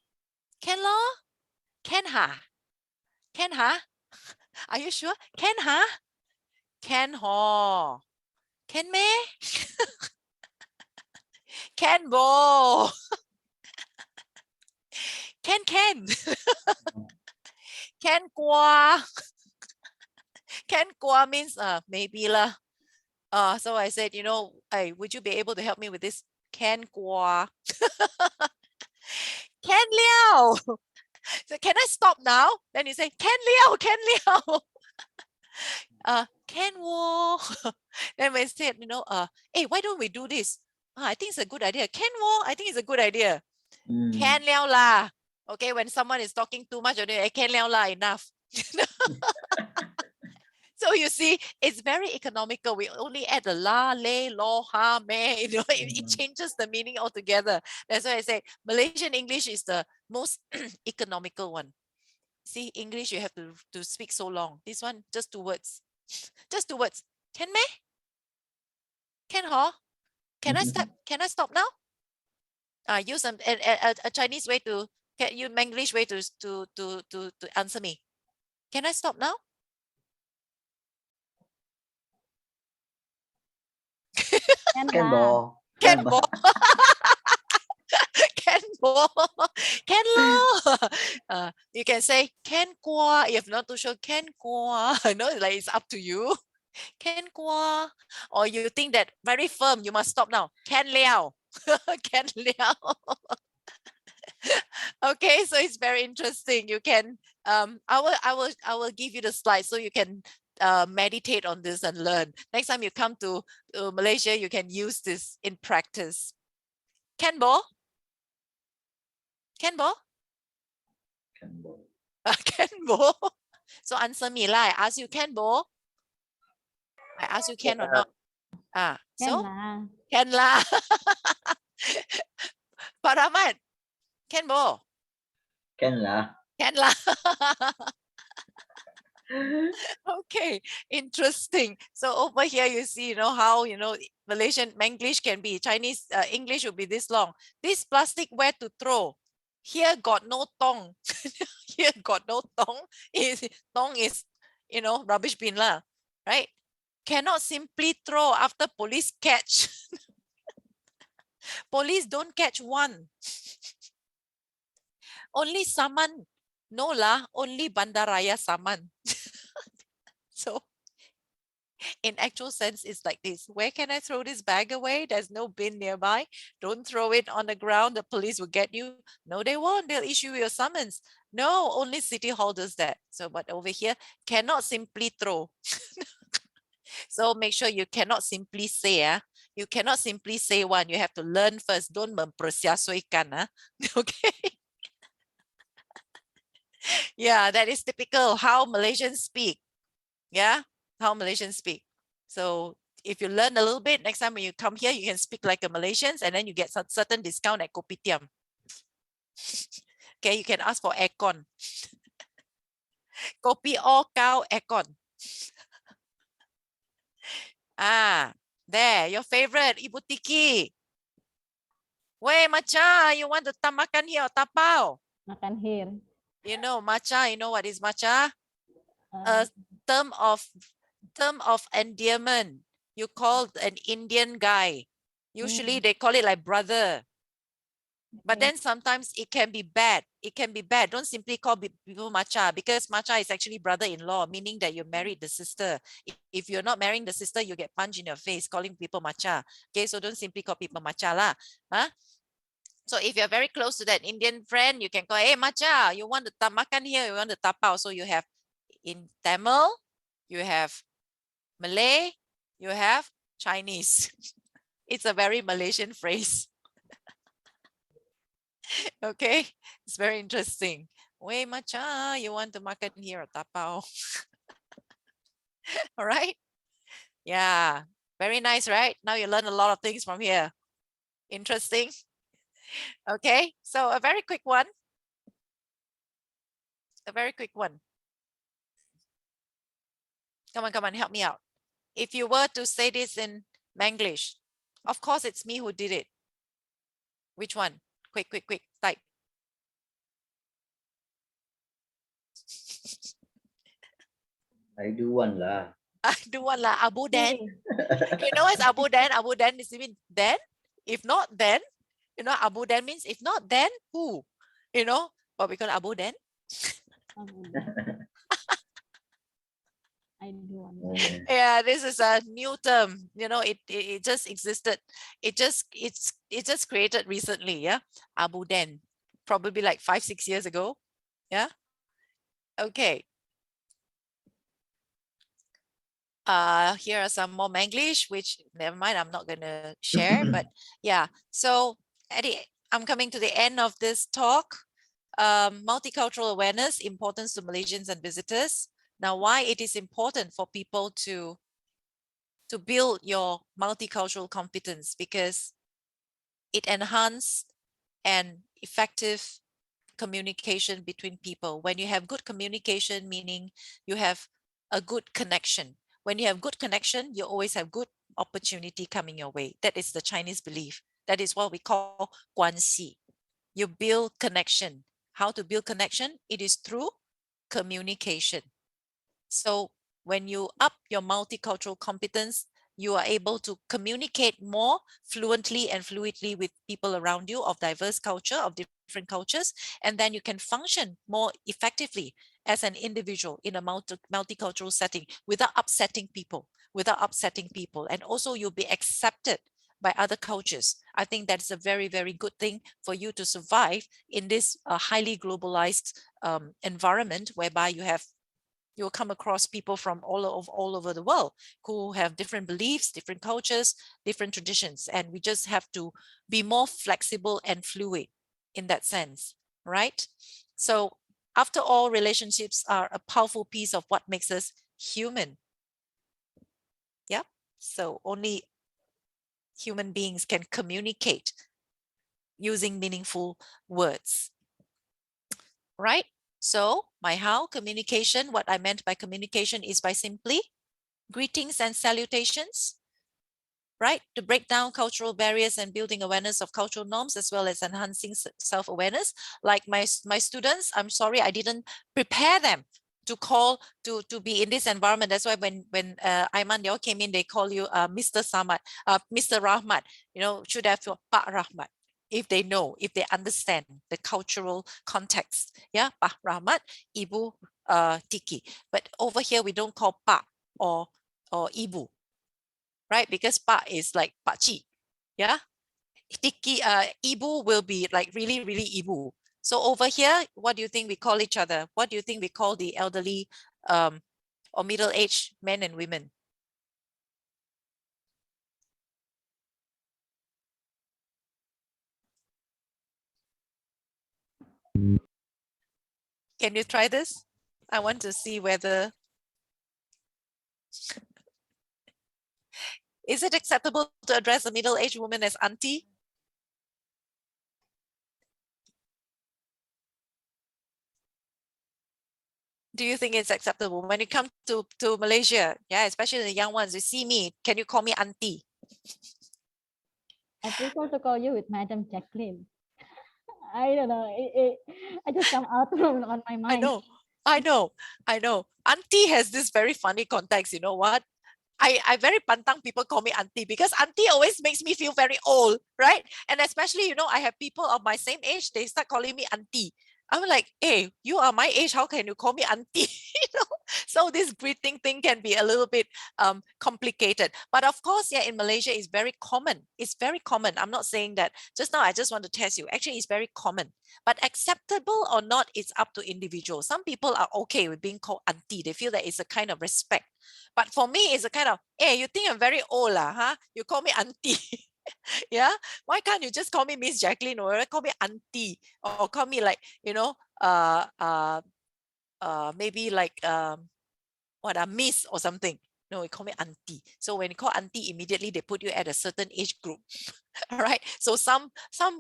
can lo, can ha, can ha. Are you sure? Can ha, can ho, can me, can bo, can can qua. Can qua means maybe lah. So I said, you know, hey, would you be able to help me with this? Can qua. Can liao. So can I stop now? Then you say, can liao, can liao. Can wo. Then we said, you know, hey, why don't we do this? I think it's a good idea. Can wo, I think it's a good idea. Can liao la. Okay, when someone is talking too much, can liao la, enough. So you see, it's very economical. We only add the la, le, lo, ha, me. You know, it changes the meaning altogether. That's why I say Malaysian English is the most economical one. See, English you have to speak so long. This one, just 2 words. Just 2 words. Can me? Can ho? Can I stop? Can I stop now? Use a Chinese way to use Manglish way to answer me. Can I stop now? Can bo. Can bo. Can bo. Can lo. You can say can qua. If not too sure, can qua. No, like it's up to you. Can qua. Or you think that very firm, you must stop now. Can liao. Can liao. Okay, so it's very interesting. You can I will give you the slide so you can meditate on this and learn. Next time you come to Malaysia, you can use this in practice. Can bo? Can bo? Can bo. Can bo? So answer me lah. I ask you, can bo? I ask you, can or not? So can lah. Pak Rahmat, can bo? Can lah. Can lah. Okay, interesting. So over here you see, you know, how, you know, Malaysian Manglish can be, Chinese English will be this long. This plastic where to throw? Here got no tong. Here got no tong. Tong is, you know, rubbish bin lah, right? Cannot simply throw after police catch. Police don't catch one. Only saman. No lah, only bandaraya saman. So in actual sense, it's like this. Where can I throw this bag away? There's no bin nearby. Don't throw it on the ground. The police will get you. No, they won't. They'll issue you a summons. No, only City Hall does that. So, but over here, cannot simply throw. So make sure you cannot simply say, you cannot simply say one. You have to learn first. Don't mempersiasuikan, okay? Yeah, that is typical how Malaysians speak. Yeah, how Malaysians speak. So if you learn a little bit, next time when you come here, you can speak like a Malaysians and then you get some certain discount at Kopitiam. Okay, you can ask for aircon. Kopi O Kau aircon. There, your favorite, Ibu Tiki. Wei, Macha, you want to makan here or tapao? Makan here. You know, matcha, you know what is matcha? Uh, A term of endearment. You call an Indian guy. Usually they call it like brother. But okay. then sometimes it can be bad. It can be bad. Don't simply call people matcha, because matcha is actually brother-in-law, meaning that you married the sister. If you're not marrying the sister, you get punched in your face calling people matcha. Okay, so don't simply call people matcha lah. Huh? So if you're very close to that Indian friend, you can call, hey matcha, you want to makan here, you want to tapao. So you have in Tamil, you have Malay, you have Chinese. It's a very Malaysian phrase. Okay, it's very interesting. Wei matcha, you want to makan here or tapao? All right. Yeah, very nice, right? Now you learn a lot of things from here. Interesting. Okay, so a very quick one. A very quick one. Come on, help me out. If you were to say this in Manglish, of course it's me who did it. Which one? Quick, type. I do one lah. I do one lah, Abu Dan. Hey, You know what's Abu Dan? Abu Dan is mean then. If not then, you know, Abu Dan means if not then who? You know, what we call Abu Dan. I do one. Okay. Yeah, this is a new term. You know, it just existed. It's just created recently. Yeah, Abu Dan, probably like 5-6 years ago. Yeah. Okay. Here are some more Manglish, which never mind, I'm not gonna share. But yeah, so I'm coming to the end of this talk. Multicultural awareness, importance to Malaysians and visitors. Now, why it is important for people to build your multicultural competence, because it enhances an effective communication between people. When you have good communication, meaning you have a good connection. When you have good connection, you always have good opportunity coming your way. That is the Chinese belief. That is what we call 关系. You build connection. How to build connection? It is through communication. So when you up your multicultural competence, you are able to communicate more fluently and fluidly with people around you of diverse culture, of different cultures, and then you can function more effectively as an individual in a multicultural setting without upsetting people, and also you'll be accepted by other cultures. I think that's a very, very good thing for you to survive in this highly globalized environment, whereby you'll come across people from all over the world who have different beliefs, different cultures, different traditions. And we just have to be more flexible and fluid in that sense, right? So after all, relationships are a powerful piece of what makes us human. Yeah. So only human beings can communicate using meaningful words, right? So my how communication, what I meant by communication is by simply greetings and salutations, right? To break down cultural barriers and building awareness of cultural norms, as well as enhancing self-awareness. Like my students, I'm sorry, I didn't prepare them to call to be in this environment. That's why when Aiman, they all came in, they call you Mr. Samad, Mr. Rahmat, you know, should have Pak Rahmat. If they know, if they understand the cultural context. Yeah, Pak Rahmat, Ibu Tiki. But over here, we don't call Pak or Ibu, right? Because Pak is like Pakcik. Yeah. Tiki, Ibu will be like really, really Ibu. So over here, what do you think we call each other? What do you think we call the elderly or middle-aged men and women? Can you try this? I want to see whether, is it acceptable to address a middle-aged woman as auntie? do you think it's acceptable when you come to Malaysia? Yeah, especially the young ones. You see me, can you call me auntie? I prefer to call you with Madam Jacqueline. I don't know. I just come out on my mind. I know. Auntie has this very funny context. You know what? I very pantang people call me auntie because auntie always makes me feel very old, right? And especially, you know, I have people of my same age, they start calling me auntie. I'm like, hey, you are my age, how can you call me auntie? You know, so this greeting thing can be a little bit complicated. But of course, yeah, in Malaysia, it's very common. It's very common. I'm not saying that. Just now, I just want to test you. Actually, it's very common. But acceptable or not, it's up to individuals. Some people are okay with being called auntie. They feel that it's a kind of respect. But for me, it's a kind of, hey, you think I'm very old, huh? You call me auntie. Yeah, why can't you just call me Miss Jacqueline or call me auntie or call me like, you know, maybe like what a miss or something. No, you call me auntie. So when you call auntie, immediately they put you at a certain age group. All right. So some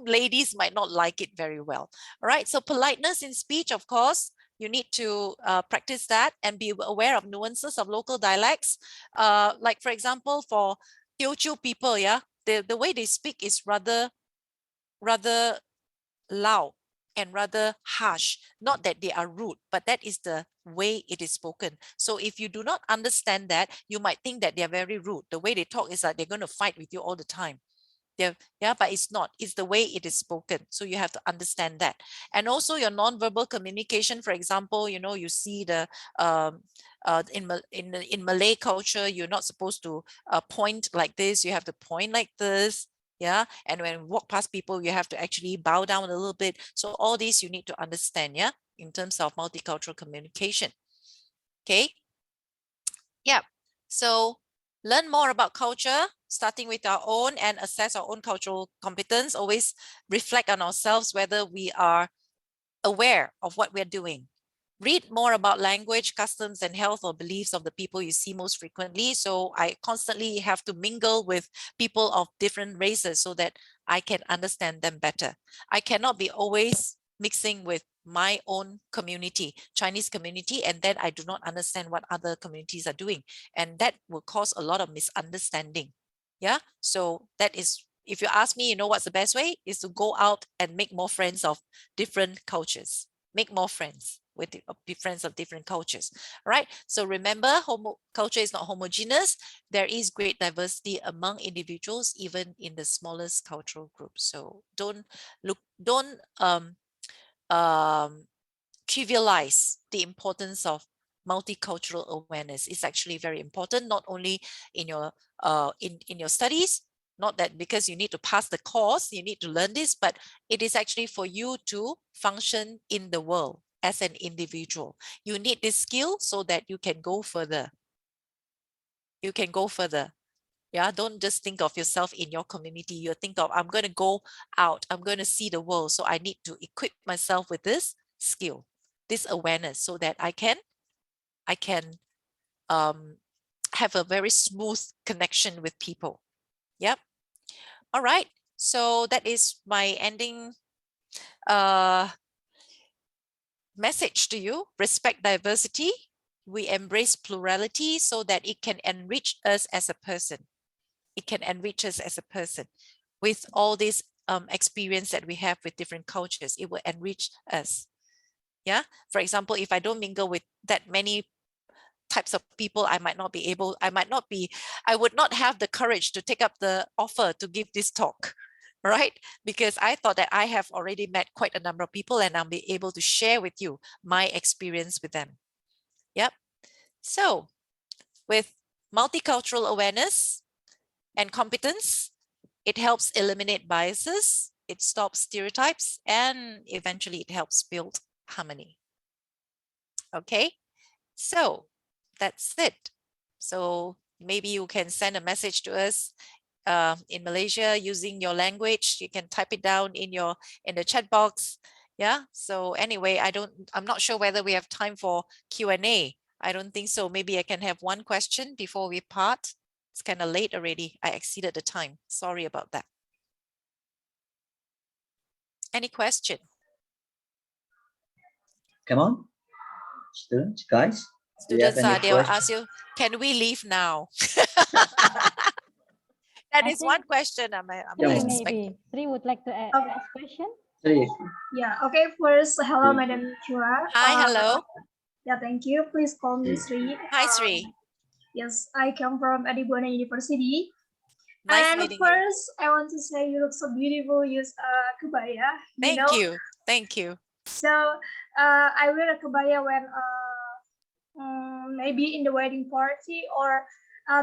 ladies might not like it very well. All right. So politeness in speech, of course, you need to practice that and be aware of nuances of local dialects. Like for example, for Teochew people, yeah, the way they speak is rather loud and rather harsh. Not that they are rude, but that is the way it is spoken. So if you do not understand that, you might think that they're very rude. The way they talk is like they're going to fight with you all the time. Yeah, but it's not. It's the way it is spoken. So you have to understand that. And also your non-verbal communication. For example, you know, you see the in Malay culture, you're not supposed to point like this. You have to point like this. Yeah, and when you walk past people, you have to actually bow down a little bit. So all these you need to understand. Yeah, in terms of multicultural communication. Okay. Yeah. So learn more about culture, starting with our own, and assess our own cultural competence. Always reflect on ourselves whether we are aware of what we're doing. Read more about language, customs, and health or beliefs of the people you see most frequently. So I constantly have to mingle with people of different races so that I can understand them better. I cannot be always mixing with my own community, Chinese community, and then I do not understand what other communities are doing. And that will cause a lot of misunderstanding. Yeah. So that is, if you ask me, you know, what's the best way is to go out and make more friends of different cultures, make more friends with friends of different cultures. All right. So remember, culture is not homogeneous. There is great diversity among individuals, even in the smallest cultural groups. So don't trivialize the importance of multicultural awareness. It's actually very important, not only in your in your studies, not that because you need to pass the course, you need to learn this, but it is actually for you to function in the world as an individual. You need this skill so that you can go further. You can go further. Yeah, don't just think of yourself in your community. You think of, I'm going to go out, I'm going to see the world. So I need to equip myself with this skill, this awareness, so that I can have a very smooth connection with people. Yep. All right. So that is my ending message to you. Respect diversity. We embrace plurality so that it can enrich us as a person. It can enrich us as a person. With all this experience that we have with different cultures, it will enrich us. Yeah. For example, if I don't mingle with that many types of people, I would not have the courage to take up the offer to give this talk, right? Because I thought that I have already met quite a number of people and I'll be able to share with you my experience with them. Yep. So with multicultural awareness and competence, it helps eliminate biases, it stops stereotypes, and eventually it helps build harmony. Okay, so that's it. So maybe you can send a message to us in Malaysia using your language. You can type it down in the chat box. Yeah. So anyway, I'm not sure whether we have time for Q&A. I don't think so. Maybe I can have one question before we part. It's kind of late already. I exceeded the time. Sorry about that. Any question? Come on. students, guys? Do you have Students, any they will question? ask you, can we leave now? That I is think one question I'm Three expecting. maybe. Three would like to Okay. ask question. Three. Yeah. Okay. First, hello, Madam Chua. Hi, hello. Yeah, thank you. Please call me Sri. Hi, Sri. Yes, I come from Adi Buana University. Nice And meeting you. first, I want to say you look so beautiful. Use kebaya. Thank you. Thank you. So I wear a kebaya when maybe in the wedding party or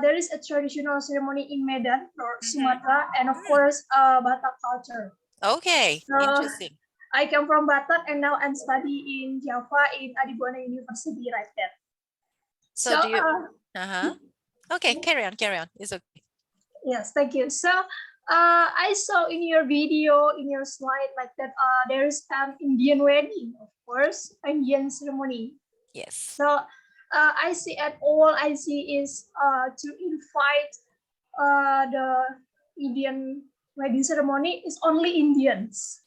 there is a traditional ceremony in Medan or Sumatra, and of course Batak culture. Okay, So interesting. I come from Batak and now I'm studying in Java in Adi Buana University right there. So do you? Okay, carry on. It's okay. Yes, thank you. So I saw in your video, in your slide, like that there is an Indian wedding, of course, Indian ceremony. Yes. So I see at all I see is to invite the Indian wedding ceremony is only Indians.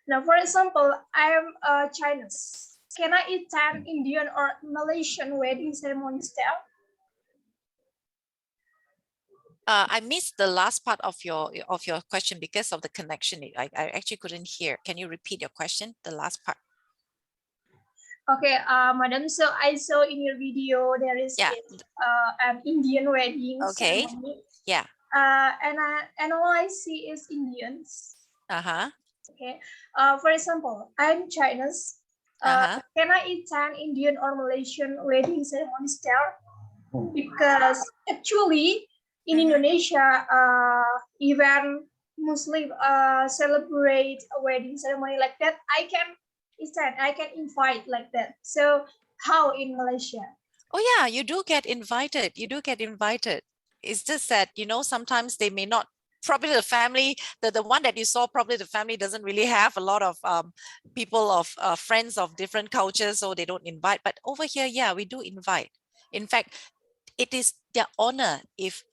Now, for example, I am Chinese. Can I attend Indian or Malaysian wedding ceremony style? I missed the last part of your question because of the connection. I actually couldn't hear. Can you repeat your question? The last part. Okay, madam. So I saw in your video there is an Indian wedding ceremony. Yeah. And all I see is Indians. Okay. For example, I'm Chinese. Can I attend Indian or Malaysian wedding ceremony style? Because actually in Indonesia, even Muslim celebrate a wedding ceremony like that, I can invite like that. So how in Malaysia? Oh yeah, you do get invited. It's just that, sometimes they may not, probably the family, the one that you saw, probably the family doesn't really have a lot of people of friends of different cultures, so they don't invite. But over here, yeah, we do invite. In fact, it is their honor if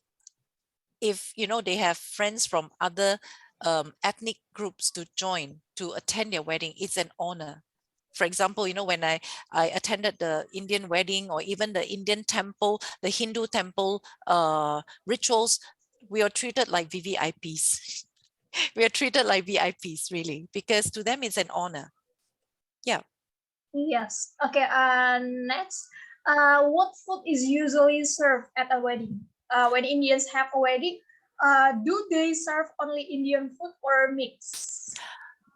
they have friends from other ethnic groups to join to attend their wedding. It's an honor. For example, when I attended the Indian wedding or even the Indian temple, the Hindu temple rituals, we are treated like VVIPs. We are treated like VIPs, really, because to them it's an honor. Yeah. Yes. Okay. Next, what food is usually served at a wedding? When Indians have a wedding, do they serve only Indian food or mix?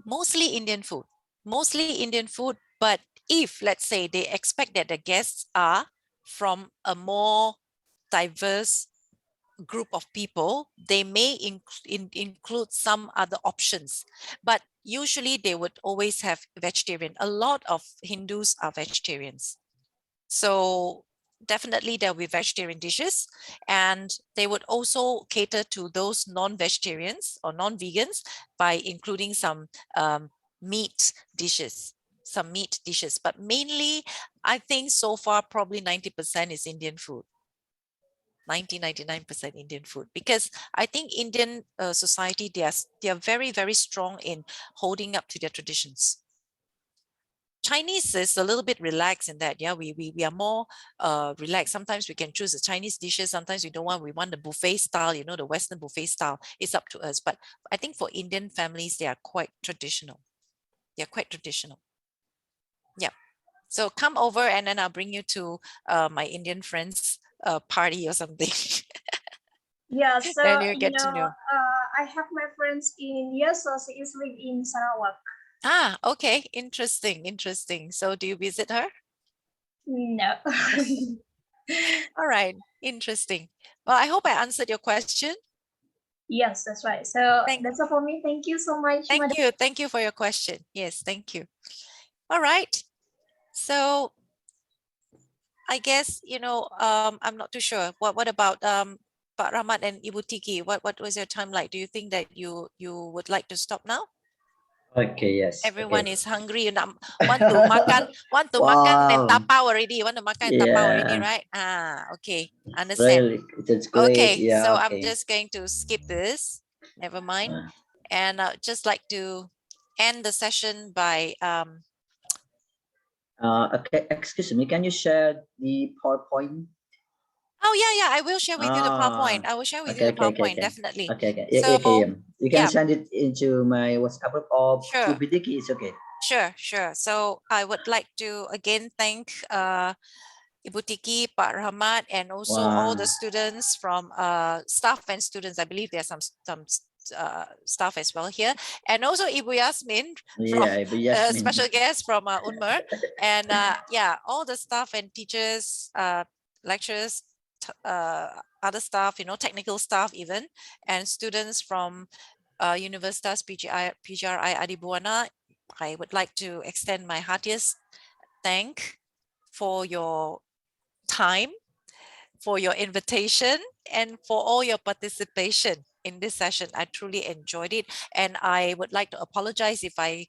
Mostly Indian food. But if, let's say, they expect that the guests are from a more diverse group of people, they may include some other options. But usually they would always have vegetarian. A lot of Hindus are vegetarians. So definitely there will be vegetarian dishes, and they would also cater to those non-vegetarians or non-vegans by including some meat dishes. But mainly, I think so far probably 90% is Indian food. 99% Indian food, because I think Indian society, they are very, very strong in holding up to their traditions. Chinese is a little bit relaxed in that. Yeah, we are more relaxed. Sometimes we can choose the Chinese dishes. Sometimes we don't want. We want the buffet style. The Western buffet style. It's up to us. But I think for Indian families, they are quite traditional. Yeah. So come over, and then I'll bring you to my Indian friends party or something. Yeah. So then you get to know. I have my friends in India, so she is living in Sarawak. Okay. Interesting. So do you visit her? No. All right. Interesting. Well, I hope I answered your question. Yes, that's right. So that's all for me. Thank you so much. Thank you for your question. Yes, thank you. All right. So I guess, I'm not too sure. What about Pak Rahmat and Ibu Tiki? What was your time like? Do you think that you would like to stop now? Okay, yes. Everyone is hungry. Want to makan and tapau already. Want to makan and tapau already, right? Okay. Understand. Really, that's great. Okay, Yeah, so okay. I'm just going to skip this. Never mind. And I'd just like to end the session by Okay, excuse me, can you share the PowerPoint? Oh yeah, I will share with you the PowerPoint. I will share with you the PowerPoint, definitely. Okay. So You can send it into my WhatsApp group or sure. to BDK, it's okay. Sure. So I would like to again thank Ibu Tiki, Pak Rahmat, and also all the students from staff and students. I believe there's some staff as well here, and also Ibu Yasmin from special guest from Unmer, and yeah, all the staff and teachers, lecturers, other staff, technical staff even, and students from Universitas PGRI Adi Buana. I would like to extend my heartiest thank for your time, for your invitation, and for all your participation in this session. I truly enjoyed it, and I would like to apologize if I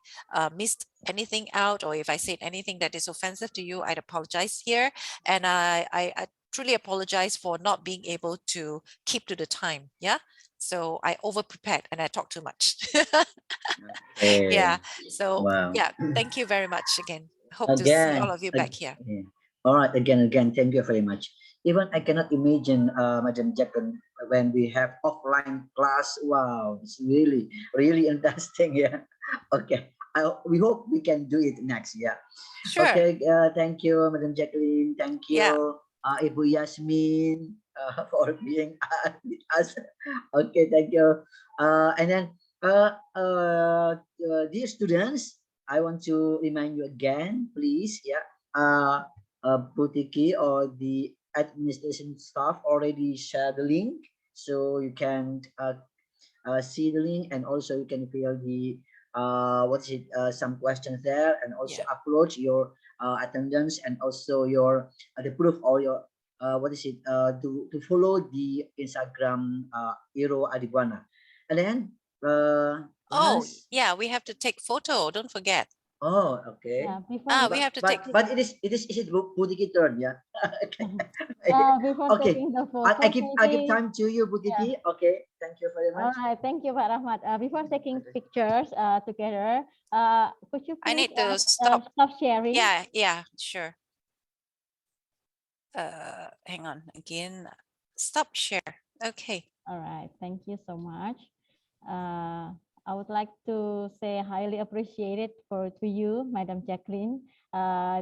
missed anything out or if I said anything that is offensive to you. I'd apologize here, and I truly apologize for not being able to keep to the time. Yeah, so I over prepared and I talked too much. Yeah, so yeah, thank you very much again. Hope to see all of you back here. All right, again, thank you very much. Even I cannot imagine, Madam Jacqueline, when we have offline class. Wow, it's really interesting. Yeah. Okay. We hope we can do it next. Yeah. Sure. Okay. Thank you, Madam Jacqueline. Thank you, Ibu Yasmin, for being with us. Okay. Thank you. And then, dear students, I want to remind you again, please. Yeah. Butiki or the administration staff already share the link, so you can see the link, and also you can fill the some questions there, and also upload your attendance, and also your the proof, or your to follow the Instagram Iro Adi Buana. And then we have to take photo, don't forget. Oh, okay. Yeah, we have to take. But it is Butiki turn, yeah. Okay. Before taking the photo, I give time to you, Butiki. Yeah. Okay, thank you very much. All right, thank you, Pak Rahmat. Before taking pictures together, could you please I need to stop sharing? Yeah, sure. Hang on again. Stop share. Okay. All right, thank you so much. I would like to say highly appreciated to you, Madam Jacqueline.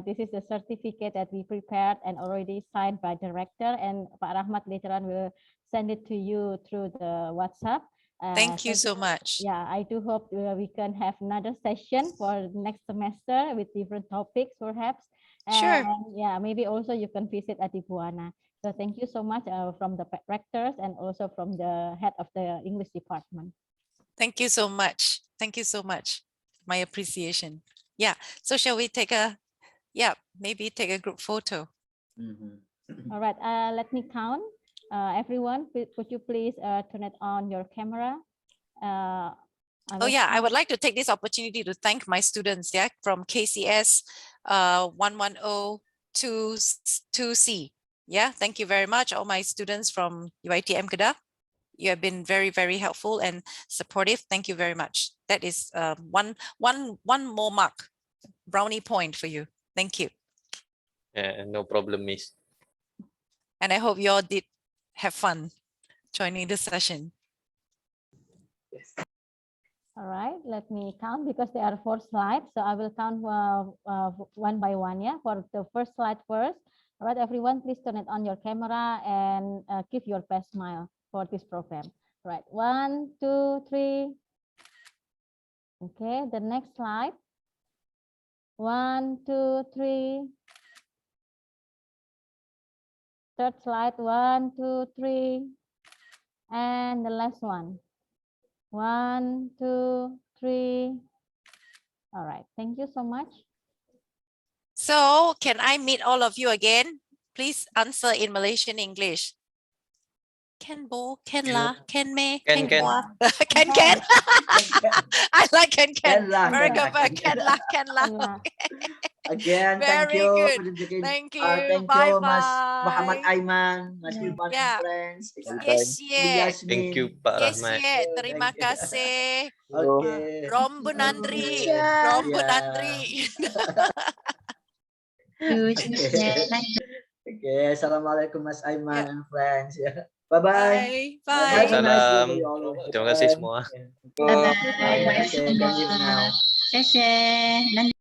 This is a certificate that we prepared and already signed by director, and Pak Rahmat later on will send it to you through the WhatsApp. Thank you so much. Yeah, I do hope we can have another session for next semester with different topics perhaps. Sure. And yeah, maybe also you can visit Adi Buana. So thank you so much from the rectors and also from the head of the English department. Thank you so much. Thank you so much. My appreciation. Yeah. So shall we take maybe take a group photo? All right. Let me count. Everyone, could you please turn it on your camera? I would like to take this opportunity to thank my students, from KCS 110-2C. Yeah, thank you very much, all my students from UiTM Kedah. You have been very, very helpful and supportive. Thank you very much. That is one more mark, brownie point for you. Thank you. No problem, Miss. And I hope you all did have fun joining this session. Yes. All right, let me count because there are 4 slides. So I will count one by one. Yeah, for the first slide first. All right, everyone, please turn it on your camera and give your best smile for this program. Right, 1, 2, 3. Okay, the next slide. 1, 2, 3. Third slide, 1, 2, 3. And the last one. 1, 2, 3. All right, thank you so much. So can I meet all of you again? Please answer in Malaysian English. Can bo, can la, can me, can kwa, can. I like can. Very good, can la. Again, very thank you. Good. Thank you. Thank bye you, bye. Mas Muhammad Aiman, Mas Irfan friends. Yes, Thank you, Pak Rahmat. Terima kasih. Okay. Rombu Nandri. Okay, assalamualaikum Mas Aiman Yeah. and friends. Yeah. Bye-bye. Bye. Bye. Have a nice day Salam. to you all. Terima kasih semua. Okay, can leave now.